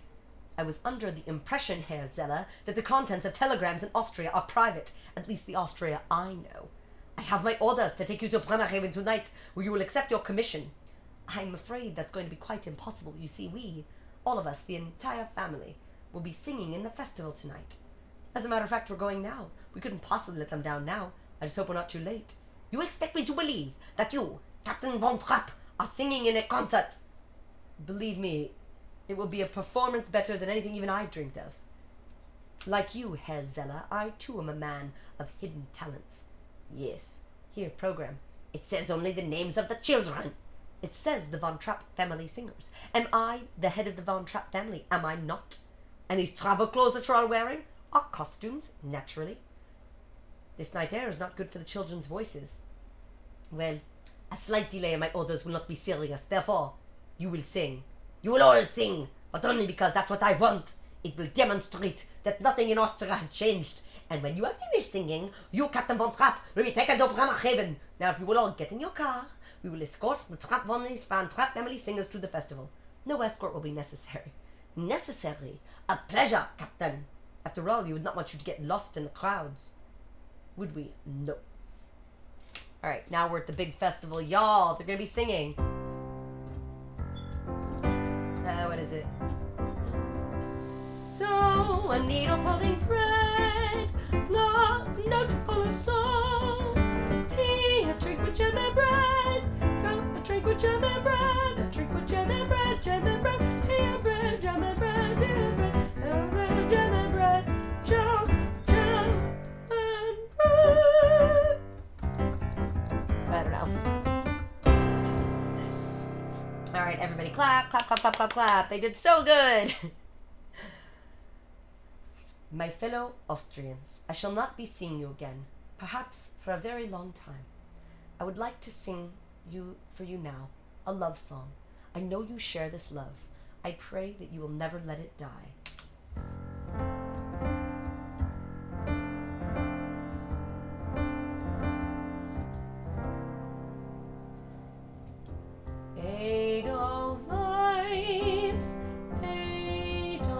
I was under the impression, Herr Zeller, that the contents of telegrams in Austria are private, at least the Austria I know. I have my orders to take you to Bremerhaven tonight, where you will accept your commission. I'm afraid that's going to be quite impossible. You see, we, all of us, the entire family, will be singing in the festival tonight. As a matter of fact, we're going now. We couldn't possibly let them down now. I just hope we're not too late. You expect me to believe that you, Captain Von Trapp, are singing in a concert? Believe me, it will be a performance better than anything even I've dreamed of. Like you, Herr Zeller, I too am a man of hidden talents. Yes. Here, program. It says only the names of the children. It says the Von Trapp family singers. Am I the head of the Von Trapp family? Am I not? And these travel clothes that you're all wearing are costumes, naturally. This night air is not good for the children's voices. Well, a slight delay in my orders will not be serious. Therefore, you will sing. You will all sing, but only because that's what I want. It will demonstrate that nothing in Austria has changed. And when you are finished singing, you, Captain Von Trapp, will be taken to Bremerhaven. Now, if you will all get in your car, we will escort the Von Trapp family singers to the festival. No escort will be necessary. Necessary? A pleasure, Captain. After all, you would not want you to get lost in the crowds. Would we? No. Alright, now we're at the big festival. Y'all, they're gonna be singing. What is it? So, a needle pulling thread, note full of song. Tea, a drink with jam and bread. A drink with jam and bread. A drink with jam and bread, jam and bread. Tea and bread, jam and bread, tea and bread. Jam and bread, jam and bread. I don't know. Alright, everybody clap, clap, clap, clap, clap, clap. They did so good. My fellow Austrians, I shall not be seeing you again, perhaps for a very long time. I would like to sing for you now a love song. I know you share this love. I pray that you will never let it die. Edelweiss, Edelweiss,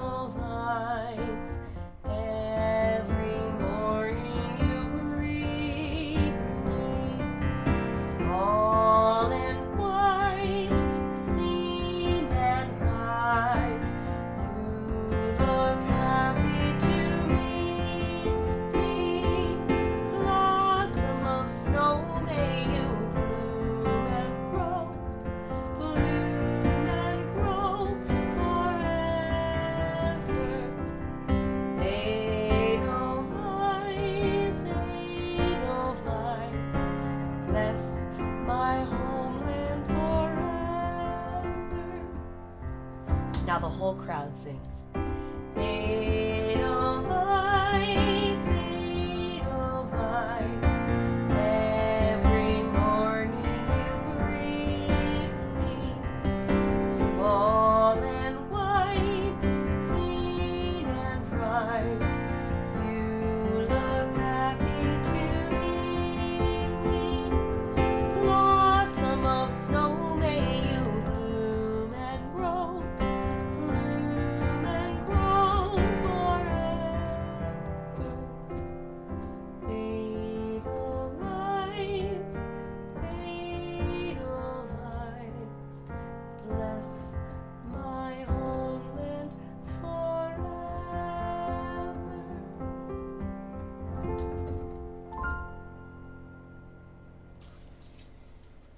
every morning you greet me, small and white, clean and bright. You look happy to meet me, blossom of snow, may you bloom and grow. Now the whole crowd sings. Edelweiss, Edelweiss, every morning you greet me, small and white, clean and bright. You look happy to meet me, blossom of snow, may you bloom and grow.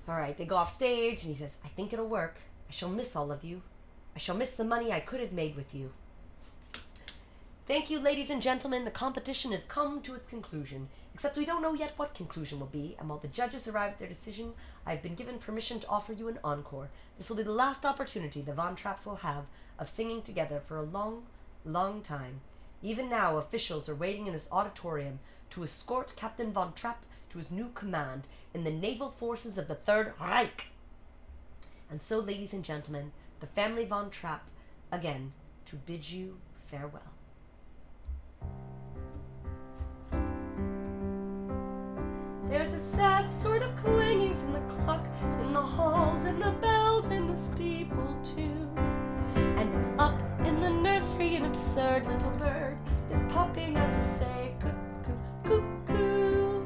Alright, they go off stage, and he says, I think it'll work. I shall miss all of you. I shall miss the money I could have made with you. Thank you, ladies and gentlemen. The competition has come to its conclusion. Except we don't know yet what conclusion will be, and while the judges arrive at their decision, I've been given permission to offer you an encore. This will be the last opportunity the Von Trapps will have of singing together for a long, long time. Even now, officials are waiting in this auditorium to escort Captain Von Trapp to his new command in the naval forces of the Third Reich. And so, ladies and gentlemen, the family Von Trapp, again, to bid you farewell. There's a sad sort of clanging from the clock in the halls, and the bells in the steeple too. And up in the nursery an absurd little bird is popping out to say cuckoo, cuckoo,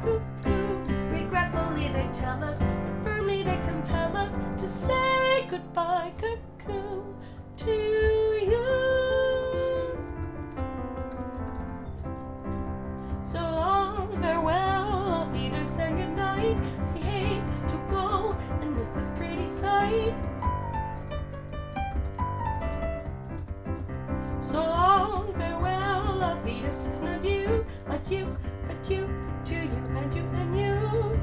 cuckoo. Regretfully they tell us, but firmly they compel us to say goodbye, cuckoo, to you. So long, farewell, auf Wiedersehen, good night. I hate to go and miss this pretty sight. So long, farewell, auf Wiedersehen, adieu, adieu, adieu, to you and you and you.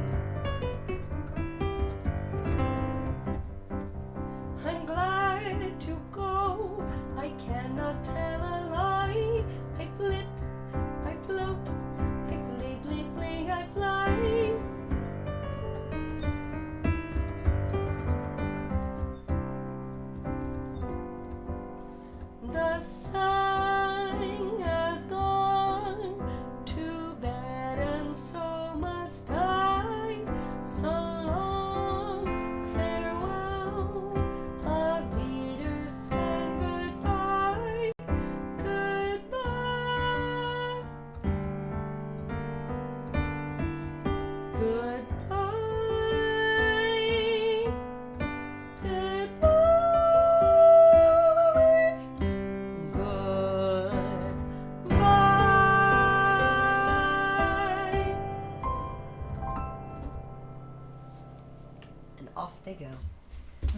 I'm glad to go, I cannot tell a lie. I flit, I float, I fleetly flee, I fly. The sun has gone to bed, and so must I. So long, farewell, auf Wiedersehen, goodbye, goodbye, goodbye, goodbye. And off they go.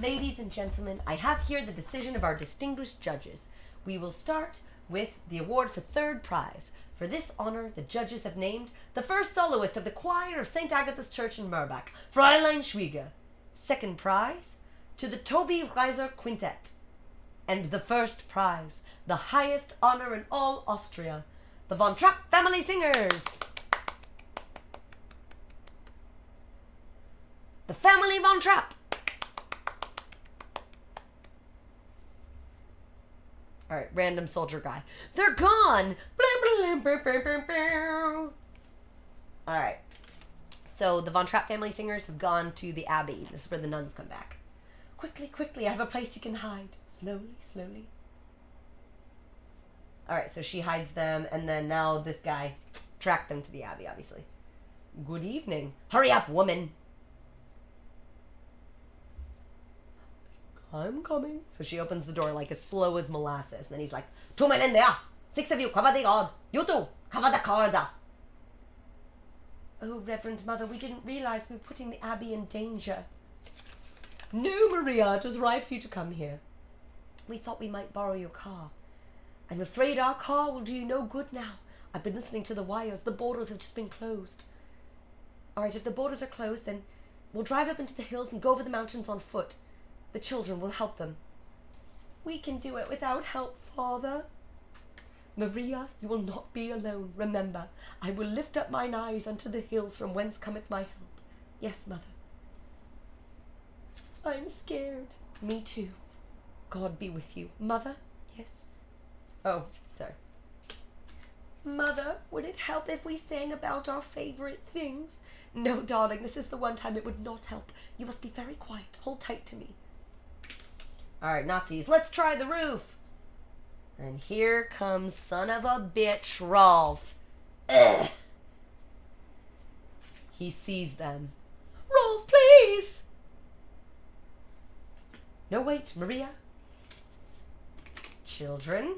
Ladies and gentlemen, I have here the decision of our distinguished judges. We will start with the award for third prize. For this honor, the judges have named the first soloist of the choir of St. Agatha's Church in Murbach, Fräulein Schwieger. Second prize, to the Toby Reiser Quintet. And the first prize, the highest honor in all Austria, the Von Trapp Family Singers. The family Von Trapp. All right, random soldier guy. They're gone. All right. So the Von Trapp Family Singers have gone to the Abbey. This is where the nuns come back. Quickly, quickly, I have a place you can hide. Slowly, slowly. All right, so she hides them, and then now this guy tracked them to the Abbey, obviously. Good evening. Hurry up, woman. I'm coming. So she opens the door like as slow as molasses. And then he's like, 2 men in there. 6 of you, cover the guard. You two, cover the corridor. Oh, Reverend Mother, we didn't realize we were putting the Abbey in danger. No, Maria, it was right for you to come here. We thought we might borrow your car. I'm afraid our car will do you no good now. I've been listening to the wires. The borders have just been closed. All right, if the borders are closed, then we'll drive up into the hills and go over the mountains on foot. The children will help them. We can do it without help, Father. Maria, you will not be alone. Remember, I will lift up mine eyes unto the hills from whence cometh my help. Yes, Mother. I'm scared. Me too. God be with you. Mother? Yes? Oh, sorry. Mother, would it help if we sang about our favorite things? No, darling, this is the one time it would not help. You must be very quiet. Hold tight to me. All right, Nazis, let's try the roof. And here comes son of a bitch, Rolf. Ugh. He sees them. Rolf, please! No, wait, Maria. Children.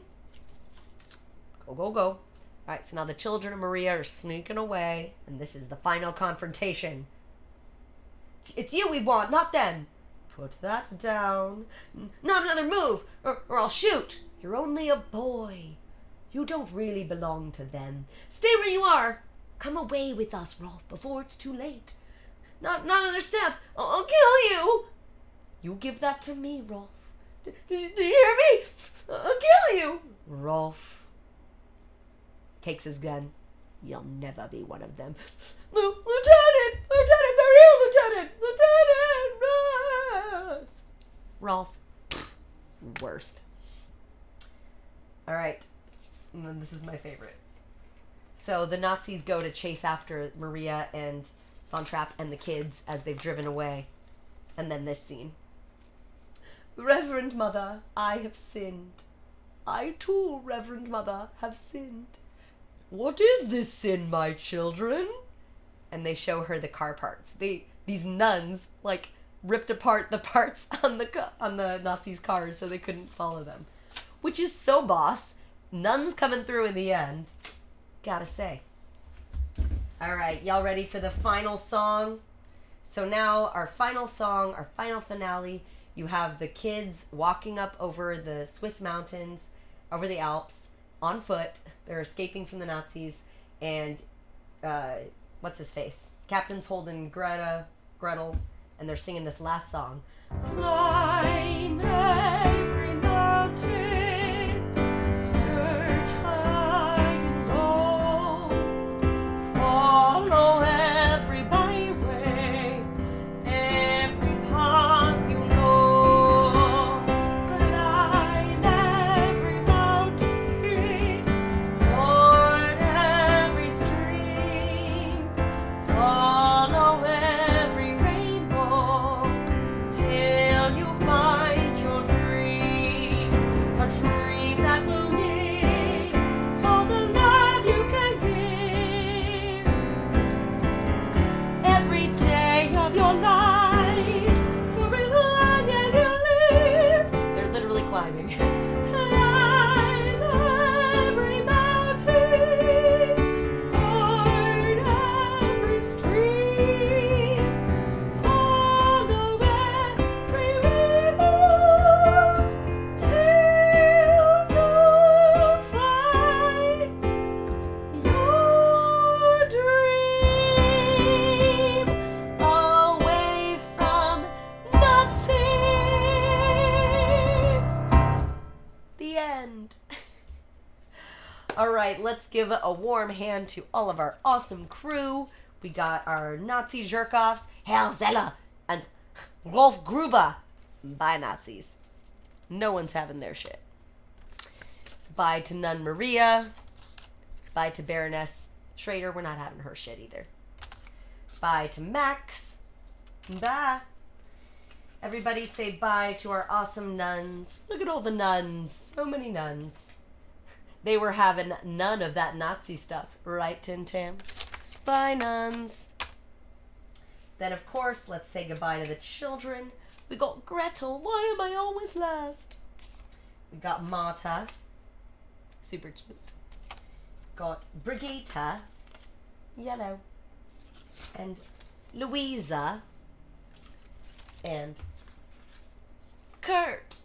Go, go, go. All right, so now the children of Maria are sneaking away, and this is the final confrontation. It's you we want, not them. Put that down. Not another move, or I'll shoot. You're only a boy. You don't really belong to them. Stay where you are. Come away with us, Rolf, before it's too late. Not another step. I'll kill you. You give that to me, Rolf. Do you hear me? I'll kill you. Rolf takes his gun. You'll never be one of them. Lieutenant! Lieutenant! They're here, Lieutenant! Lieutenant! Rolf. Worst. All right. And then this is my favorite. So the Nazis go to chase after Maria and Von Trapp and the kids as they've driven away. And then this scene. Reverend Mother, I have sinned. I too, Reverend Mother, have sinned. What is this sin, my children? And they show her the car parts. These nuns like ripped apart the parts on the Nazis' cars so they couldn't follow them, which is so boss. Nuns coming through in the end. Gotta say. All right, y'all ready for the final song? So now our final song, our final finale. You have the kids walking up over the Swiss mountains, over the Alps, on foot. They're escaping from the Nazis, and what's his face? Captain's holding Gretel, and they're singing this last song. Climb every mountain, search high and low, follow every byway, every path you know, climb every mountain, ford every stream, follow every rainbow, till you find your dream, a dream that will need all the love you can give. Every day of your life, for as long as you live, They're literally climbing. climb every mountain, ford every stream, follow every rainbow, till you find your dream, away from Nazis. The end. All right, let's give a warm hand to all of our awesome crew. We got our Nazi jerk-offs, Herr Zeller and Rolf Gruber. Bye, Nazis. No one's having their shit. Bye to Nun Maria. Bye to Baroness Schrader. We're not having her shit either. Bye to Max. Bye. Everybody say bye to our awesome nuns. Look at all the nuns. So many nuns. They were having none of that Nazi stuff. Right, Tim Tam? Bye, nuns. Then, of course, let's say goodbye to the children. We got Gretel. Why am I always last? We got Marta. Super cute. Got Brigitte. Yellow. And Louisa. And Kurt.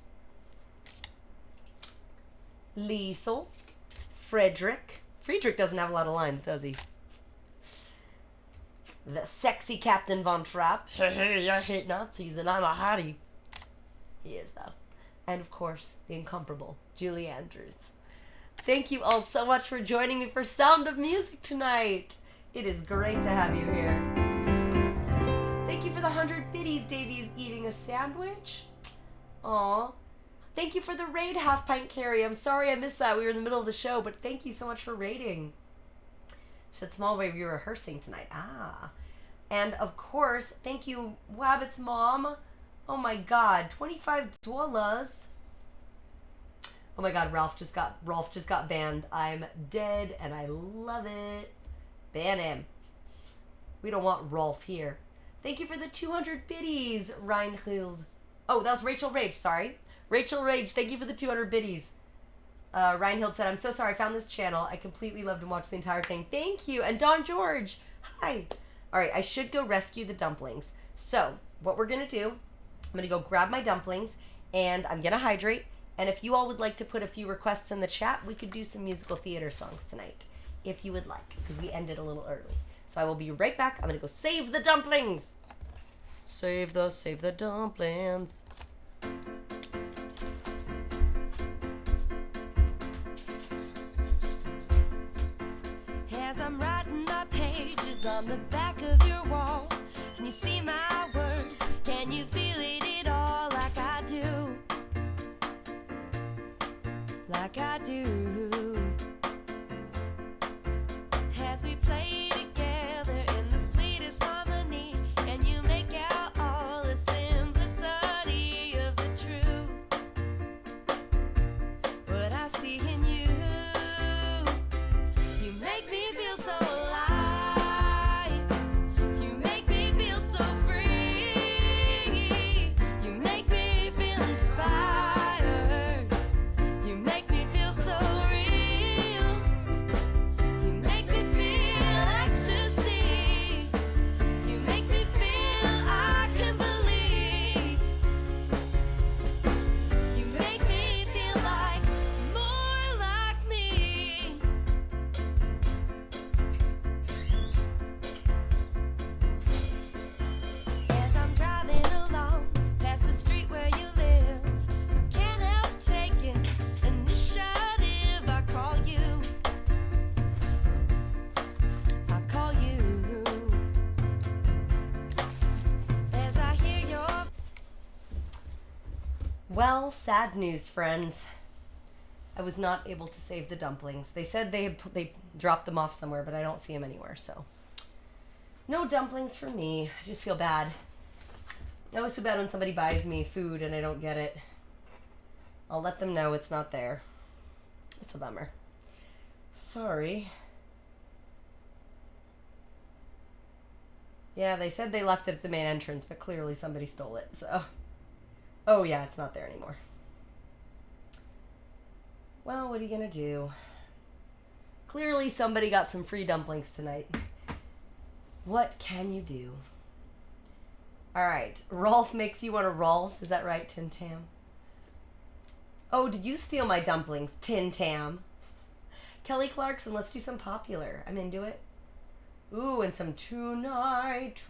Liesel. Frederick. Friedrich doesn't have a lot of lines, does he? The sexy Captain Von Trapp. Hey, I hate Nazis and I'm a hottie. He is, though. And, of course, the incomparable Julie Andrews. Thank you all so much for joining me for Sound of Music tonight. It is great to have you here. Thank you for the 100 biddies, Davies eating a sandwich. Aw. Thank you for the raid, Half Pint Carry. I'm sorry I missed that. We were in the middle of the show, but thank you so much for raiding. She said, small way, we were rehearsing tonight. Ah. And, of course, thank you, Wabbit's mom. Oh, my God. $25. Oh, my God. Rolf just got banned. I'm dead, and I love it. Ban him. We don't want Rolf here. Thank you for the 200 biddies, Reinhild. Oh, that was Rachel Rage. Sorry. Rachel Rage, thank you for the 200 biddies. Reinhild said, I'm so sorry, I found this channel. I completely loved and watched the entire thing. Thank you. And Don George, hi. All right, I should go rescue the dumplings. So, what we're going to do, I'm going to go grab my dumplings, and I'm going to hydrate, And if you all would like to put a few requests in the chat, we could do some musical theater songs tonight, if you would like, because we ended a little early. So I will be right back. I'm going to go save the dumplings. Save the dumplings. As I'm writing my pages on the back of your wall, can you see my word? Can you feel it all like I do? Like I do. As we play together in the sweetest harmony, and you make out all the simplicity of the truth. What I see in you, you make me feel so alive. You make me feel so free. You make me feel inspired. You make me feel so real. You make me feel ecstasy. You make me feel I can believe. You make me feel like more like me. As I'm driving along past the street where you live, can't help taking initiative. I call you. I call you. As I hear your Well, sad news, friends. I was not able to save the dumplings. They said they dropped them off somewhere, but I don't see them anywhere, so. No dumplings for me. I just feel bad. I always feel bad when somebody buys me food and I don't get it. I'll let them know it's not there. It's a bummer. Sorry. Yeah, they said they left it at the main entrance, but clearly somebody stole it, so. Oh yeah, it's not there anymore. Well, what are you gonna do? Clearly somebody got some free dumplings tonight. What can you do? Alright, Rolf makes you want to Rolf. Is that right, Tin Tam? Oh, did you steal my dumplings, Tin Tam? Kelly Clarkson, let's do some popular. I'm into it. Ooh, and some Tonight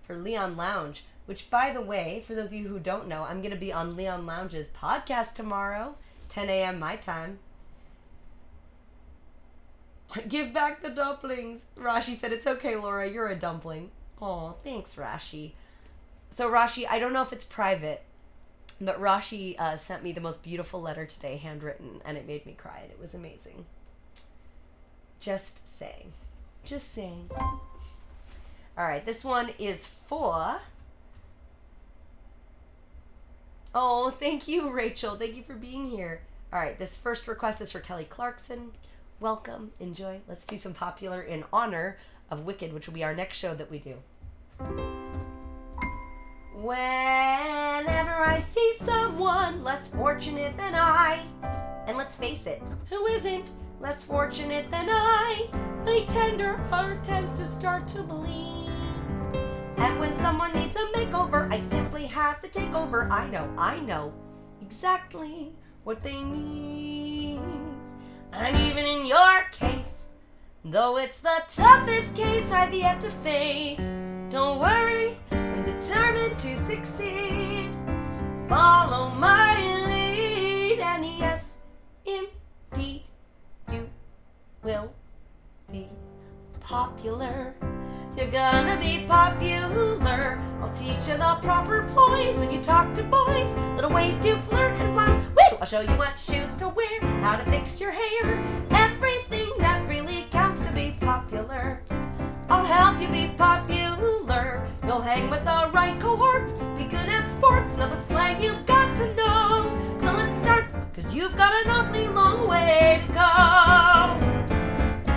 for Leon Lounge. Which, by the way, for those of you who don't know, I'm going to be on Leon Lounge's podcast tomorrow, 10 a.m. my time. Give back the dumplings. Rashi said, it's okay, Laura, you're a dumpling. Oh, thanks, Rashi. So, Rashi, I don't know if it's private, but Rashi sent me the most beautiful letter today, handwritten, and it made me cry, and it was amazing. Just saying. Just saying. All right, this one is for... Oh, thank you, Rachel. Thank you for being here. All right, this first request is for Kelly Clarkson. Welcome. Enjoy. Let's do some popular in honor of Wicked, which will be our next show that we do. Whenever I see someone less fortunate than I, and let's face it, who isn't less fortunate than I, my tender heart tends to start to bleed. And when someone needs a makeover, I simply have to take over. I know exactly what they need. And even in your case, though it's the toughest case I've yet to face, don't worry, I'm determined to succeed. Follow my lead, and yes, indeed, you will be popular. You're gonna be popular. I'll teach you the proper poise when you talk to boys. Little ways to flirt and flounce. Woo! I'll show you what shoes to wear, how to fix your hair. Everything that really counts to be popular. I'll help you be popular. You'll hang with the right cohorts, be good at sports, know the slang you've got to know. So let's start, cause you've got an awfully long way to go.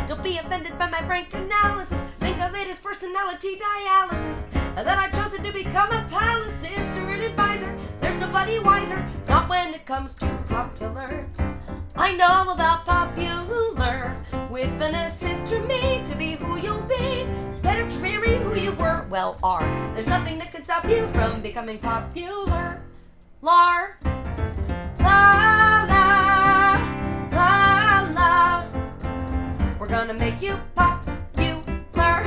Don't be offended by my frank analysis. Think of it as personality dialysis. And then I chosen to become a palaceist or an advisor. There's nobody wiser, not when it comes to popular. I know about popular, with an assist from me to be who you'll be, instead of dreary who you were, well, are. There's nothing that can stop you from becoming popular. Lar. La la, la la. We're gonna make you popular.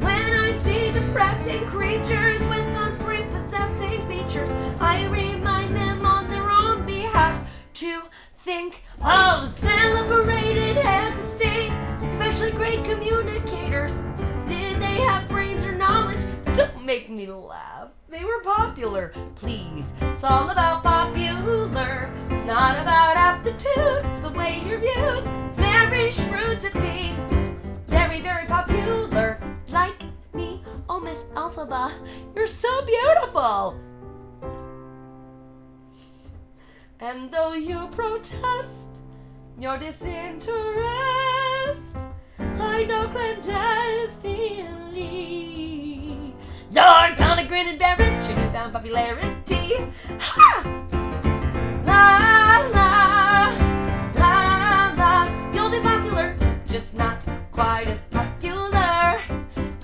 When I see depressing creatures with unprepossessing features, I remind them on their own behalf to think of celebrated heads of state, especially great communicators. Did they have brains or knowledge? Don't make me laugh. They were popular, please. It's all about popular. It's not about aptitude. It's the way you're viewed. It's very shrewd to be very, very popular. Like me, oh Miss Elphaba, you're so beautiful. And though you protest your disinterest, I know clandestinely you're gonna grin and bear it, your newfound popularity. Ha! La la, la la. You'll be popular, just not quite as popular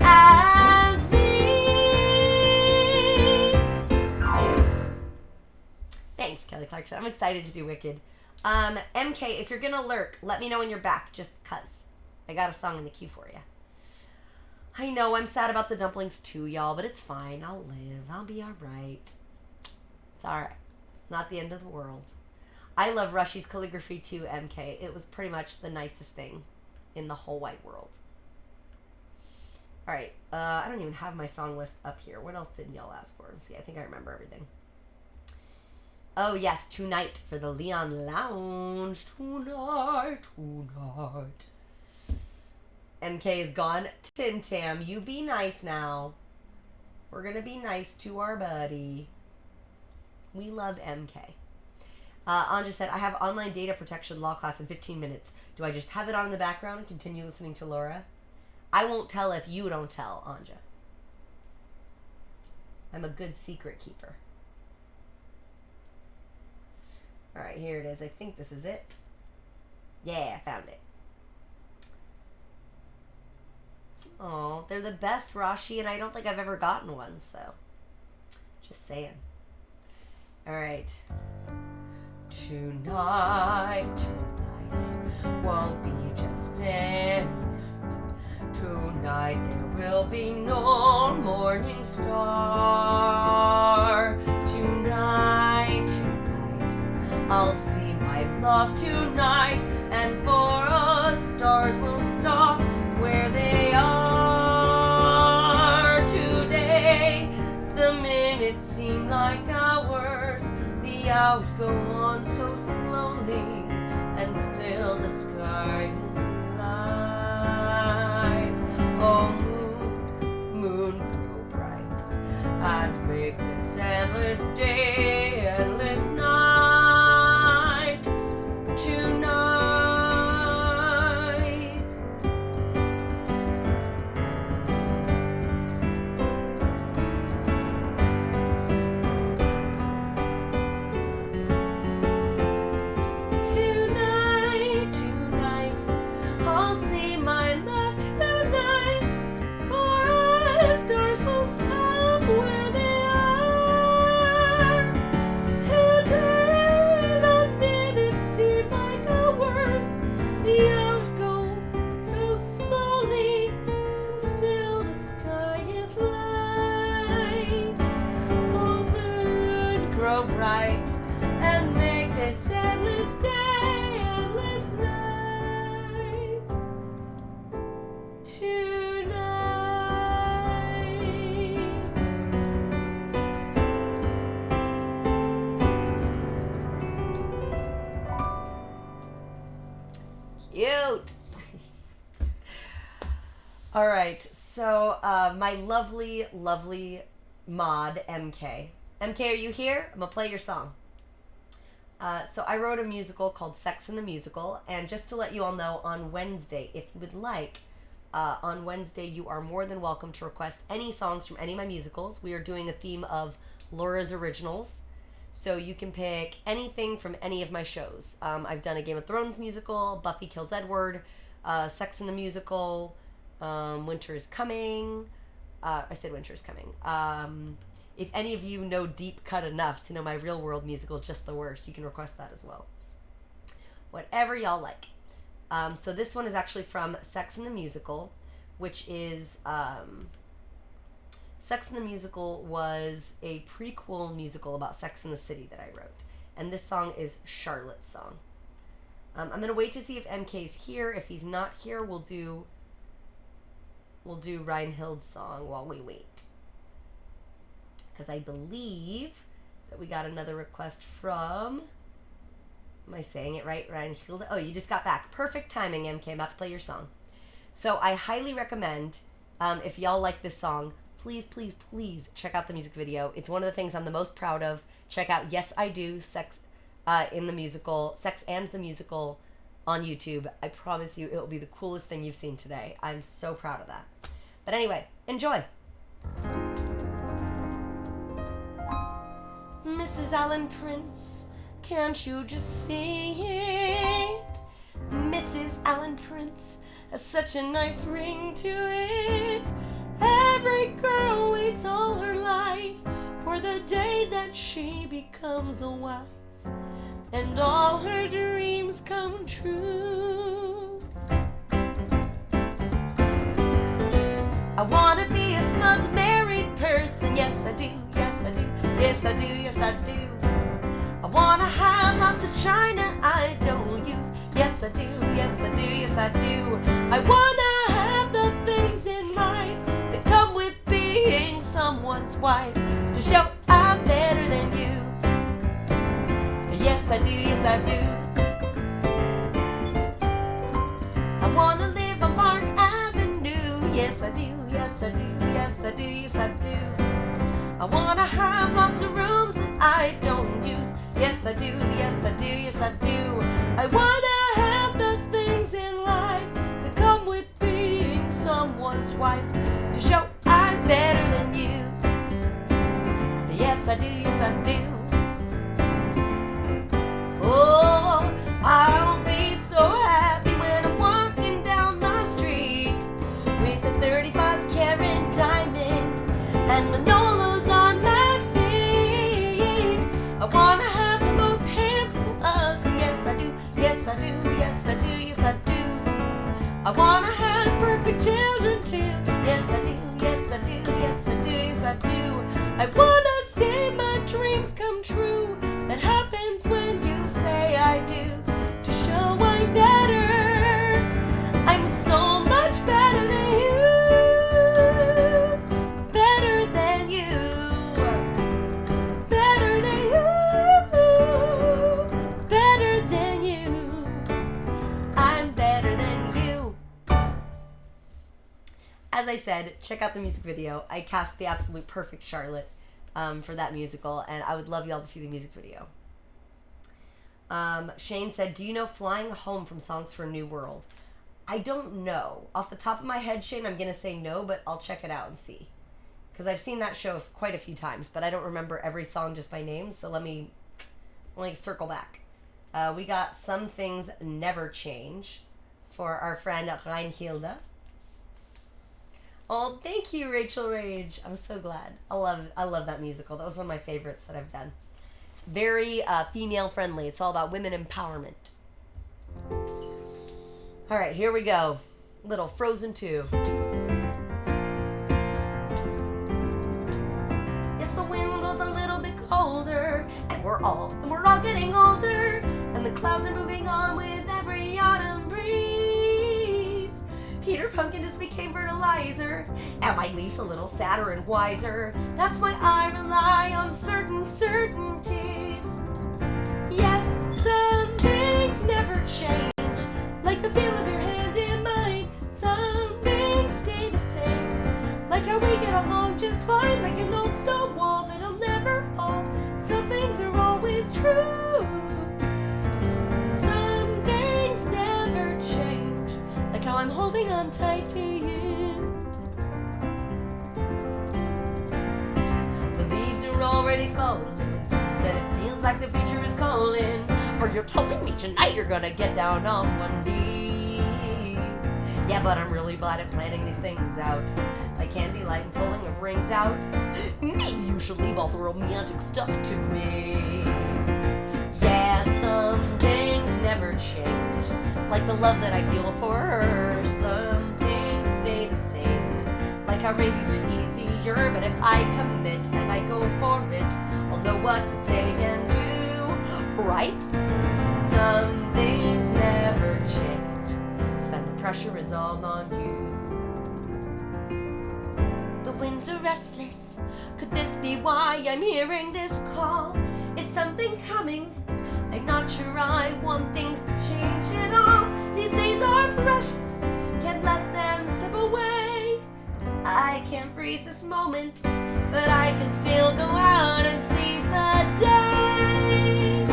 as me. Thanks, Kelly Clarkson. I'm excited to do Wicked. MK, if you're gonna lurk, let me know when you're back, just cuz. I got a song in the queue for you. I know I'm sad about the dumplings too, y'all, but it's fine. I'll live. I'll be alright. It's alright. Not the end of the world. I love Rushy's calligraphy too, MK. It was pretty much the nicest thing in the whole wide world. Alright, I don't even have my song list up here. What else did y'all ask for? Let's see, I think I remember everything. Oh yes, Tonight for the Leon Lounge. Tonight. MK is gone. Tim Tam, you be nice now. We're gonna be nice to our buddy. We love MK. Anja said, I have online data protection law class in 15 minutes. Do I just have it on in the background and continue listening to Laura? I won't tell if you don't tell, Anja. I'm a good secret keeper. Alright, here it is. I think this is it. Yeah, I found it. Oh, they're the best, Rashi, and I don't think I've ever gotten one, so just saying. Alright. Tonight won't be just any night. Tonight there will be no morning star. Tonight I'll see my love tonight, and for us stars will stop where they are today. The minutes seem like hours, the hours go on so slowly, and still the sky is light. Oh moon, grow bright, and make this endless day, endless night, tonight. I'll see my love tonight, for us stars will stop where they are. Today the minutes seem like hours, the hours go so slowly, and still the sky is light. Oh moon, grow bright, and make this endless day, endless night, tonight. Cute. All right, so my lovely mod MK. MK, are you here? I'm gonna play your song. So I wrote a musical called Sex and the Musical, and just to let you all know, on Wednesday, if you would like, on Wednesday you are more than welcome to request any songs from any of my musicals. We are doing a theme of Laura's Originals, so you can pick anything from any of my shows. I've done a Game of Thrones musical, Buffy Kills Edward, Sex and the Musical, Winter is Coming. I said Winter is Coming. if any of you know Deep Cut enough to know my Real World musical, Just the Worst, you can request that as well. Whatever y'all like. So this one is actually from Sex and the Musical, which is... Sex and the Musical was a prequel musical about Sex and the City that I wrote. And this song is Charlotte's song. I'm going to wait to see if MK's here. If he's not here, we'll do Reinhild's song while we wait. Because I believe that we got another request from... Am I saying it right? Reinhild? Oh, you just got back. Perfect timing, MK. I'm about to play your song. So I highly recommend, if y'all like this song, please, please, please check out the music video. It's one of the things I'm the most proud of. Check out Yes I Do, Sex in the Musical, Sex and the Musical on YouTube. I promise you it will be the coolest thing you've seen today. I'm so proud of that. But anyway, enjoy. Mrs. Allen Prince, can't you just see it? Mrs. Allen Prince has such a nice ring to it. Every girl waits all her life for the day that she becomes a wife, and all her dreams come true. I wanna be a smug married person. Yes I do, yes I do, yes I do, yes I do. I wanna have lots of china I don't use. Yes I do, yes I do, yes I do. I wanna have the things in life that come with being someone's wife, to show I'm better than you. Yes I do, yes I do. I wanna live on Park Avenue. Yes I do, yes I do, yes I do, yes I do. I wanna have lots of rooms that I don't use. Yes I do, yes I do, yes I do. I wanna have the things in life that come with being someone's wife, to show I'm better than you. Yes I do, yes I do. Oh, I'll be so happy when I'm walking down the street with a 35 carat diamond and Manolos on my feet. I wanna have the most handsome husband. Yes I do, yes I do, yes I do, yes I do. I wanna have perfect children too. Yes I do, yes I do, yes I do, yes I do. I wanna see my dreams come true. That happens when you say I do, to show I'm better. I'm so much better than you. Better than you. Better than you. Better than you. I'm better than you. As I said, check out the music video. I cast the absolute perfect Charlotte for that musical, and I would love y'all to see the music video. Shane said, do you know Flying Home from Songs for a New World? I don't know. Off the top of my head, Shane, I'm going to say no, but I'll check it out and see. Because I've seen that show quite a few times, but I don't remember every song just by name, so let me circle back. We got Some Things Never Change for our friend Reinhilde. Oh, thank you, Rachel Rage. I'm so glad. I love that musical. That was one of my favorites that I've done. It's very female friendly. It's all about women empowerment. All right, here we go. Little Frozen 2. Yes, the wind blows a little bit colder, and we're all getting older, and the clouds are moving on with every autumn breeze. Peter Pumpkin just became fertilizer, and my leaf's a little sadder and wiser. That's why I rely on certain certainties. Yes, some things never change, like the feel of your hand in mine. Some things stay the same, like how we get along just fine, like an old stone wall that'll never fall. Some things are always true. Some things never change, like how I'm holding on tight to you. The leaves are already falling, said it feels like the future is calling. Or you're telling me tonight you're gonna get down on one knee. Yeah, but I'm really bad at planning these things out. Like candlelight and pulling of rings out. Maybe you should leave all the romantic stuff to me. Yeah, some things never change. Like the love that I feel for her. Some things stay the same. Like how rabies are easier, but if I commit and I go for it, I'll know what to say and do, right? Some things never change. Sven, the pressure is all on you. The winds are restless. Could this be why I'm hearing this call? Is something coming? I'm not sure I want things to change at all. These days are precious. Can't let them slip away. I can't freeze this moment, but I can still go out and seize the day.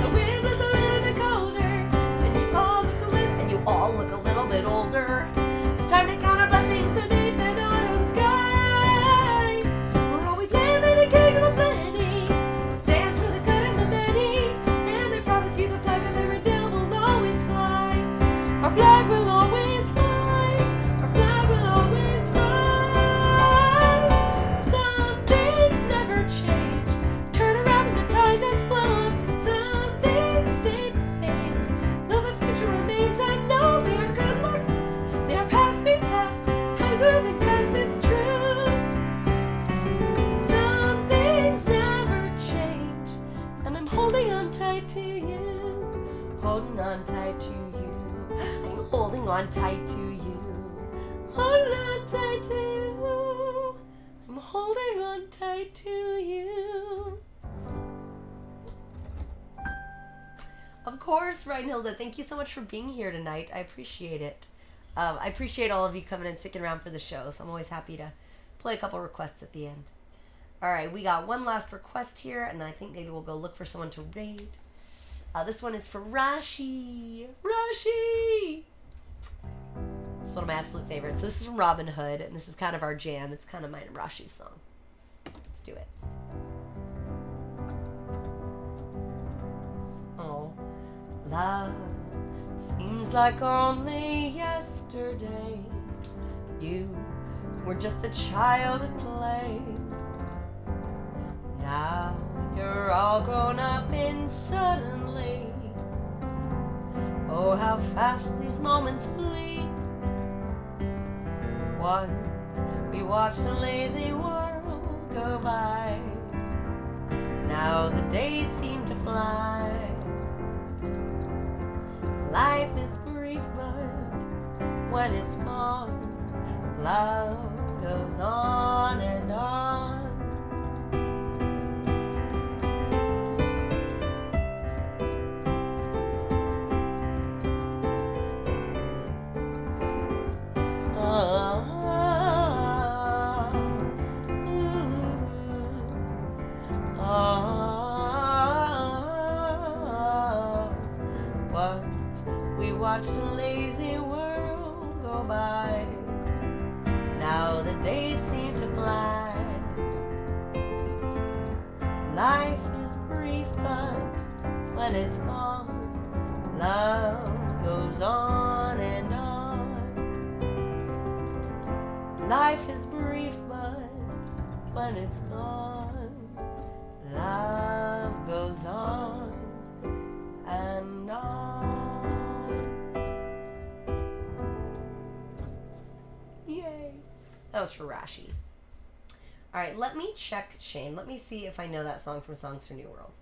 The wind was a little bit colder, and you all look a little bit older. It's time to count our blessings beneath an autumn sky. We're always living in a kingdom of plenty. Stand for the good and the many, and I promise you the flag of the redoubt will always fly. Our flag will always fly. Our flag will always fly. Some things never change. Turn around in the tide that's blown. Some things stay the same. Though the future remains unknown, they are good like this. They are past me past. Time's moving fast, it's true. Some things never change. And I'm holding on tight to you. Holding on tight to you. I'm holding on tight to you. Holding on tight to you. I'm holding on tight to you. Of course, Reinhilda, thank you so much for being here tonight. I appreciate it. I appreciate all of you coming and sticking around for the show, so I'm always happy to play a couple requests at the end. All right, we got one last request here, and then I think maybe we'll go look for someone to raid. This one is for Rashi. Rashi! It's one of my absolute favorites. So this is from Robin Hood, and this is kind of our jam. It's kind of mine and Rashi's song. Let's do it. Oh, love seems like only yesterday. You were just a child at play. Now you're all grown up and suddenly, oh, how fast these moments flee. Once we watched a lazy world go by. Now the days seem to fly. Life is brief, but when it's gone, love goes on and on. Once we watched a lazy world go by. Now the days seem to fly. Life is brief, but when it's gone, love goes on and on. Life is brief, but when it's gone, love goes on and on. Yay. That was for Rashi. Alright, let me check, Shane. Let me see if I know that song from Songs for New World.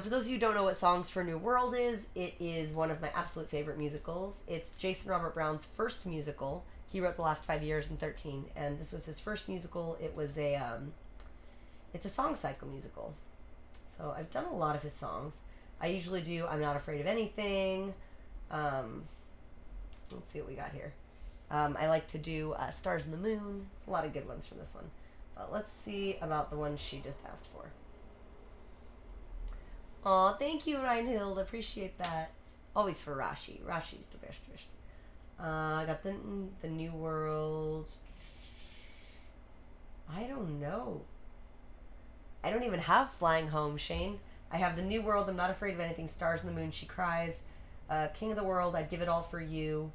For those of you who don't know what Songs for New World is, it is one of my absolute favorite musicals. It's Jason Robert Brown's first musical. He wrote The Last 5 Years and 13, and this was his first musical. It was it's a song cycle musical. So I've done a lot of his songs. I usually do I'm Not Afraid of Anything. Let's see what we got here. I like to do Stars in the Moon. There's a lot of good ones from this one. But let's see about the one she just asked for. Aw, thank you, Reinhild. Appreciate that. Always for Rashi. Rashi's the best. I got the New World. I don't know. I don't even have Flying Home, Shane. I have The New World, I'm Not Afraid of Anything, Stars in the Moon, She Cries, King of the World, I'd Give It All for You,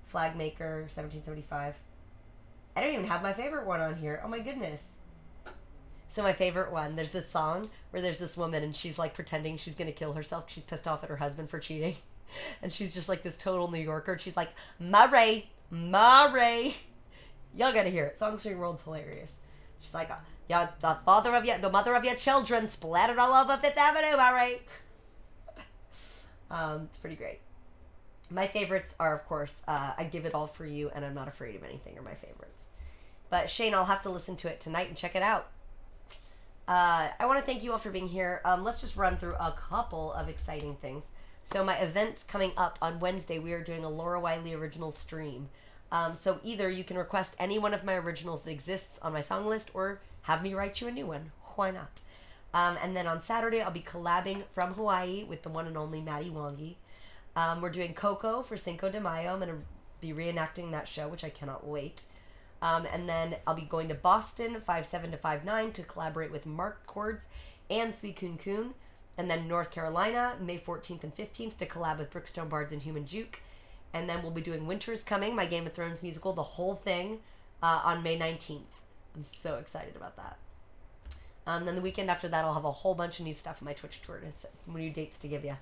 Flag Maker, 1775. I don't even have my favorite one on here. Oh my goodness. So my favorite one, there's this song where there's this woman and she's like pretending she's going to kill herself. She's pissed off at her husband for cheating. And she's just like this total New Yorker. And she's like, Murray. Y'all got to hear it. Song Swing World's hilarious. She's like, yeah, the mother of your children splattered all over Fifth Avenue, Murray. It's pretty great. My favorites are, of course, I Give It All for You and I'm Not Afraid of Anything are my favorites. But Shane, I'll have to listen to it tonight and check it out. I want to thank you all for being here. Let's just run through a couple of exciting things. So my event's coming up on Wednesday. We are doing a Laura Wiley original stream. So either you can request any one of my originals that exists on my song list or have me write you a new one. Why not? And then on Saturday, I'll be collabing from Hawaii with the one and only Maddie Wongi. We're doing Coco for Cinco de Mayo. I'm going to be reenacting that show, which I cannot wait. And then I'll be going to Boston 5/7 to 5/9 to collaborate with Mark Cords and Sweet Kun Kun. And then North Carolina, May 14th and 15th to collab with Brickstone Bards and Human Juke. And then we'll be doing Winter's Coming, my Game of Thrones musical, the whole thing, on May 19th. I'm so excited about that. Then the weekend after that, I'll have a whole bunch of new stuff on my Twitch tour, new dates to give you.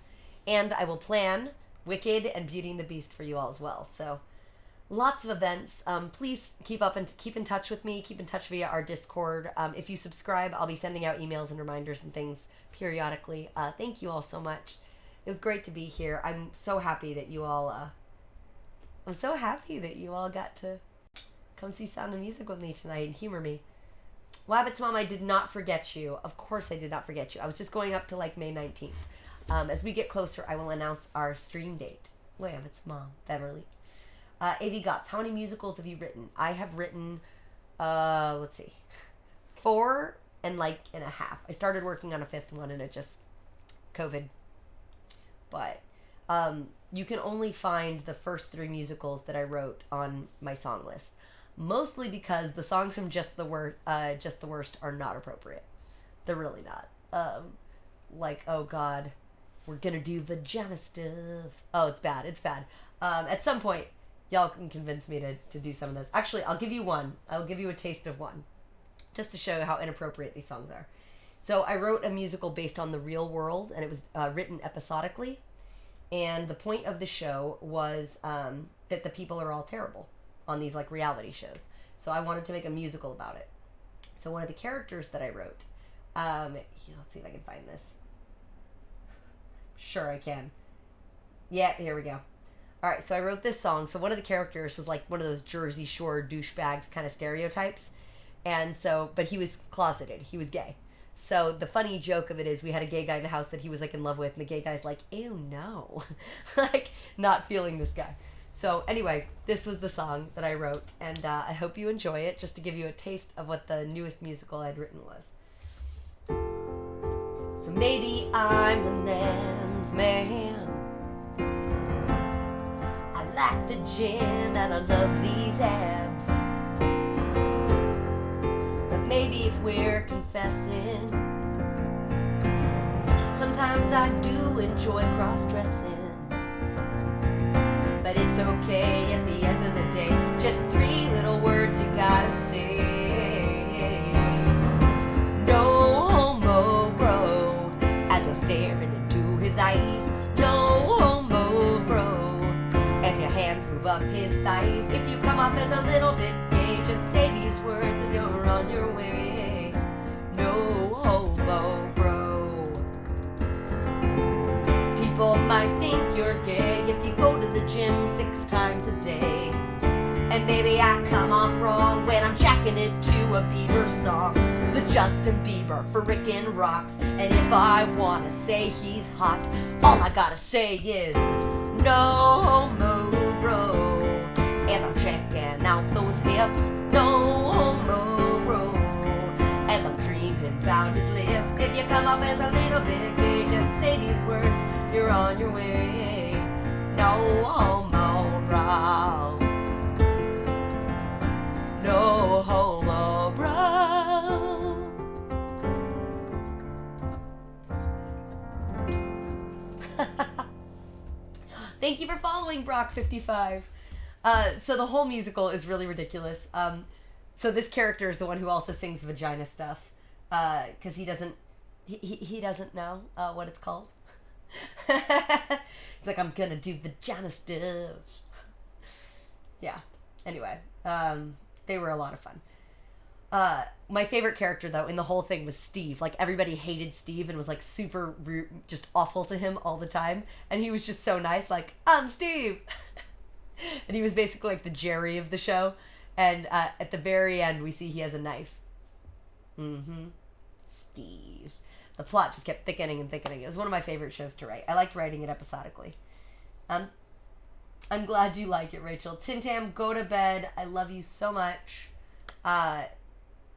And I will plan Wicked and Beauty and the Beast for you all as well. So lots of events. Please keep in touch with me. Keep in touch via our Discord. If you subscribe, I'll be sending out emails and reminders and things periodically. Thank you all so much. It was great to be here. I'm so happy that you all got to come see Sound of Music with me tonight and humor me. Wabbit's Mom, I did not forget you. Of course I did not forget you. I was just going up to like May 19th. As we get closer, I will announce our stream date. Wabbit's Mom, Beverly. AV Gotts, how many musicals have you written? I have written, 4 and a half. I started working on a 5th one and it just, COVID. But you can only find the first 3 musicals that I wrote on my song list. Mostly because the songs from Just the Worst are not appropriate. They're really not. Oh God, we're gonna do vagina stuff. Oh, it's bad. It's bad. At some point, y'all can convince me to do some of this. Actually, I'll give you one. I'll give you a taste of one. Just to show you how inappropriate these songs are. So I wrote a musical based on the real world, and it was written episodically. And the point of the show was that the people are all terrible on these reality shows. So I wanted to make a musical about it. So one of the characters that I wrote, let's see if I can find this. Sure I can. Yeah, here we go. All right, so I wrote this song. So one of the characters was like one of those Jersey Shore douchebags kind of stereotypes. And so, but he was closeted. He was gay. So the funny joke of it is we had a gay guy in the house that he was in love with, and the gay guy's like, ew, no. Not feeling this guy. So anyway, this was the song that I wrote, and I hope you enjoy it, just to give you a taste of what the newest musical I'd written was. So maybe I'm a man's man. I like the gym and I love these abs. But maybe if we're confessing, sometimes I do enjoy cross-dressing. But it's okay at the end of the day, just 3 little words you gotta say. No homo, bro, as you're staring into his eyes. No homo, bro, as your hands move up his thighs. If you come off as a little bit gay, just say these words and you're on your way. No homo, bro. People might think you're gay if you go to the gym 6 times a day. And maybe I come off wrong when I'm jacking it to a Bieber song. The Justin Bieber frickin' rocks. And if I wanna say he's hot, all I gotta say is no homo, bro. As I'm checking out those hips, no homo, bro. As I'm dreaming about his lips. If you come off as a little bit gay, just say these words, you're on your way. No homo, bro. No homo, bro. Thank you for following Brock55. So the whole musical is really ridiculous. So this character is the one who also sings vagina stuff, because he doesn't know what it's called. It's like, I'm gonna do vagina stuff. Yeah. Anyway, they were a lot of fun. My favorite character, though, in the whole thing was Steve. Like, everybody hated Steve and was, like, super rude, just awful to him all the time. And he was just so nice, like, I'm Steve! And he was basically, like, the Jerry of the show. And at the very end, we see he has a knife. Mm-hmm. Steve. The plot just kept thickening and thickening. It was one of my favorite shows to write. I liked writing it episodically. I'm glad you like it, Rachel. Tim Tam, go to bed. I love you so much.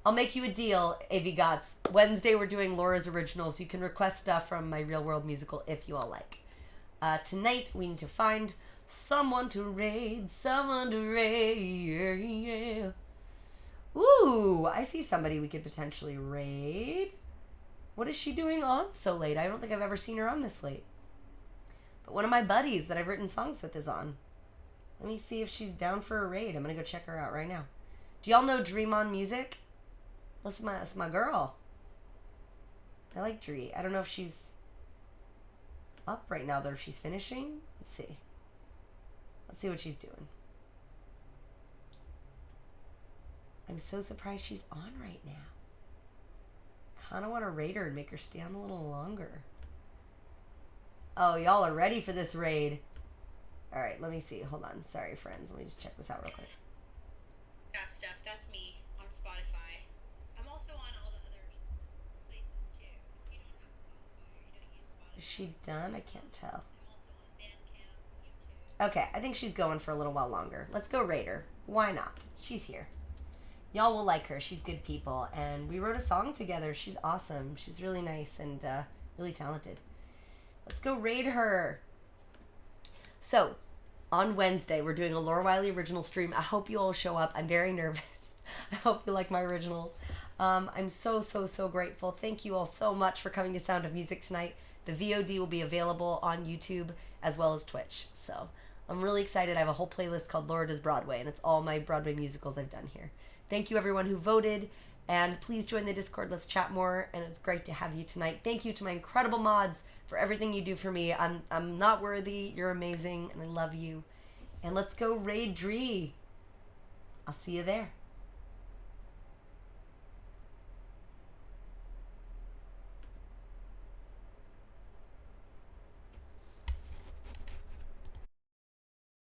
I'll make you a deal, AV Gots. Wednesday we're doing Laura's Originals. You can request stuff from my Real World musical if you all like. Tonight we need to find someone to raid. Yeah. Ooh, I see somebody we could potentially raid. What is she doing on so late? I don't think I've ever seen her on this late. But one of my buddies that I've written songs with is on. Let me see if she's down for a raid. I'm going to go check her out right now. Do y'all know Dream On Music? That's my girl. I like Dree. I don't know if she's up right now, though, if she's finishing. Let's see. Let's see what she's doing. I'm so surprised she's on right now. Kind of want to raid her and make her stay on a little longer. Oh, y'all are ready for this raid. All right, let me see. Hold on. Sorry, friends. Let me just check this out real quick. That stuff, that's me on Spotify. I'm also on all the other places too. If you don't have Spotify or you don't use Spotify. Is she done? I can't tell. I'm also on Bandcamp, YouTube. Okay, I think she's going for a little while longer. Let's go raid her. Why not? She's here. Y'all will like her. She's good people. And we wrote a song together. She's awesome. She's really nice and really talented. Let's go raid her. So, on Wednesday, we're doing a Laura Wiley original stream. I hope you all show up. I'm very nervous. I hope you like my originals. I'm so, so, so grateful. Thank you all so much for coming to Sound of Music tonight. The VOD will be available on YouTube as well as Twitch. So, I'm really excited. I have a whole playlist called Laura Does Broadway, and it's all my Broadway musicals I've done here. Thank you, everyone who voted. And please join the Discord. Let's chat more. And it's great to have you tonight. Thank you to my incredible mods for everything you do for me. I'm not worthy. You're amazing. And I love you. And let's go raid Dree. I'll see you there.